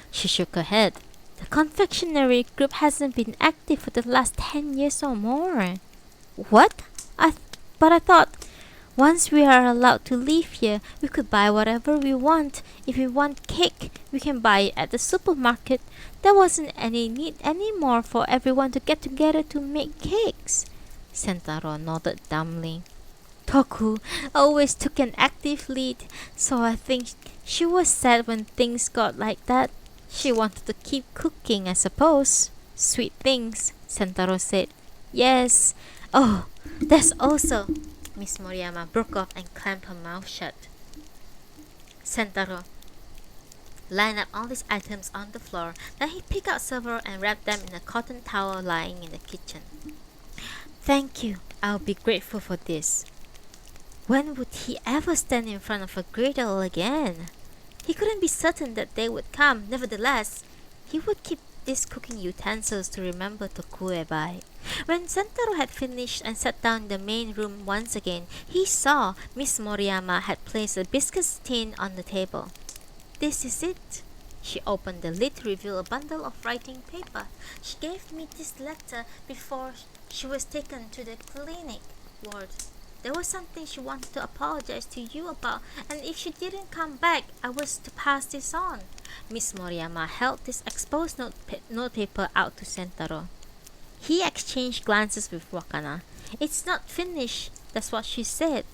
Speaker 1: She shook her head. The confectionery group hasn't been active for the last 10 years or more. What? But I thought, once we are allowed to live here, we could buy whatever we want. If we want cake, we can buy it at the supermarket. There wasn't any need anymore for everyone to get together to make cakes. Sentaro nodded dumbly. Toku always took an active lead, so I think she was sad when things got like that. She wanted to keep cooking, I suppose. Sweet things, Sentaro said. Yes. Oh, there's also... Miss Moriyama broke off and clamped her mouth shut. Sentaro lined up all these items on the floor. Then he picked out several and wrapped them in a cotton towel lying in the kitchen. Thank you. I'll be grateful for this. When would he ever stand in front of a griddle again? He couldn't be certain that they would come. Nevertheless, he would keep these cooking utensils to remember Tokue by. When Sentaro had finished and sat down in the main room once again, he saw Miss Moriyama had placed a biscuit tin on the table. This is it. She opened the lid to reveal a bundle of writing paper. She gave me this letter before she was taken to the clinic ward. There was something she wanted to apologize to you about, and if she didn't come back, I was to pass this on. Miss Moriyama held this exposed notepaper out to Sentaro. He exchanged glances with Wakana. It's not finished, that's what she said.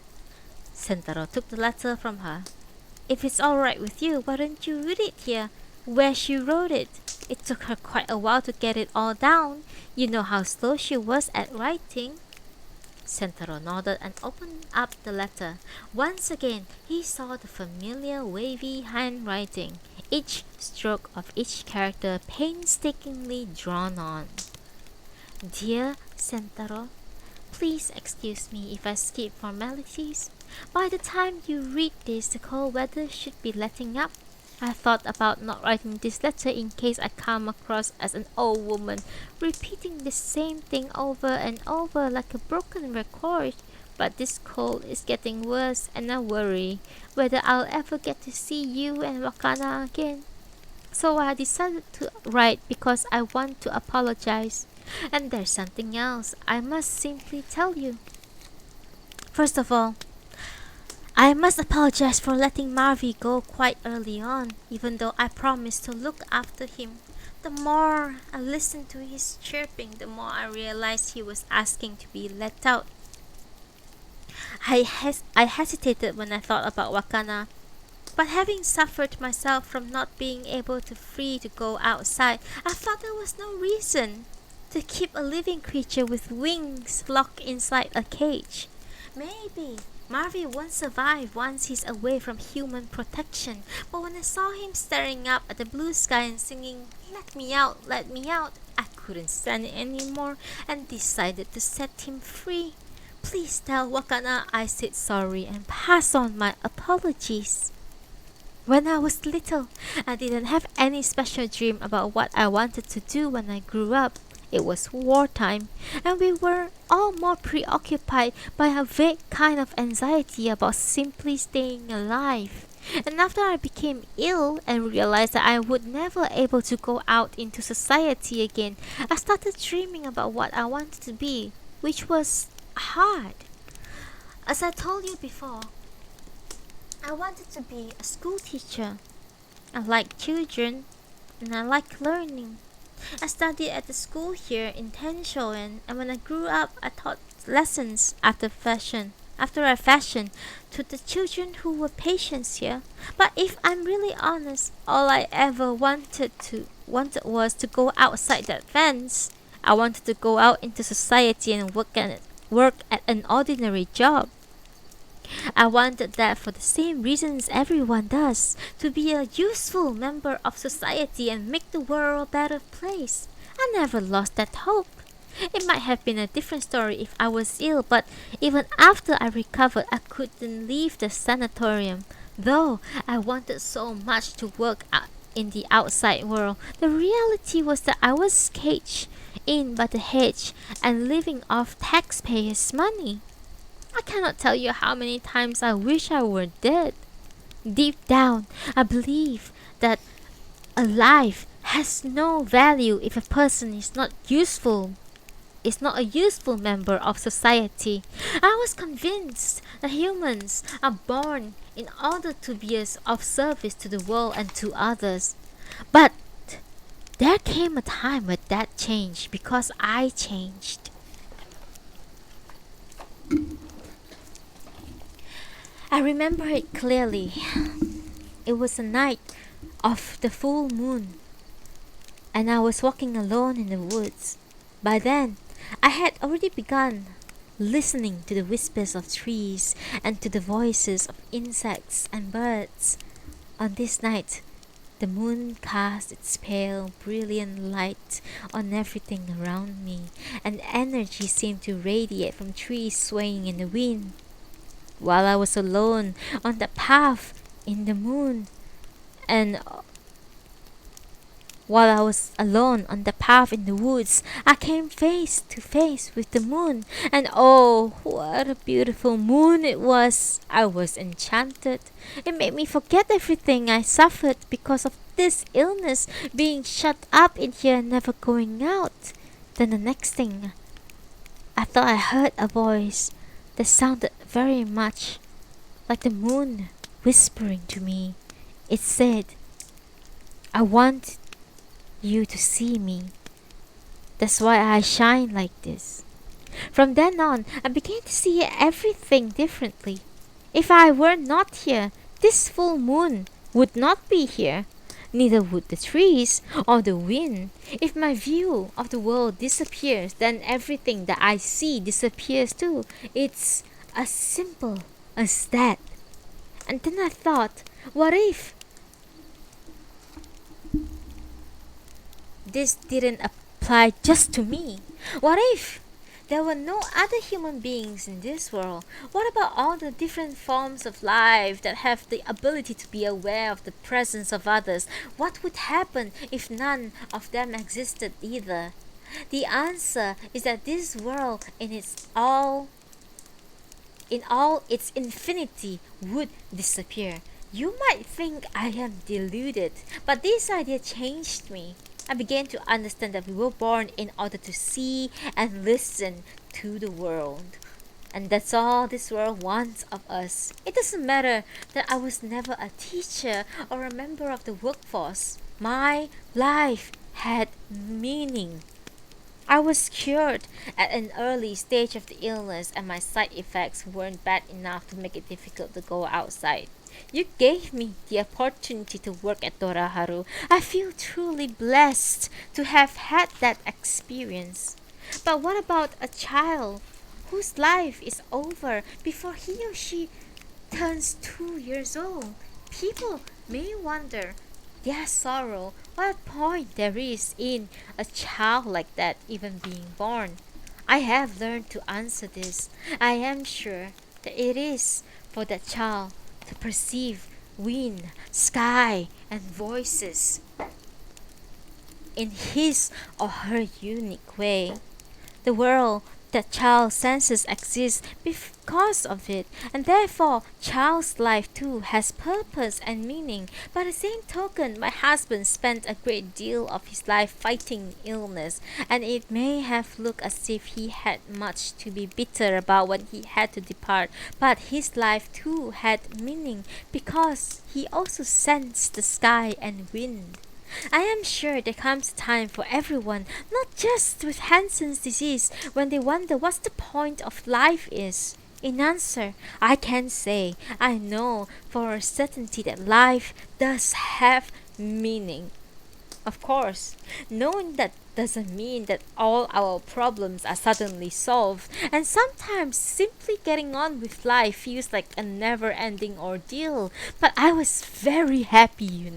Speaker 1: Sentaro took the letter from her. If it's alright with you, why don't you read it here, where she wrote it? It took her quite a while to get it all down. You know how slow she was at writing. Sentaro nodded and opened up the letter. Once again, he saw the familiar wavy handwriting, each stroke of each character painstakingly drawn on. Dear Sentaro, please excuse me if I skip formalities. By the time you read this, the cold weather should be letting up. I thought about not writing this letter in case I come across as an old woman repeating the same thing over and over like a broken record. But this cold is getting worse and I worry whether I'll ever get to see you and Wakana again. So I decided to write because I want to apologize. And there's something else I must simply tell you. First of all, I must apologize for letting Marvy go quite early on, even though I promised to look after him. The more I listened to his chirping, the more I realized he was asking to be let out. I hesitated when I thought about Wakana, but having suffered myself from not being able to free to go outside, I thought there was no reason to keep a living creature with wings locked inside a cage. Maybe Marvy won't survive once he's away from human protection, but when I saw him staring up at the blue sky and singing, let me out, I couldn't stand it anymore and decided to set him free. Please tell Wakana I said sorry and pass on my apologies. When I was little, I didn't have any special dream about what I wanted to do when I grew up. It was wartime, and we were all more preoccupied by a vague kind of anxiety about simply staying alive. And after I became ill and realized that I would never able to go out into society again, I started dreaming about what I wanted to be, which was hard. As I told you before, I wanted to be a school teacher. I like children, and I like learning. I studied at the school here in Tenshoen, and when I grew up, I taught lessons after a fashion to the children who were patients here. But if I'm really honest, all I ever wanted was to go outside that fence. I wanted to go out into society and work at an ordinary job. I wanted that for the same reasons everyone does, to be a useful member of society and make the world a better place. I never lost that hope. It might have been a different story if I was ill, but even after I recovered, I couldn't leave the sanatorium. Though I wanted so much to work out in the outside world, the reality was that I was caged in by the hedge and living off taxpayers' money. I cannot tell you how many times I wish I were dead. Deep down, I believe that a life has no value if a person is not a useful member of society. I was convinced that humans are born in order to be of service to the world and to others. But there came a time when that changed because I changed. I remember it clearly. It was a night of the full moon, and I was walking alone in the woods. By then, I had already begun listening to the whispers of trees and to the voices of insects and birds. On this night, the moon cast its pale, brilliant light on everything around me, and energy seemed to radiate from trees swaying in the wind. While I was alone on the path in the moon, and while I was alone on the path in the woods, I came face to face with the moon, and oh, what a beautiful moon it was! I was enchanted. It made me forget everything I suffered because of this illness, being shut up in here and never going out. Then the next thing, I thought I heard a voice that sounded very much like the moon whispering to me. It said, "I want you to see me. That's why I shine like this." From then on, I began to see everything differently. If I were not here, this full moon would not be here. Neither would the trees or the wind. If my view of the world disappears, then everything that I see disappears too. It's as simple as that. And then I thought, what if this didn't apply just to me? What if there were no other human beings in this world? What about all the different forms of life that have the ability to be aware of the presence of others? What would happen if none of them existed either? The answer is that this world in all its infinity would disappear. You might think I am deluded, but this idea changed me. I began to understand that we were born in order to see and listen to the world. And that's all this world wants of us. It doesn't matter that I was never a teacher or a member of the workforce. My life had meaning. I was cured at an early stage of the illness, and my side effects weren't bad enough to make it difficult to go outside. You gave me the opportunity to work at Toraharu. I feel truly blessed to have had that experience. But what about a child whose life is over before he or she turns 2 years old? People may wonder their sorrow, what point there is in a child like that even being born. I have learned to answer this. I am sure that it is for that child to perceive wind, sky, and voices in his or her unique way. The world that child senses exists because of it, and therefore child's life too has purpose and meaning. By the same token, my husband spent a great deal of his life fighting illness, and it may have looked as if he had much to be bitter about when he had to depart, but his life too had meaning because he also sensed the sky and wind. I am sure there comes a time for everyone, not just with Hansen's disease, when they wonder what the point of life is. In answer, I can say I know for a certainty that life does have meaning. Of course, knowing that doesn't mean that all our problems are suddenly solved, and sometimes simply getting on with life feels like a never-ending ordeal. But I was very happy.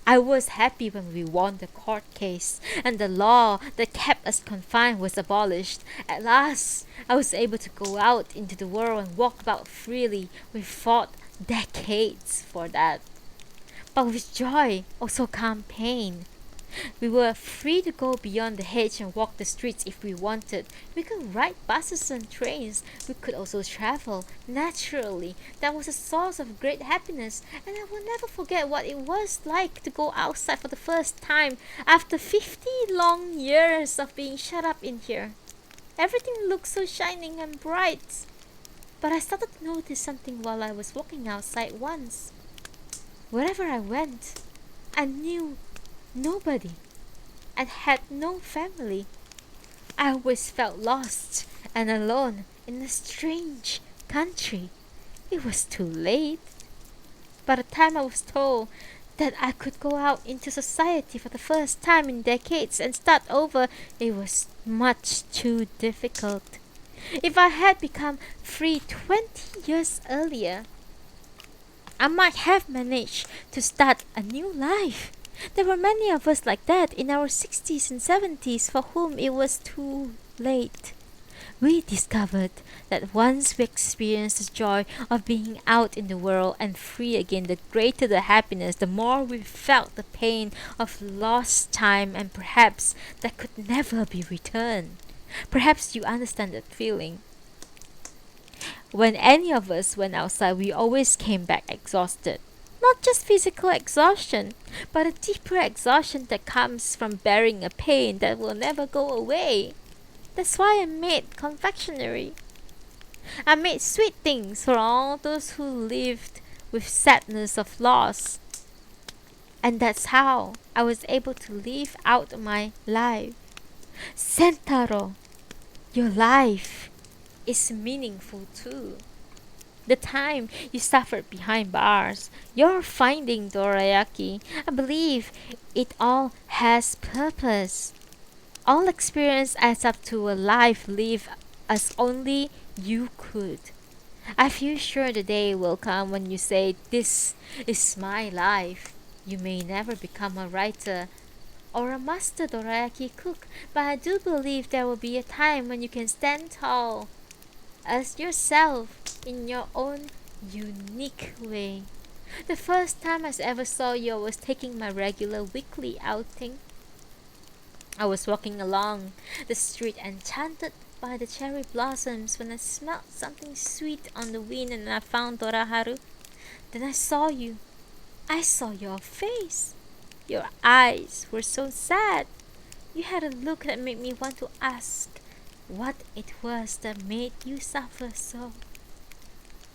Speaker 1: I was happy when we won the court case and the law that kept us confined was abolished. At last, I was able to go out into the world and walk about freely. We fought decades for that. But with joy also came pain. We were free to go beyond the hedge and walk the streets if we wanted. We could ride buses and trains. We could also travel. Naturally, that was a source of great happiness, and I will never forget what it was like to go outside for the first time after 50 long years of being shut up in here. Everything looked so shining and bright. But I started to notice something while I was walking outside once. Wherever I went, I knew nobody and had no family. I always felt lost and alone in a strange country. It was too late. By the time I was told that I could go out into society for the first time in decades and start over, it was much too difficult. If I had become free 20 years earlier, I might have managed to start a new life. There were many of us like that in our 60s and 70s for whom it was too late. We discovered that once we experienced the joy of being out in the world and free again, the greater the happiness, the more we felt the pain of lost time, and perhaps that could never be returned. Perhaps you understand that feeling. When any of us went outside, we always came back exhausted. Not just physical exhaustion, but a deeper exhaustion that comes from bearing a pain that will never go away. That's why I made confectionery. I made sweet things for all those who lived with sadness of loss. And that's how I was able to live out my life. Sentaro, your life is meaningful too. The time you suffered behind bars, your finding dorayaki, I believe it all has purpose. All experience adds up to a life lived as only you could. I feel sure the day will come when you say, "This is my life." You may never become a writer or a master dorayaki cook, but I do believe there will be a time when you can stand tall as yourself in your own unique way. The first time I ever saw you, I was taking my regular weekly outing. I was walking along the street enchanted by the cherry blossoms when I smelled something sweet on the wind and I found Doraharu. Then I saw you. I saw your face. Your eyes were so sad. You had a look that made me want to ask what it was that made you suffer so.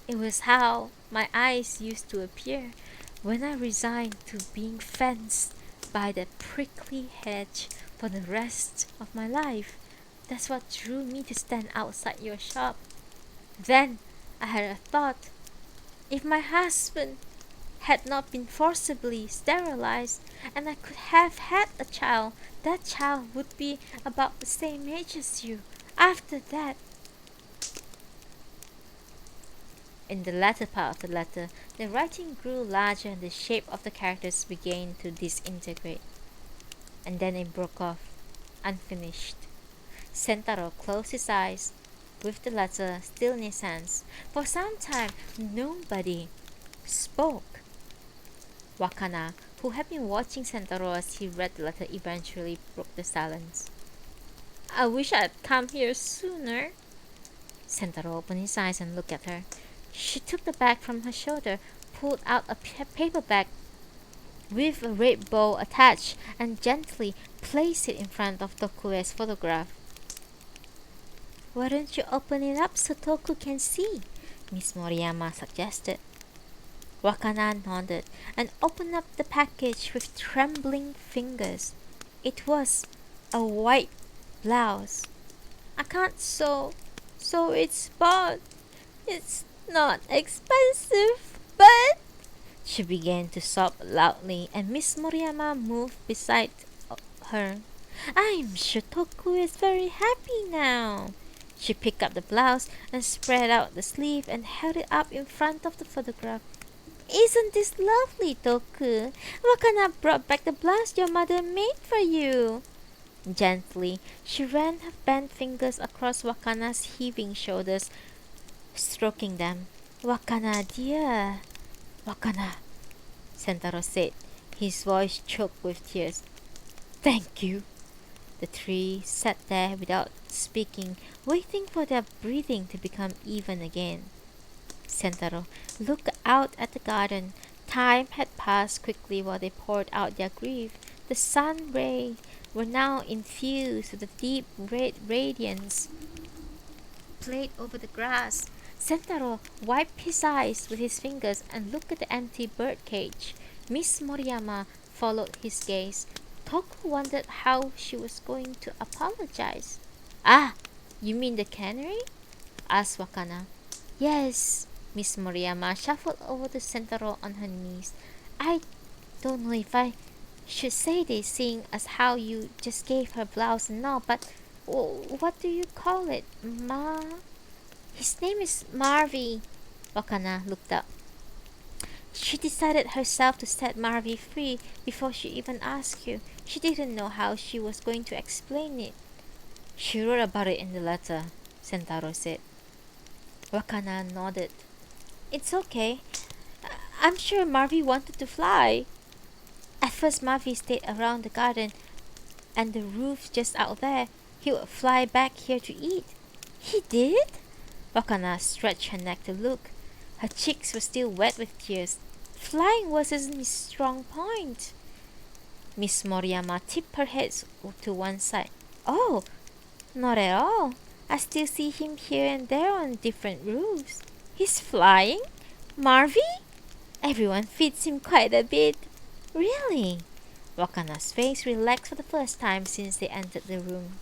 Speaker 1: It was how my eyes used to appear when I resigned to being fenced by that prickly hedge for the rest of my life. That's what drew me to stand outside your shop. Then I had a thought. If my husband had not been forcibly sterilized and I could have had a child, that child would be about the same age as you. After that, in the latter part of the letter, the writing grew larger and the shape of the characters began to disintegrate. And then it broke off, unfinished. Sentaro closed his eyes, with the letter still in his hands. For some time, nobody spoke. Wakana, who had been watching Sentaro as he read the letter, eventually broke the silence. "I wish I'd come here sooner." Sentaro opened his eyes and looked at her. She took the bag from her shoulder, pulled out a paper bag with a red bow attached, and gently placed it in front of Tokue's photograph. "Why don't you open it up so Toku can see?" Miss Moriyama suggested. Wakana nodded and opened up the package with trembling fingers. It was a white blouse. "I can't sew, so it's bought. It's not expensive, but..." She began to sob loudly, and Miss Moriyama moved beside her. "I'm sure Toku is very happy now." She picked up the blouse and spread out the sleeve and held it up in front of the photograph. "Isn't this lovely, Toku? Wakana brought back the blouse your mother made for you." Gently, she ran her bent fingers across Wakana's heaving shoulders, stroking them. "Wakana, dear." "Wakana," Sentaro said, his voice choked with tears. "Thank you." The three sat there without speaking, waiting for their breathing to become even again. Sentaro looked out at the garden. Time had passed quickly while they poured out their grief. The sun rays were now infused with a deep red radiance played over the grass. Sentaro wiped his eyes with his fingers and looked at the empty bird cage. Miss Moriyama followed his gaze. Toku wondered how she was going to apologize. "Ah, you mean the canary?" asked Wakana. "Yes." Miss Moriyama shuffled over to Sentaro on her knees. "I don't know if I should say this, seeing as how you just gave her blouse and all, but what do you call it? His name is Marvy." Wakana looked up. She decided herself to set Marvy free before she even asked you. She didn't know how she was going to explain it. She wrote about it in the letter, Sentaro said. Wakana nodded. It's okay. I'm sure Marvy wanted to fly. At first, Marvy stayed around the garden and the roof just out there. He would fly back here to eat. He did? Wakana stretched her neck to look. Her cheeks were still wet with tears. Flying wasn't his strong point. Miss Moriyama tipped her head to one side. Oh, not at all. I still see him here and there on different roofs. He's flying? Marvy? Everyone feeds him quite a bit. Really? Wakana's face relaxed for the first time since they entered the room.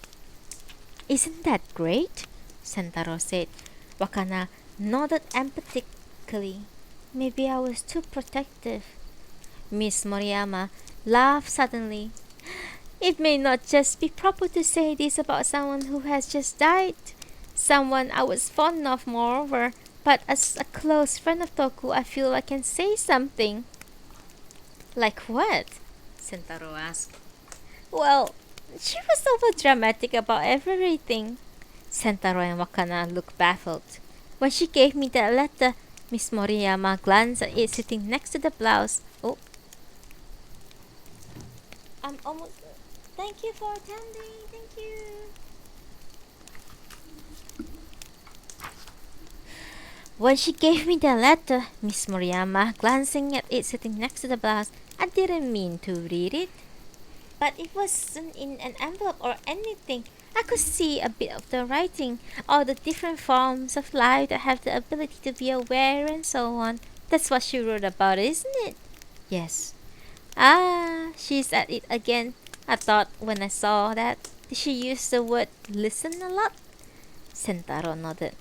Speaker 1: Isn't that great? Sentaro said. Wakana nodded empathetically. Maybe I was too protective. Miss Moriyama laughed suddenly. It may not just be proper to say this about someone who has just died. Someone I was fond of, moreover. But as a close friend of Toku, I feel I can say something. Like what? Sentaro asked. Well, she was over dramatic about everything. Sentaro and Wakana looked baffled. When she gave me that letter, Miss Moriyama glanced at it sitting next to the blouse. Oh. I'm almost... Thank you for attending. Thank you. When she gave me the letter, Miss Moriyama, glancing at it sitting next to the blouse, I didn't mean to read it. But it wasn't in an envelope or anything. I could see a bit of the writing, all the different forms of life that have the ability to be aware and so on. That's what she wrote about, isn't it? Yes. Ah, she's at it again. I thought when I saw that. Did she use the word listen a lot? Sentaro nodded.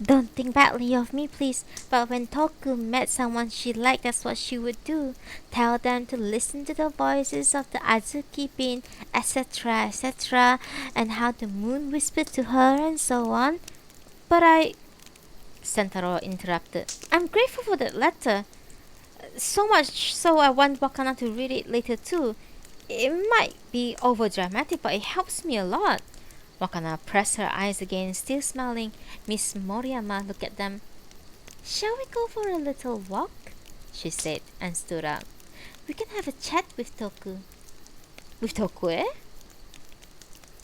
Speaker 1: Don't think badly of me, please, but when Toku met someone she liked, that's what she would do. Tell them to listen to the voices of the Azuki Bin, etc., etc., and how the moon whispered to her and so on. But Sentaro interrupted. I'm grateful for that letter. So much so I want Wakana to read it later too. It might be over dramatic, but it helps me a lot. Wakana pressed her eyes again, still smiling. Miss Moriyama looked at them. Shall we go for a little walk? She said, and stood up. We can have a chat with Toku. With Toku, eh?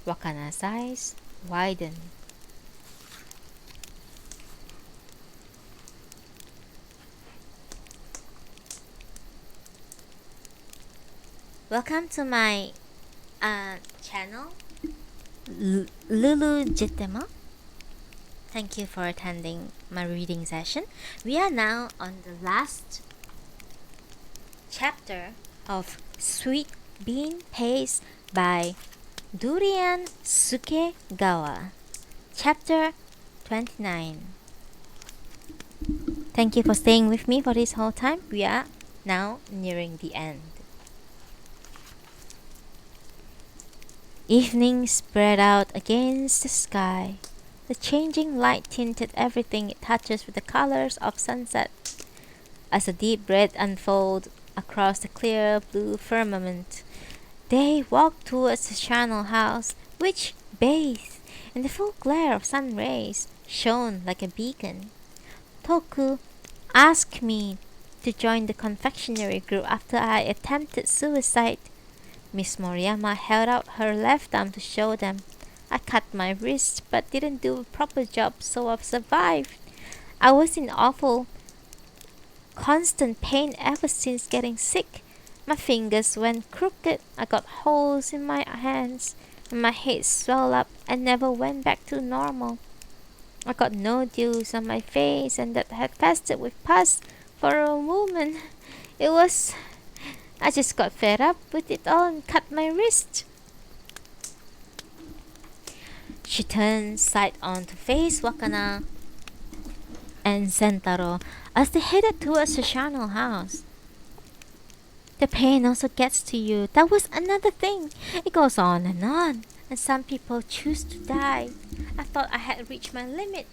Speaker 1: Wakana's eyes widened. Welcome to my channel, Lulu Jitema. Thank you for attending my reading session. We are now on the last chapter of Sweet Bean Paste by Durian Sakegawa, chapter 29. Thank you for staying with me for this whole time. We are now nearing the end. Evening spread out against the sky. The changing light tinted everything it touches with the colors of sunset. As a deep red unfolded across the clear blue firmament, they walked towards the charnel house, which, bathed in the full glare of sun rays, shone like a beacon. Toku asked me to join the confectionery group after I attempted suicide. Miss Moriyama held out her left arm to show them. I cut my wrist but didn't do a proper job, so I've survived. I was in awful, constant pain ever since getting sick. My fingers went crooked, I got holes in my hands, and my head swelled up and never went back to normal. I got nodules on my face and that had festered with pus for a woman. I just got fed up with it all and cut my wrist. She turned side on to face Wakana and Sentaro as they headed towards the charnel house. The pain also gets to you. That was another thing. It goes on, and some people choose to die. I thought I had reached my limit.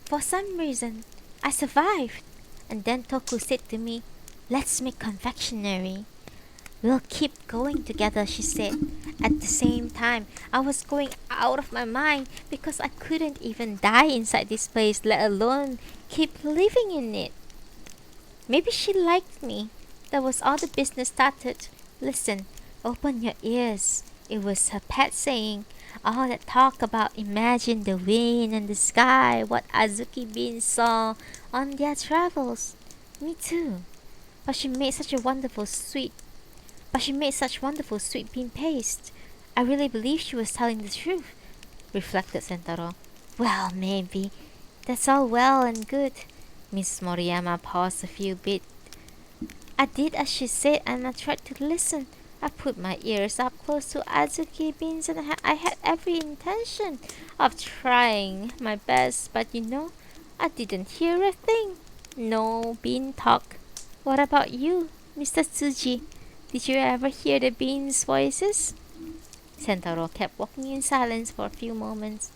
Speaker 1: For some reason, I survived. And then Toku said to me, "Let's make confectionery. We'll keep going together," she said. At the same time, I was going out of my mind because I couldn't even die inside this place, let alone keep living in it. Maybe she liked me. That was all the business started. "Listen, open your ears." It was her pet saying. All that talk about imagine the wind and the sky, what Azuki Bean saw on their travels. Me too. But she made such a wonderful sweet But she made such wonderful sweet bean paste. I really believe she was telling the truth, reflected Sentaro. Well, maybe. That's all well and good. Miss Moriyama paused a few bit. I did as she said and I tried to listen. I put my ears up close to Azuki Beans and I had every intention of trying my best, but I didn't hear a thing. No bean talk. What about you, Mr. Tsuji? Did you ever hear the beans' voices? Sentaro kept walking in silence for a few moments.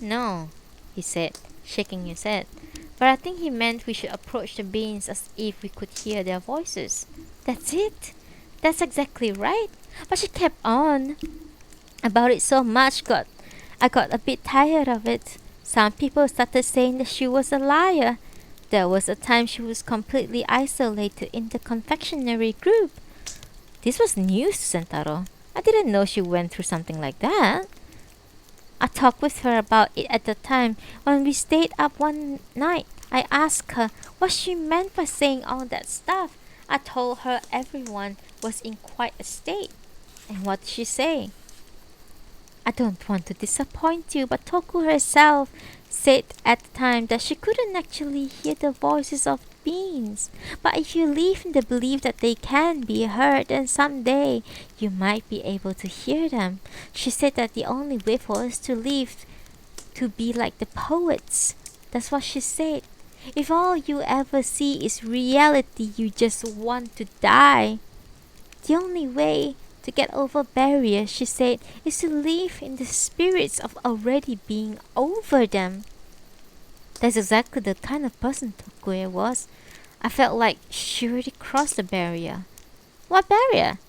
Speaker 1: No, he said, shaking his head. But I think he meant we should approach the beans as if we could hear their voices. That's it. That's exactly right. But she kept on about it so much I got a bit tired of it. Some people started saying that she was a liar. There was a time she was completely isolated in the confectionery group. This was news to Sentaro. I didn't know she went through something like that. I talked with her about it at the time when we stayed up one night. I asked her what she meant by saying all that stuff. I told her everyone was in quite a state. And what did she say? I don't want to disappoint you, but Toku herself said at the time that she couldn't actually hear the voices of beings. But if you live in the belief that they can be heard, then someday you might be able to hear them. She said that the only way for us to live to be like the poets. That's what she said. If all you ever see is reality, you just want to die. The only way to get over barriers, she said, is to live in the spirits of already being over them. That's exactly the kind of person Tokuya was. I felt like she already crossed the barrier. What barrier?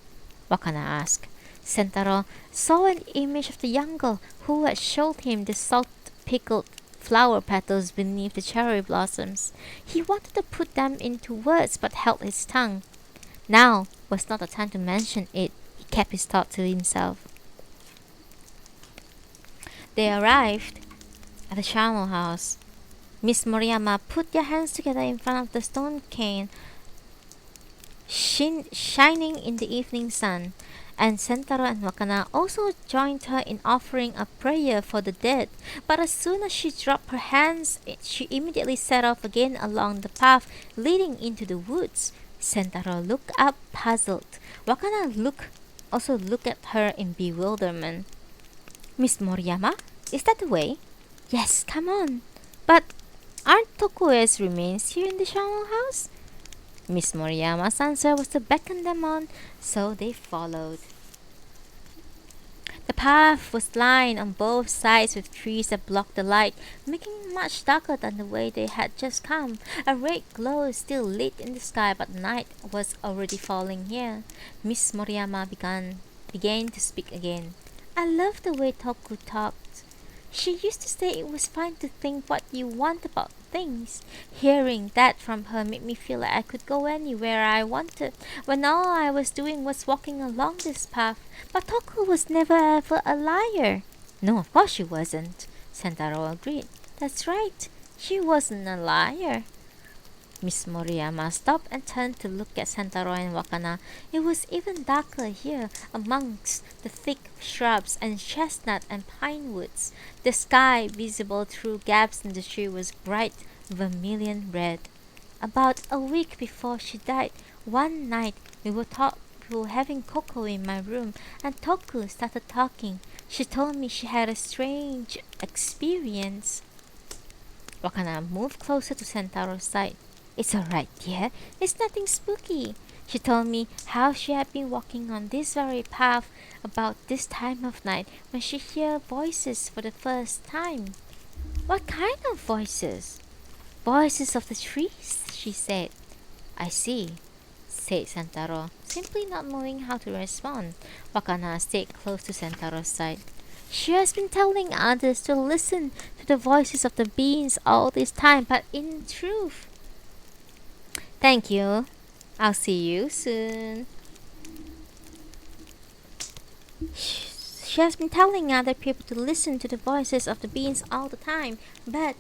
Speaker 1: Wakana asked. Sentaro saw an image of the young girl who had showed him the salt-pickled flower petals beneath the cherry blossoms. He wanted to put them into words but held his tongue. Now was not the time to mention it. He kept his thought to himself. They arrived at the charnel house. Miss Moriyama put their hands together in front of the stone cane, shining in the evening sun, and Sentaro and Wakana also joined her in offering a prayer for the dead. But as soon as she dropped her hands, she immediately set off again along the path leading into the woods. Sentaro looked up, puzzled. Wakana also looked at her in bewilderment. Miss Moriyama, is that the way? Yes, come on. But aren't Tokue's remains here in the charnel house? Miss Moriyama's answer was to beckon them on, so they followed. The path was lined on both sides with trees that blocked the light, making it much darker than the way they had just come. A red glow still lit in the sky, but night was already falling here. Miss Moriyama began to speak again. I love the way Toku talked. She used to say it was fine to think what you want about things. Hearing that from her made me feel like I could go anywhere I wanted, when all I was doing was walking along this path. But Toku was never ever a liar. No, of course she wasn't, Sentaro agreed. That's right, she wasn't a liar. Miss Moriyama stopped and turned to look at Sentaro and Wakana. It was even darker here, amongst the thick shrubs and chestnut and pine woods. The sky, visible through gaps in the tree, was bright vermilion red. About a week before she died, one night we were having cocoa in my room, and Toku started talking. She told me she had a strange experience. Wakana moved closer to Sentaro's side. It's alright, dear. It's nothing spooky. She told me how she had been walking on this very path about this time of night when she heard voices for the first time. What kind of voices? voices of the trees, she said. I see, said Sentaro, simply not knowing how to respond. Wakana stayed close to Sentaro's side. She has been telling others to listen to the voices of the beings all this time, but in truth... Thank you. I'll see you soon. She has been telling other people to listen to the voices of the beings all the time, but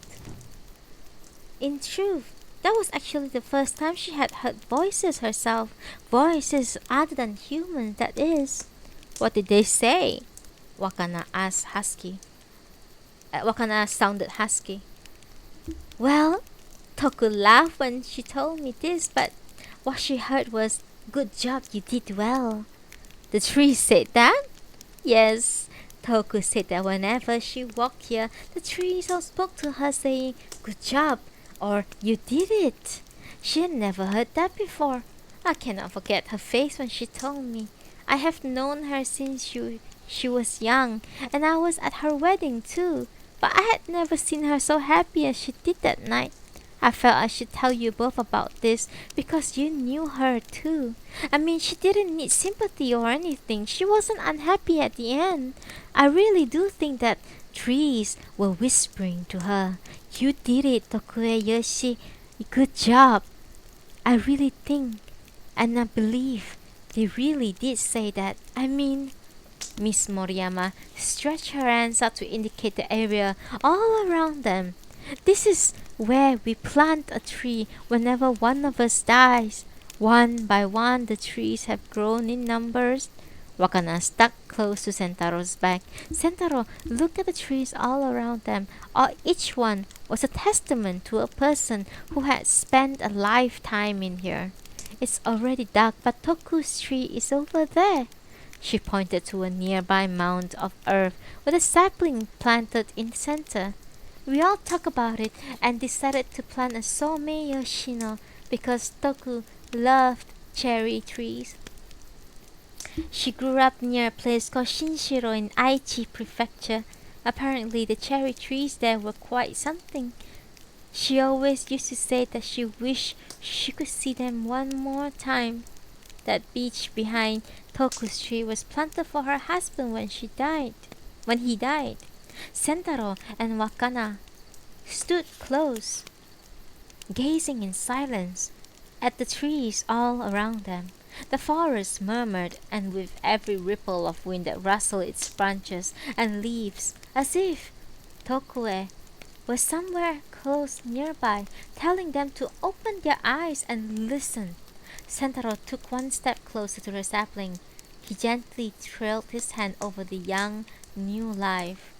Speaker 1: in truth, that was actually the first time she had heard voices herself. Voices other than human, that is. What did they say? Wakana asked husky. Wakana sounded husky. Well, Toku laughed when she told me this, but what she heard was, "Good job, you did well." The tree said that? Yes. Toku said that whenever she walked here, the trees all spoke to her saying, "Good job," or "You did it." She had never heard that before. I cannot forget her face when she told me. I have known her since she was young, and I was at her wedding too. But I had never seen her so happy as she did that night. I felt I should tell you both about this because you knew her too. I mean, she didn't need sympathy or anything. She wasn't unhappy at the end. I really do think that trees were whispering to her, "You did it, Tokue Yoshi. Good job." I really think and I believe they really did say that. I mean, Miss Moriyama stretched her hands out to indicate the area all around them. "This is where we plant a tree whenever one of us dies. One by one, the trees have grown in numbers." Wakana stuck close to Sentaro's back. Sentaro looked at the trees all around them. Each one was a testament to a person who had spent a lifetime in here. "It's already dark, but Toku's tree is over there." She pointed to a nearby mound of earth with a sapling planted in the center. "We all talked about it and decided to plant a Somei Yoshino because Toku loved cherry trees. She grew up near a place called Shinshiro in Aichi Prefecture. Apparently the cherry trees there were quite something. She always used to say that she wished she could see them one more time. That beech behind Toku's tree was planted for her husband when he died. Sentaro and Wakana stood close, gazing in silence at the trees all around them. The forest murmured, and with every ripple of wind that rustled its branches and leaves, as if Tokue was somewhere close nearby, telling them to open their eyes and listen. Sentaro took one step closer to the sapling. He gently trailed his hand over the young, new life.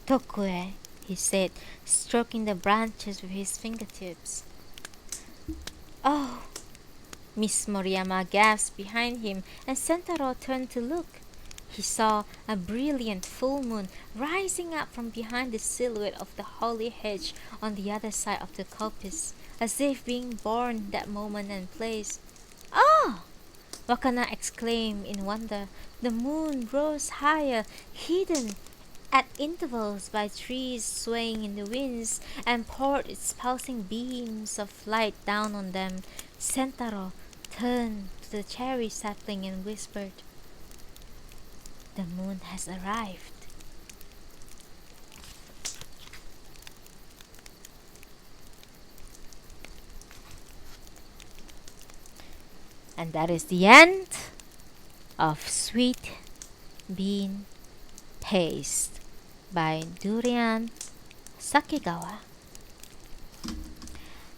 Speaker 1: "Tokue," he said, stroking the branches with his fingertips. "Oh!" Miss Moriyama gasped behind him, and Sentaro turned to look. He saw a brilliant full moon rising up from behind the silhouette of the holly hedge on the other side of the coppice, as if being born that moment and place. "Oh!" Wakana exclaimed in wonder. The moon rose higher, hidden at intervals by trees swaying in the winds, and poured its pulsing beams of light down on them. Sentaro turned to the cherry sapling and whispered, "The moon has arrived." And that is the end of Sweet Bean Paste by Durian Sakegawa.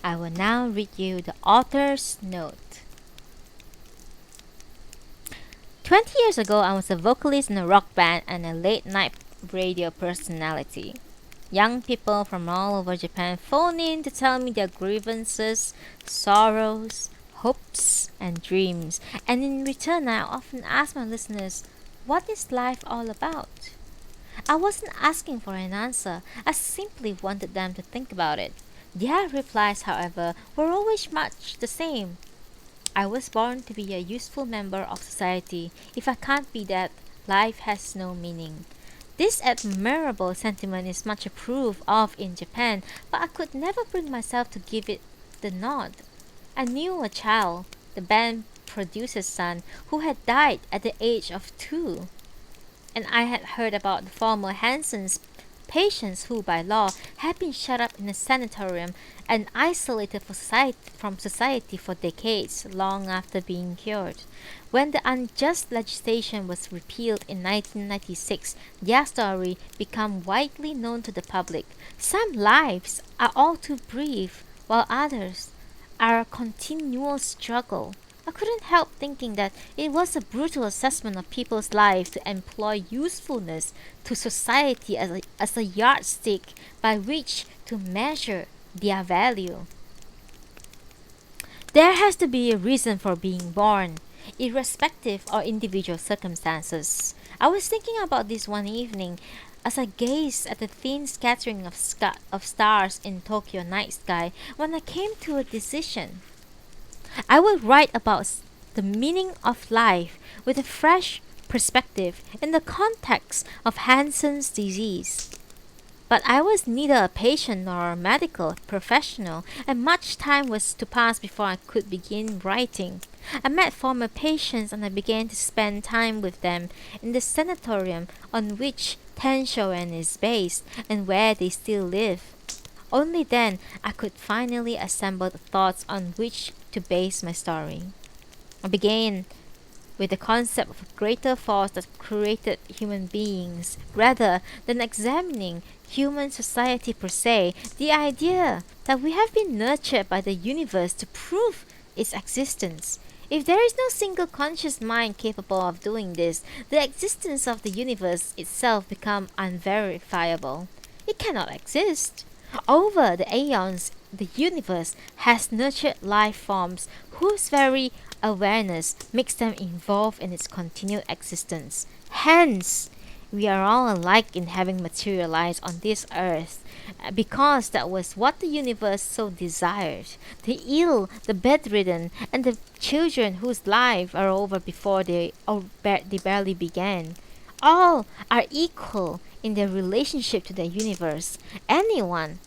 Speaker 1: I will now read you the author's note. 20 years ago, I was a vocalist in a rock band and a late-night radio personality. Young people from all over Japan phone in to tell me their grievances, sorrows, hopes, and dreams. And in return, I often ask my listeners, what is life all about? I wasn't asking for an answer. I simply wanted them to think about it. Their replies, however, were always much the same. I was born to be a useful member of society. If I can't be that, life has no meaning. This admirable sentiment is much approved of in Japan, but I could never bring myself to give it the nod. I knew a child, the band producer's son, who had died at the age of 2, and I had heard about the former Hansen's patients who, by law, had been shut up in a sanatorium and isolated from society for decades, long after being cured. When the unjust legislation was repealed in 1996, their story became widely known to the public. Some lives are all too brief, while others are a continual struggle. I couldn't help thinking that it was a brutal assessment of people's lives to employ usefulness to society as a yardstick by which to measure their value. There has to be a reason for being born, irrespective of individual circumstances. I was thinking about this one evening as I gazed at the thin scattering of stars in Tokyo night sky when I came to a decision. I will write about the meaning of life with a fresh perspective in the context of Hansen's disease. But I was neither a patient nor a medical professional, and much time was to pass before I could begin writing. I met former patients and I began to spend time with them in the sanatorium on which Tenshoen is based and where they still live. Only then I could finally assemble the thoughts on which to base my story. I began with the concept of a greater force that created human beings, rather than examining human society per se, the idea that we have been nurtured by the universe to prove its existence. If there is no single conscious mind capable of doing this, the existence of the universe itself becomes unverifiable. It cannot exist. Over the aeons, the universe has nurtured life forms whose very awareness makes them involved in its continued existence. Hence, we are all alike in having materialized on this earth, because that was what the universe so desired. The ill, the bedridden, and the children whose lives are over before they barely began. All are equal in their relationship to the universe. Anyone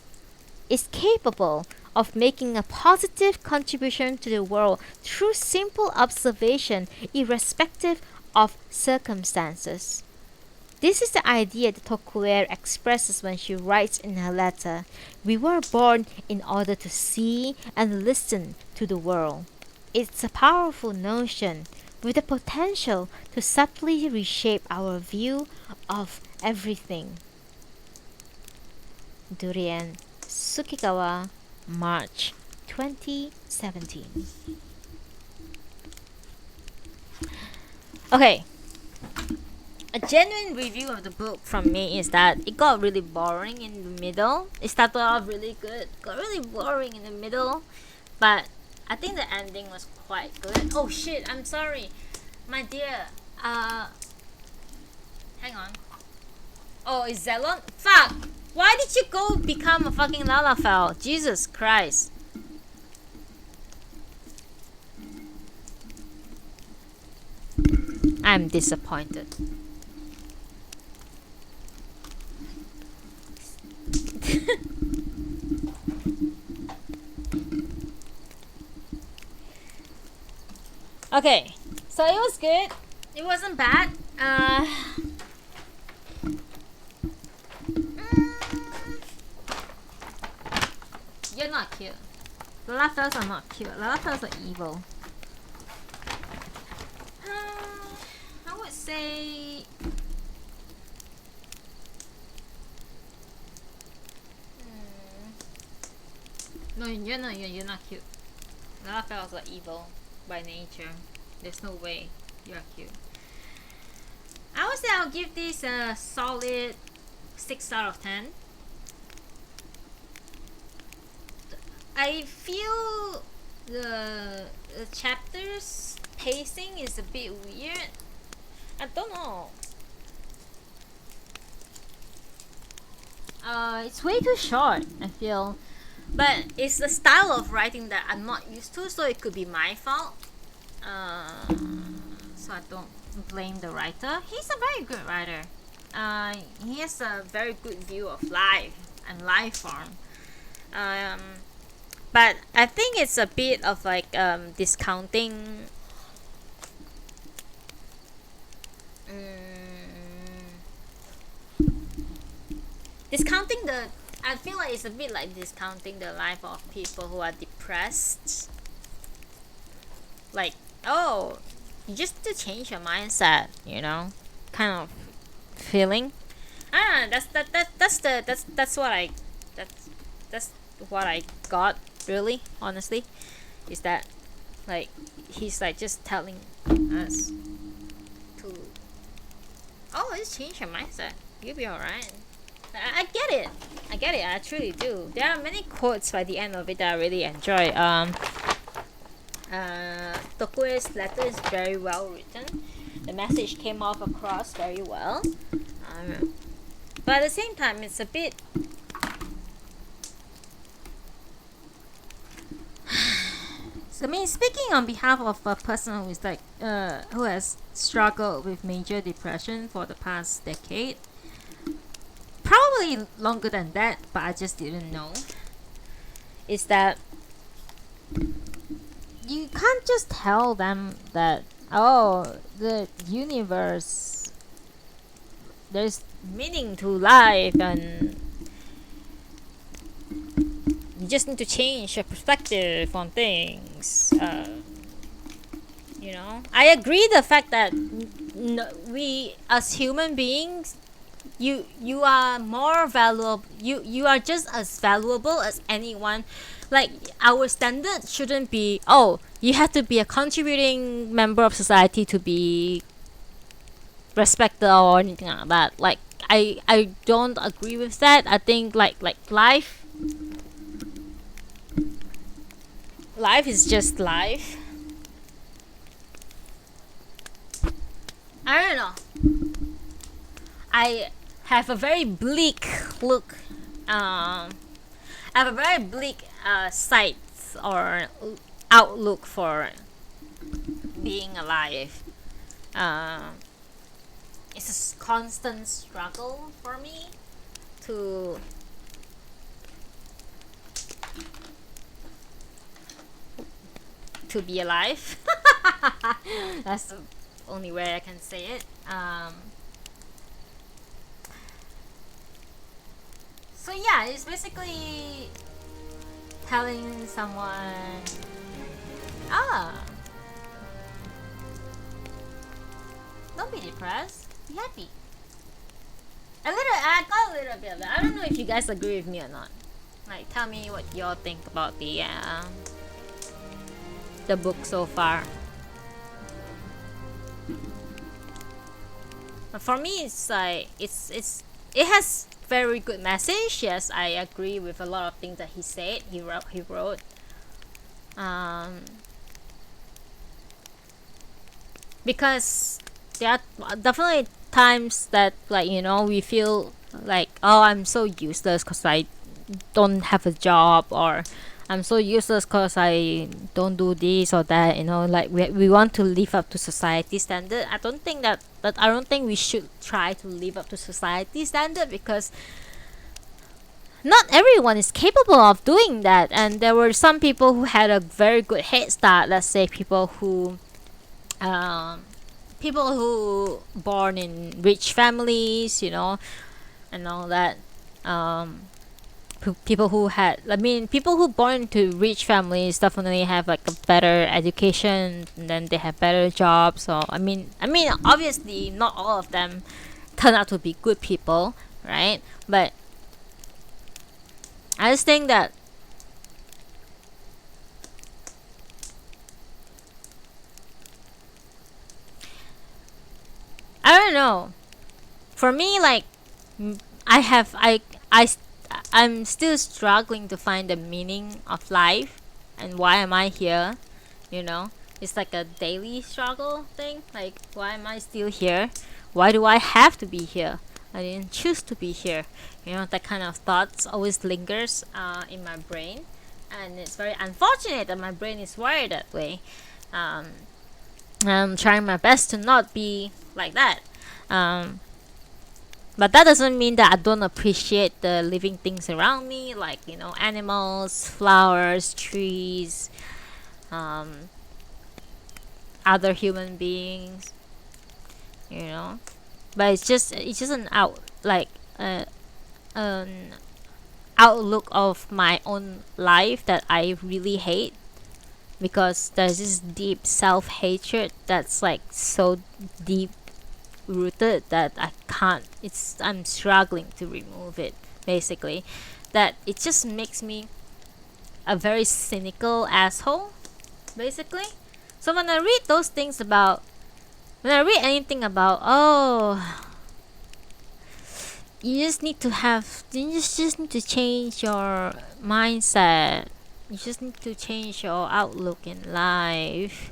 Speaker 1: is capable of making a positive contribution to the world through simple observation, irrespective of circumstances. This is the idea that Tokuer expresses when she writes in her letter, "We were born in order to see and listen to the world." It's a powerful notion with the potential to subtly reshape our view of everything. Durian Sakegawa, March 2017. Okay, a genuine review of the book from me is that it got really boring in the middle. It started off really good, got really boring in the middle, but I think the ending was quite good. Oh shit, I'm sorry, my dear. Hang on. Oh, is Zelon? Fuck! Why did you go become a fucking Lalafell? Jesus Christ. I'm disappointed. Okay, so it was good. It wasn't bad. You're not cute. Lalafells are not cute. Lalafells are evil. I would say... No, you're not cute. Lalafells are evil by nature. There's no way you're cute. I would say I'll give this a solid 6 out of 10. I feel the chapters pacing is a bit weird. I don't know. It's way too short, I feel. But it's the style of writing that I'm not used to, so it could be my fault. So I don't blame the writer. He's a very good writer. He has a very good view of life and life form. Um, but I think it's a bit of like discounting. Discounting the. I feel like it's a bit like discounting the life of people who are depressed. Like, oh, you just need to change your mindset, kind of feeling. That's what I that's what I got, really, honestly, is that, like, he's like just telling us to, oh, just change your mindset, you'll be alright. I get it. I truly do. There are many quotes by the end of it that I really enjoy. Tokue's letter is very well written. The message came off across very well. But at the same time, it's a bit. So, I mean, speaking on behalf of a person who is like, who has struggled with major depression for the past decade, probably longer than that, but I just didn't know, is that you can't just tell them that, oh, the universe, there's meaning to life, and you just need to change your perspective on things. I agree the fact that we as human beings, you are more valuable. You are just as valuable as anyone. Like, our standard shouldn't be, oh, you have to be a contributing member of society to be respected or anything like that. Like, I don't agree with that. I think like life is just life. I don't know. I have a very bleak look. I have a very bleak sight or outlook for being alive. It's a constant struggle for me to be alive. That's the only way I can say it. So yeah, it's basically telling someone, don't be depressed, be happy. I got a little bit of that. I don't know if you guys agree with me or not. Like, tell me what y'all think about the book so far. But for me, it's like it has very good message. Yes, I agree with a lot of things that he said. He wrote. Because there are definitely times that, like, we feel like, oh, I'm so useless because I don't have a job, or I'm so useless because I don't do this or that. Like, we want to live up to society standard. I don't think we should try to live up to society standard, because not everyone is capable of doing that. And there were some people who had a very good head start. Let's say people who born in rich families, and all that. People who born into rich families definitely have like a better education, and then they have better jobs. So I mean obviously not all of them turn out to be good people, right? But I just think that I don't know. For me, like, I'm still struggling to find the meaning of life and why am I here. It's like a daily struggle thing. Like, why am I still here? Why do I have to be here? I didn't choose to be here. That kind of thoughts always lingers in my brain, and it's very unfortunate that my brain is wired that way. Um, I'm trying my best to not be like that. Um, but that doesn't mean that I don't appreciate the living things around me, like animals, flowers, trees, um, other human beings. You know, but it's just an outlook of my own life that I really hate, because there's this deep self hatred that's like so deep rooted that I can't. I'm struggling to remove it. Basically, that it just makes me a very cynical asshole. Basically, so when I read those things about, when I read anything about, you just need to change your mindset. You just need to change your outlook in life.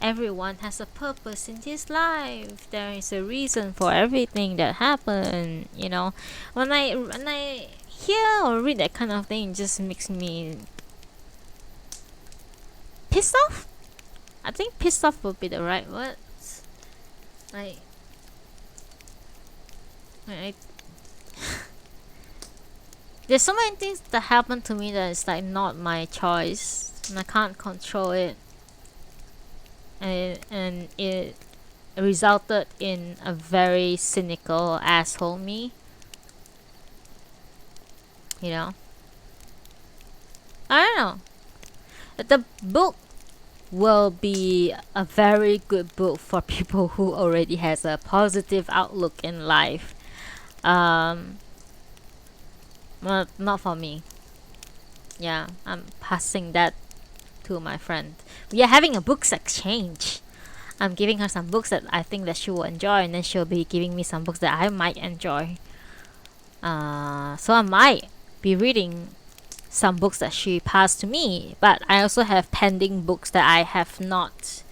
Speaker 1: Everyone has a purpose in this life. There is a reason for everything that happened. When I hear or read that kind of thing, it just makes me pissed off. I think pissed off would be the right word. Like, I there's so many things that happen to me that it's like not my choice, and I can't control it, and it resulted in a very cynical asshole me. You know, I don't know. The book will be a very good book for people who already has a positive outlook in life. Um, well, not for me. Yeah, I'm passing that to my friend. We are having a books exchange. I'm giving her some books that I think that she will enjoy, and then she'll be giving me some books that I might enjoy. So I might be reading some books that she passed to me, but I also have pending books that I have not,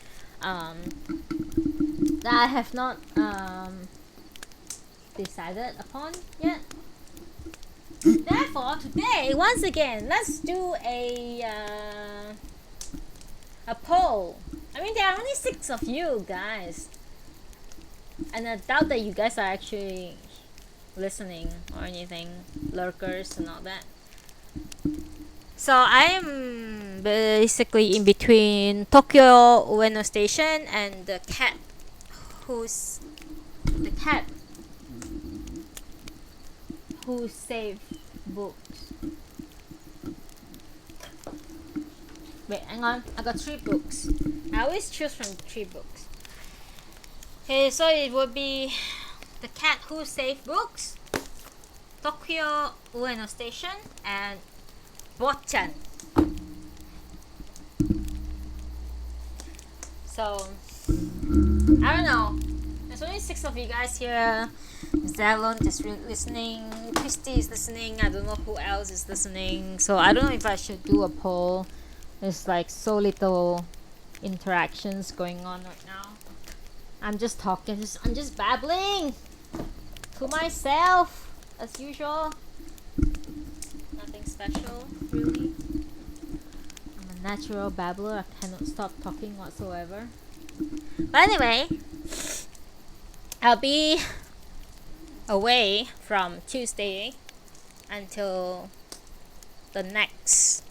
Speaker 1: decided upon yet. Therefore, today, once again, let's do a poll. I mean, there are only 6 of you guys, and I doubt that you guys are actually listening or anything, lurkers and all that. So I'm basically in between Tokyo Ueno Station and the cat who saved books. Wait, hang on. I got 3 books. I always choose from 3 books. Okay, so it would be The Cat Who Saved Books, Tokyo Ueno Station, and Bochan. So, I don't know. There's only 6 of you guys here. Zalon is listening. Christy is listening. I don't know who else is listening. So I don't know if I should do a poll. There's like so little interactions going on right now. I'm just talking. I'm just babbling to myself as usual. Nothing special, really. I'm a natural babbler. I cannot stop talking whatsoever. But anyway, I'll be away from Tuesday until the next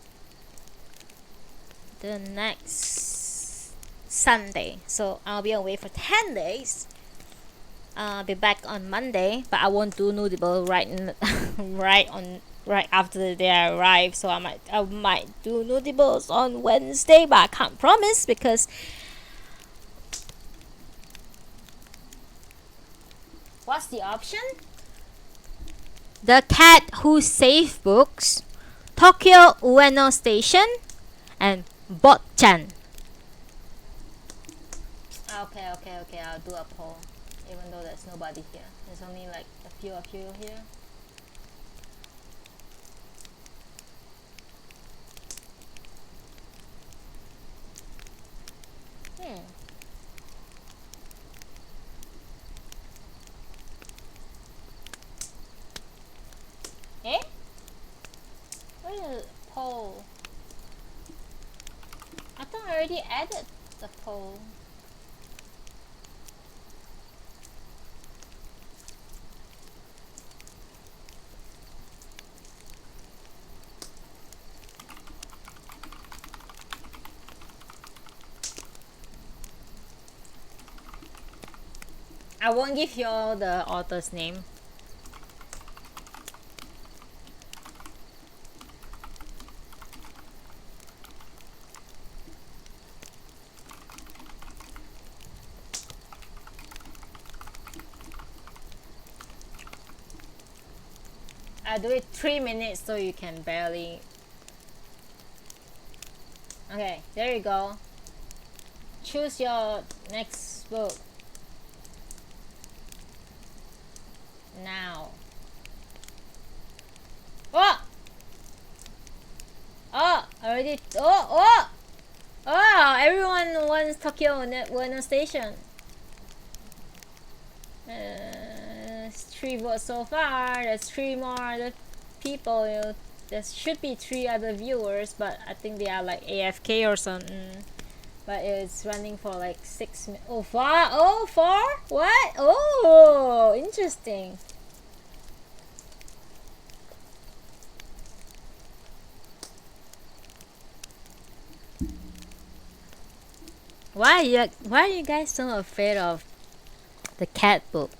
Speaker 1: Sunday. So I'll be away for 10 days. I'll be back on Monday, but I won't do Noodible right after the day I arrive. So I might do Noodibles on Wednesday, but I can't promise because what's the option? The Cat Who Saved Books, Tokyo Ueno Station, and Botchan. Okay, I'll do a poll, even though there's nobody here. There's only like a few of you here. poll. I thought I already added the poll. I won't give you all the author's name. I do it 3 minutes so you can barely. Okay, there you go. Choose your next book. Now. Oh! Oh! Already. Oh! Oh! Oh! Everyone wants Tokyo Ueno Station. 3 votes so far. There's 3 more other people. You know, there should be 3 other viewers, but I think they are like AFK or something. But it's running for like 6 minutes. Oh, 4? Oh, 4? What? Oh, interesting. Why are you guys so afraid of the cat book?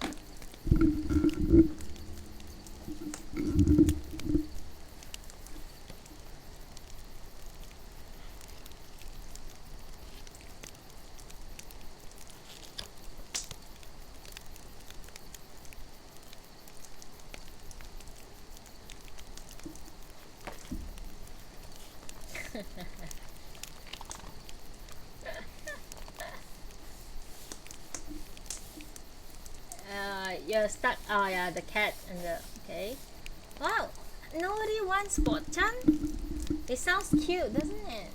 Speaker 1: You're stuck. Oh yeah, the cat and the okay. Wow, nobody wants Botchan. It sounds cute, doesn't it?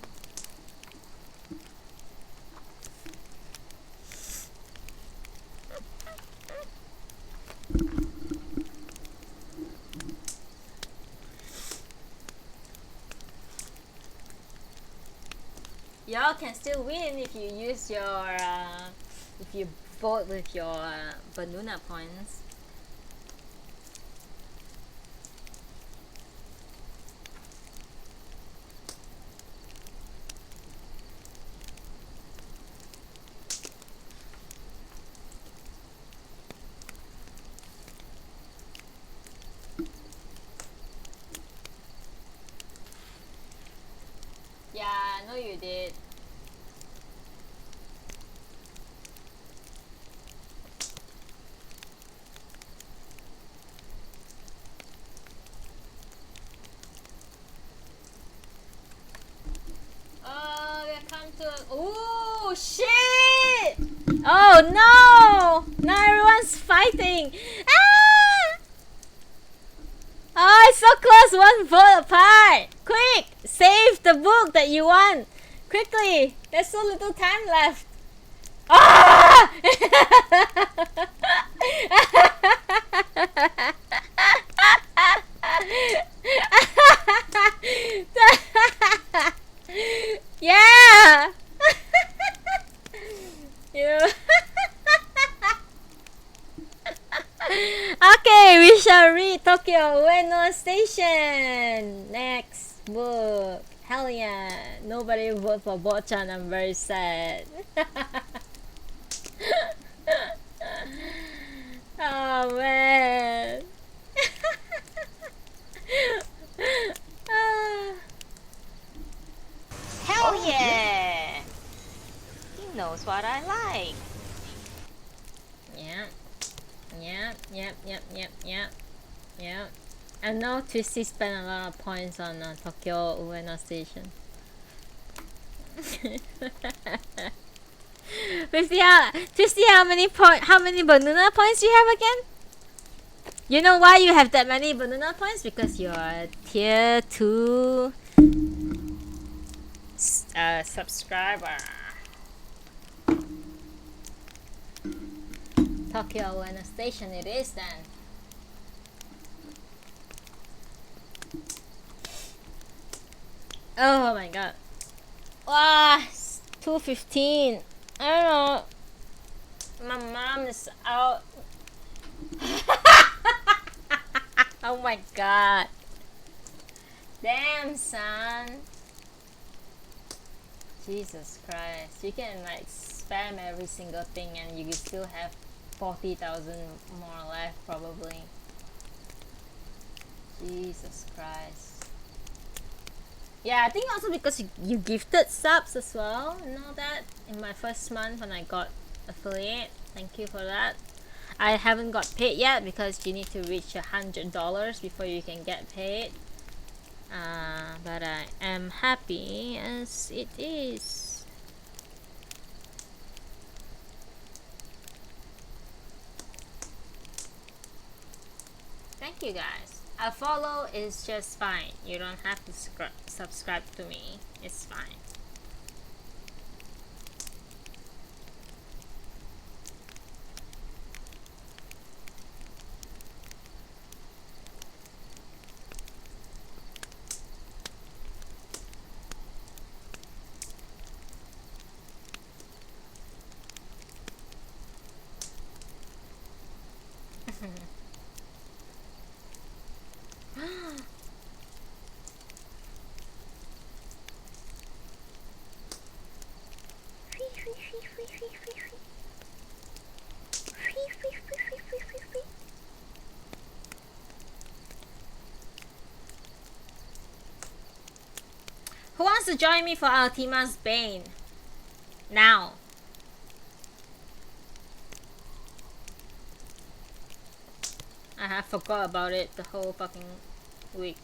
Speaker 1: Y'all can still win if you use your if you vote with your Banuna points. Yeah, I know you did. Oh, we come to. Oh shit! Oh no! Now everyone's fighting. Ah! Oh, it's so close. One vote apart. Quick, save the book that you want. Quickly, there's so little time left. Ah! Yeah. You. Okay, we shall read Tokyo Ueno Station. Next book. Hell yeah. Nobody vote for Bochan. I'm very sad. Oh man. Hell yeah. He knows what I like. Yeah. Yep. I know Twisty spent a lot of points on Tokyo Ueno Station. 50 Twisty, how many banana points you have again? You know why you have that many banana points? Because you're a tier 2 subscriber. Tokyo Ueno Station it is then. Oh my god. Wow, it's 2:15. I don't know. My mom is out. Oh my god. Damn, son. Jesus Christ. You can like spam every single thing and you still have 40,000 more left probably. Jesus Christ. Yeah, I think also because you gifted subs as well. You know that? In my first month when I got affiliate. Thank you for that. I haven't got paid yet because you need to reach $100 before you can get paid. But I am happy as it is. Thank you guys. A follow is just fine. You don't have to subscribe to me. It's fine. Who wants to join me for Altima's Bane? Now. I have forgot about it the whole fucking week.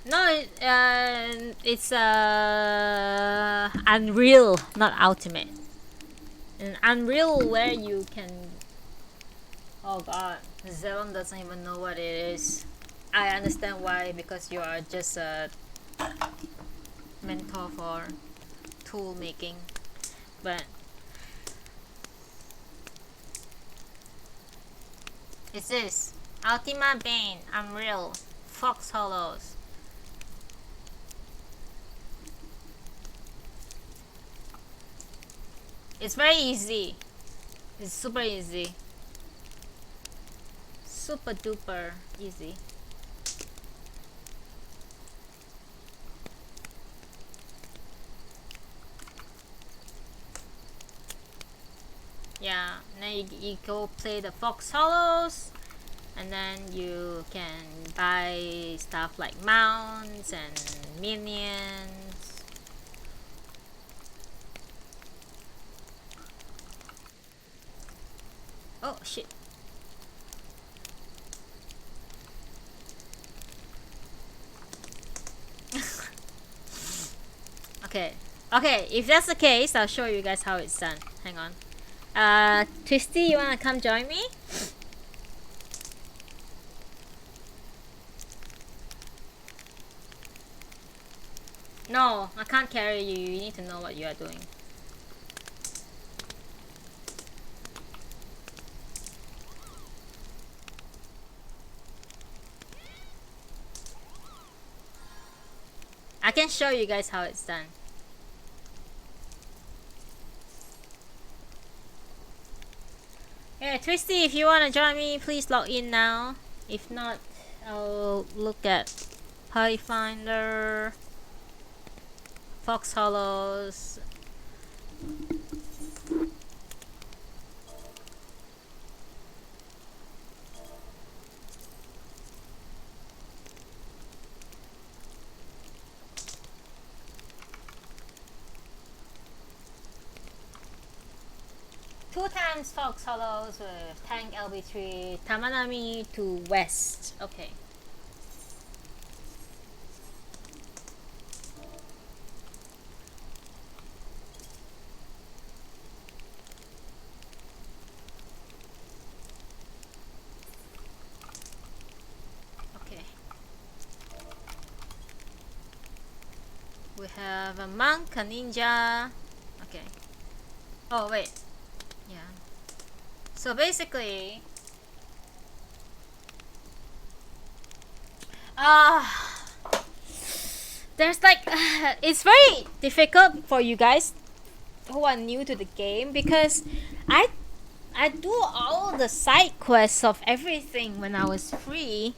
Speaker 1: No, it's Unreal, not Ultimate. And Unreal where you can... Oh god, Zelon doesn't even know what it is. I understand why, because you are just a mentor for tool making. But it's this. Ultima Bane, Unreal, Fox Hollows. It's very easy. It's super easy. Super duper easy. Yeah, and then you go play the Fox Hollows, and then you can buy stuff like mounts and minions. Oh shit. Okay, if that's the case, I'll show you guys how it's done. Hang on. Twisty, you wanna come join me? No, I can't carry you. You need to know what you are doing. I can show you guys how it's done. Yeah, Twisty, if you wanna join me, please log in now. If not, I'll look at Party Finder, Fox Hollows. Two times Fox Hollows with Tank LB3, Tamanami to West. Okay. Okay. We have a monk, a ninja. Okay. Oh wait, yeah. So basically, uh there's like it's very difficult for you guys who are new to the game because I I do all the side quests of everything when I was free,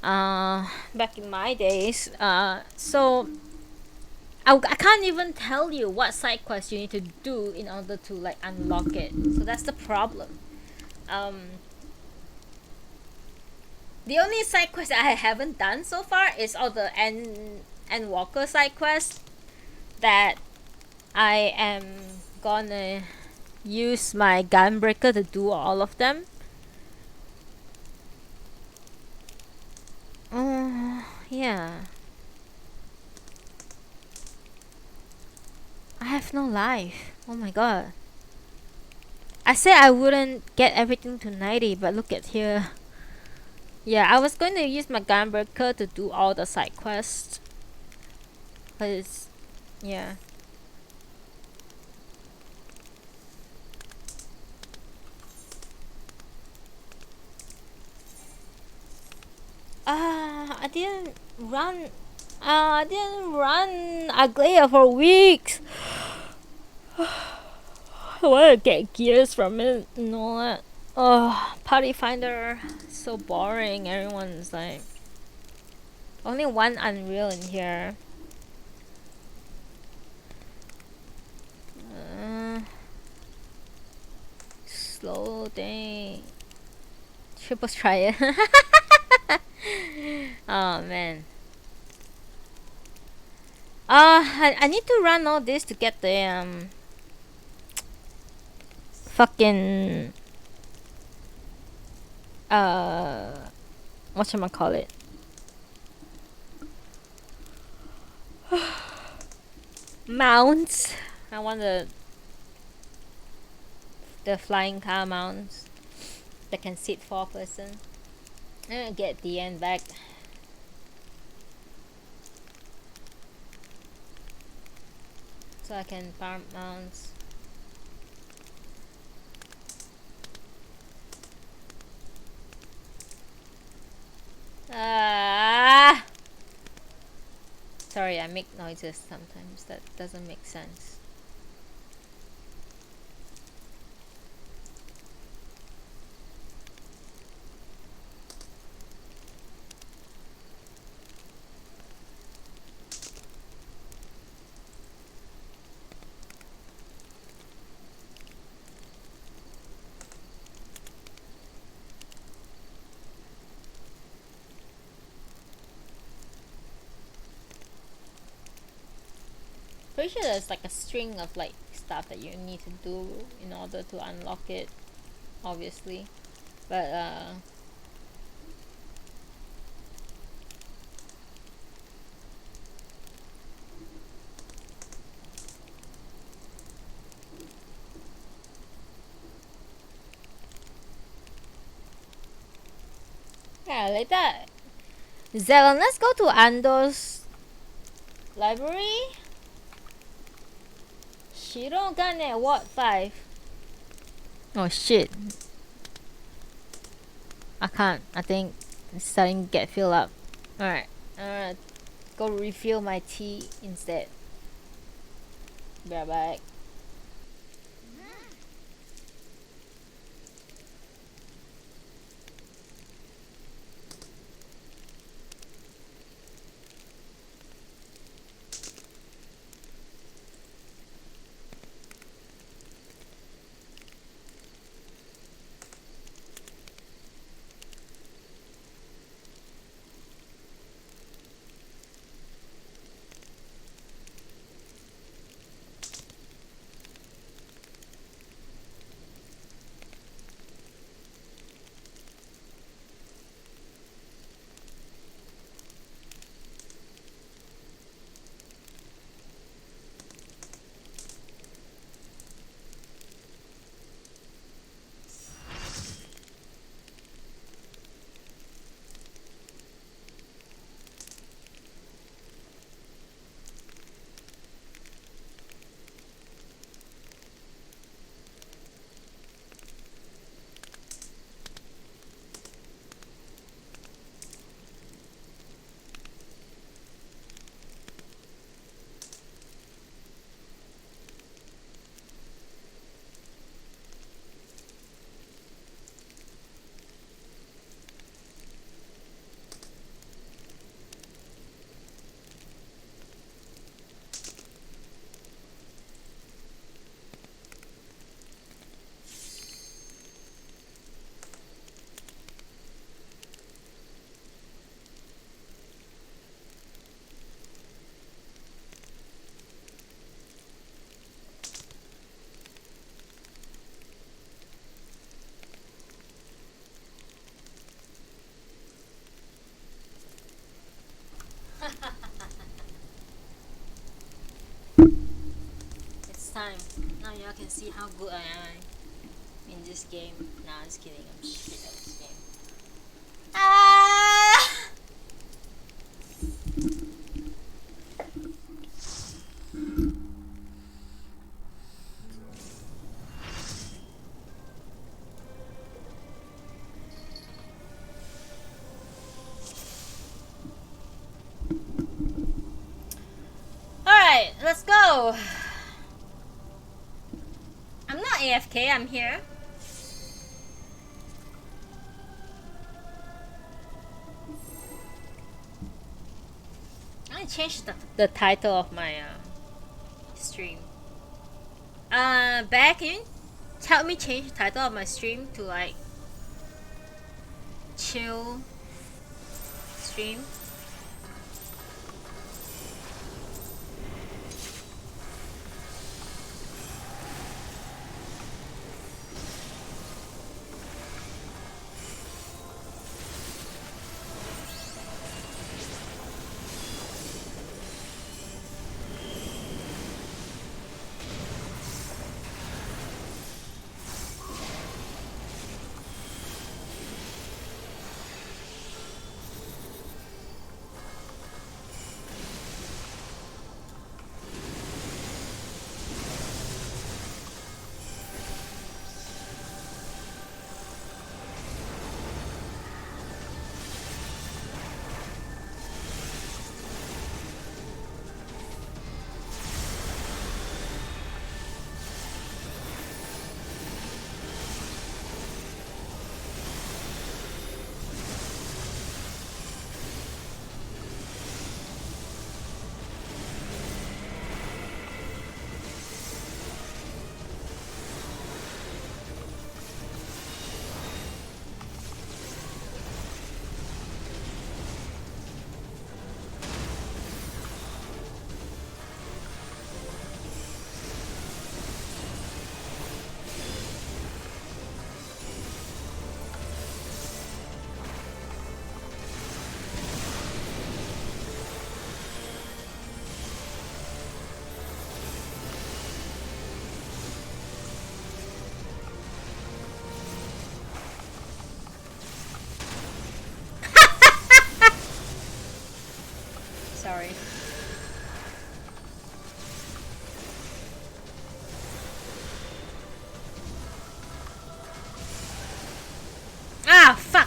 Speaker 1: back in my days. So I can't even tell you what side quest you need to do in order to like unlock it. So that's the problem. Um, the only side quest I haven't done so far is all the N Walker side quest that I am gonna use my gunbreaker to do all of them. Yeah. I have no life. Oh my god. I said I wouldn't get everything to 90, but look at here. Yeah, I was going to use my gunbreaker to do all the side quests. But it's... yeah. I didn't run... I didn't run Aglaia for weeks. I want to get gears from it and all that. Oh, Party Finder, so boring. Everyone's like... only one Unreal in here. Slow thing. Triple try it. Oh man. I need to run all this to get the fucking whatchamacallit. Mounts. I want the flying car mounts that can sit 4 person. I'm gonna get the end back. So I can farm mounts. Sorry, I make noises sometimes that doesn't make sense. Pretty sure there's like a string of like stuff that you need to do in order to unlock it, obviously. But yeah, later. Zelon, let's go to Ando's library. Shirogane What 5. Oh shit. I can't. I think it's starting to get filled up. Alright. Go refill my tea instead. Be right back. time. Now y'all can see how good I am in this game. Nah, I'm just kidding. I'm shit at this game. Ah! Alright, let's go. I'm not AFK, I'm here. I changed the title of my stream. Back in, help me change the title of my stream to like chill stream. Sorry. Ah, fuck!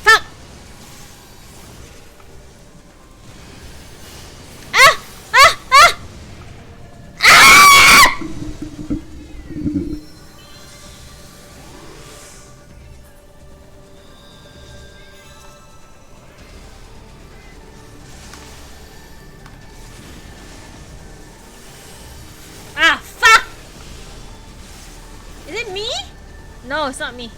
Speaker 1: Fuck! Ah! Ah! Ah! Ah! Ah, fuck! Is it me? No, it's not me.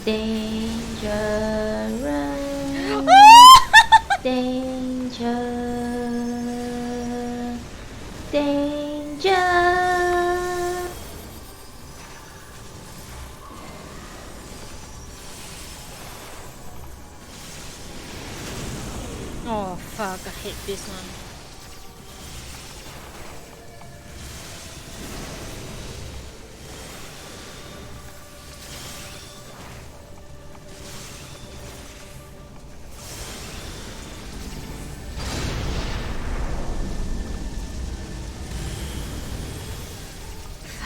Speaker 1: Dangerous. Danger. Danger.
Speaker 4: Oh fuck, I hate this one.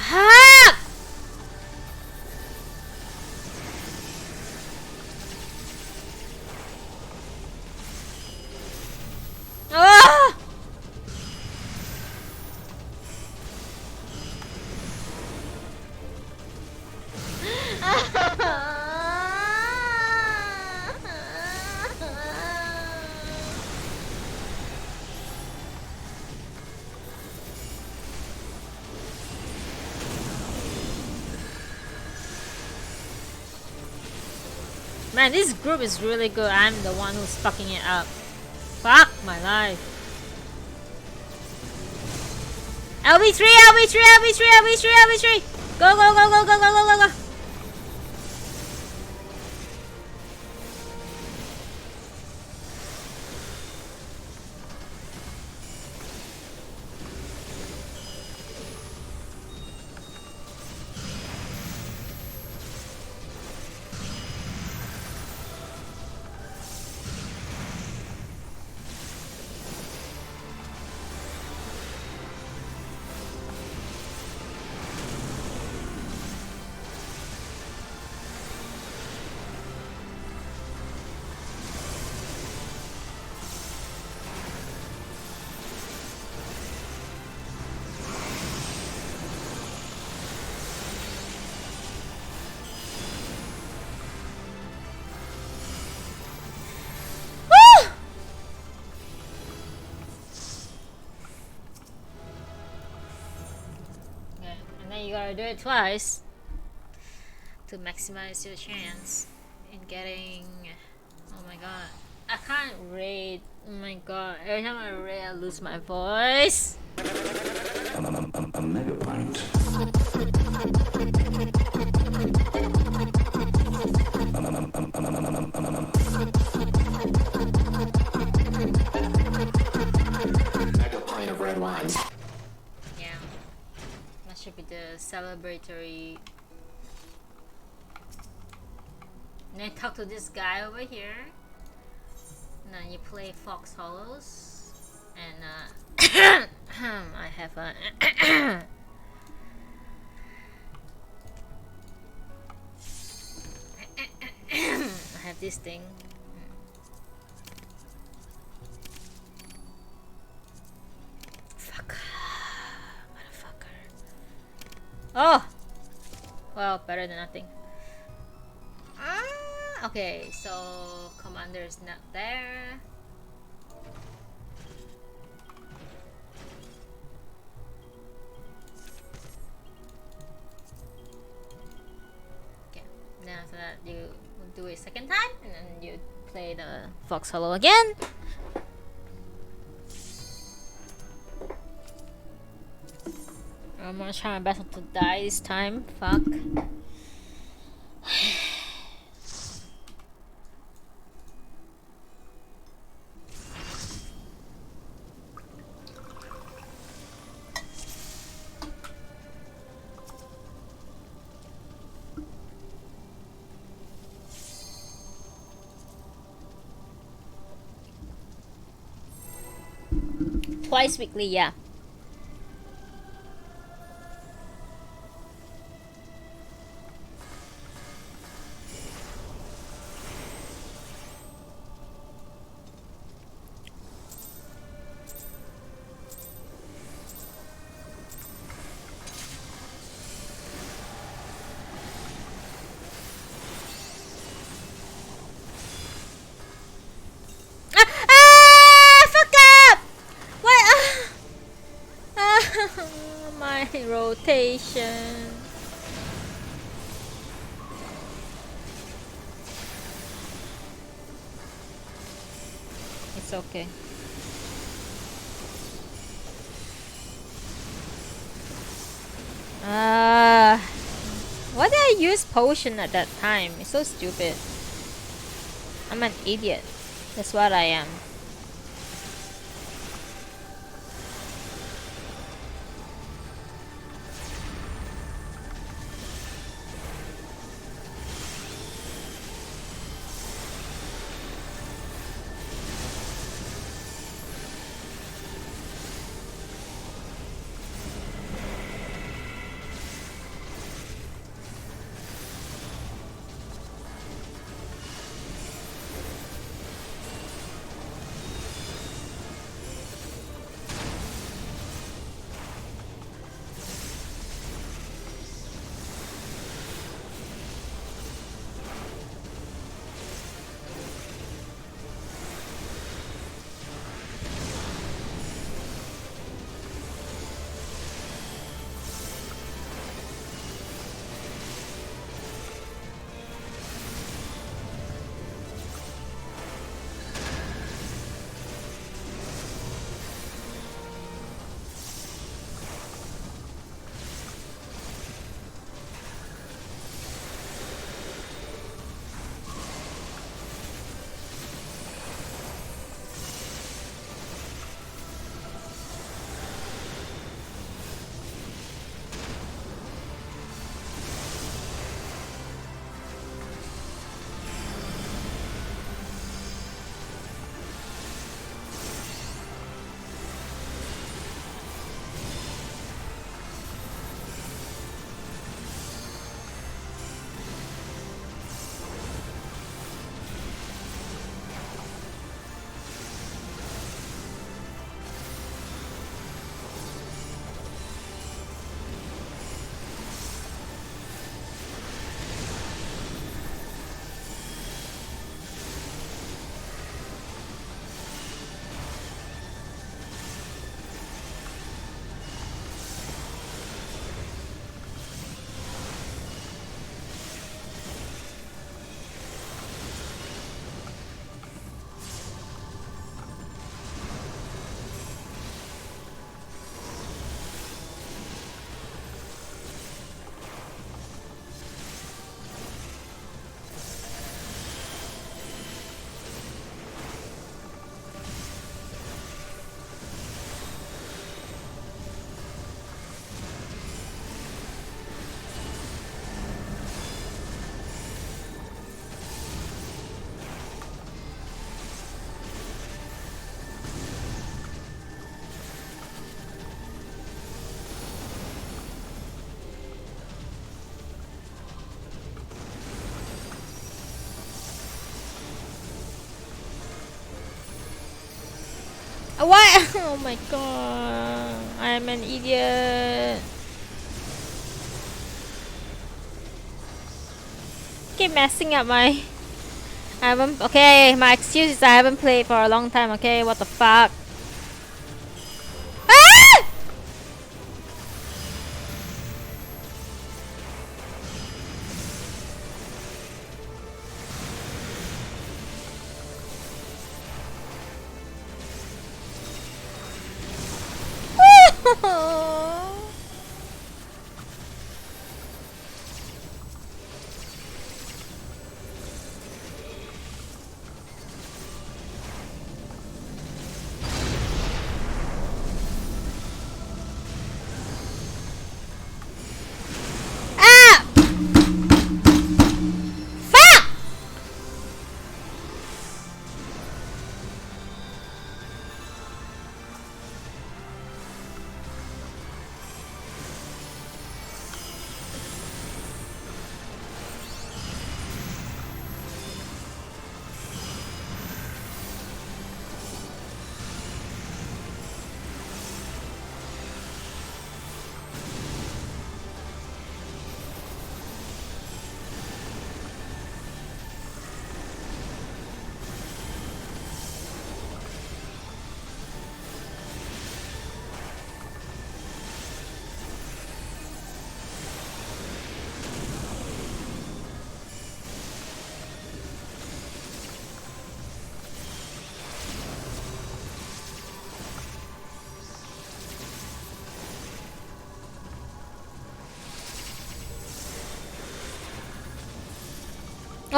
Speaker 1: Fuck! Ah!
Speaker 4: Man, this group is really good. I'm the one who's fucking it up. Fuck my life. LB3, LB3, LB3, LB3, LB3. Go, go, go, go, go, go, go, go, go. Okay, and then you gotta do it twice to maximize your chance in getting. Oh my god, I can't raid. Oh my god, every time I raid, I lose my voice.
Speaker 3: A mega pint. Mega pint of red wine.
Speaker 4: Yeah, that should be the celebratory. And then talk to this guy over here. And then you play Fox Hollows. And I have a. I have this thing. Fuck. Motherfucker. Oh! Well, better than nothing. Okay, so commander is not there. Okay, now after that you do it second time and then you play the Fox Hollow again. I'm gonna try my best not to die this time. Fuck. Twice weekly, yeah. My rotation. It's okay. Uh, why did I use potion at that time? It's so stupid. I'm an idiot. That's what I am. What? Oh my god. I'm an idiot. Keep messing up my. I haven't. Okay, my excuse is I haven't played for a long time, okay? What the fuck? Ah!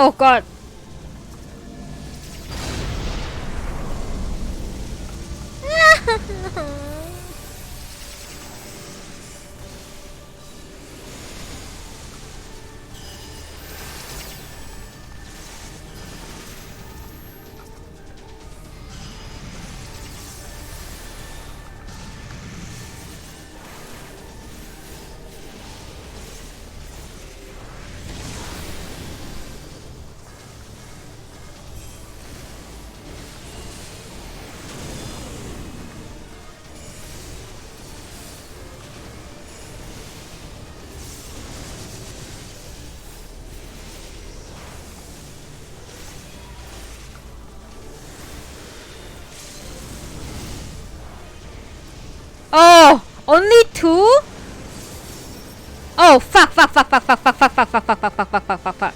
Speaker 4: Oh god. Oh, only two? Oh, fuck, fuck, fuck, fuck, fuck, fuck, fuck, fuck, fuck, fuck, fuck, fuck, fuck, fuck, fuck, fuck.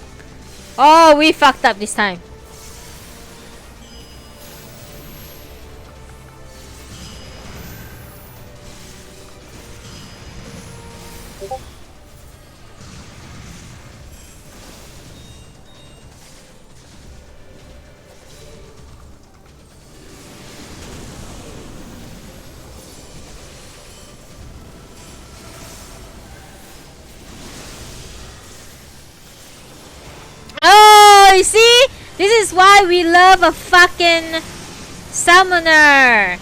Speaker 4: Oh, we fucked up this time. Oh, you see? This is why we love a fucking summoner.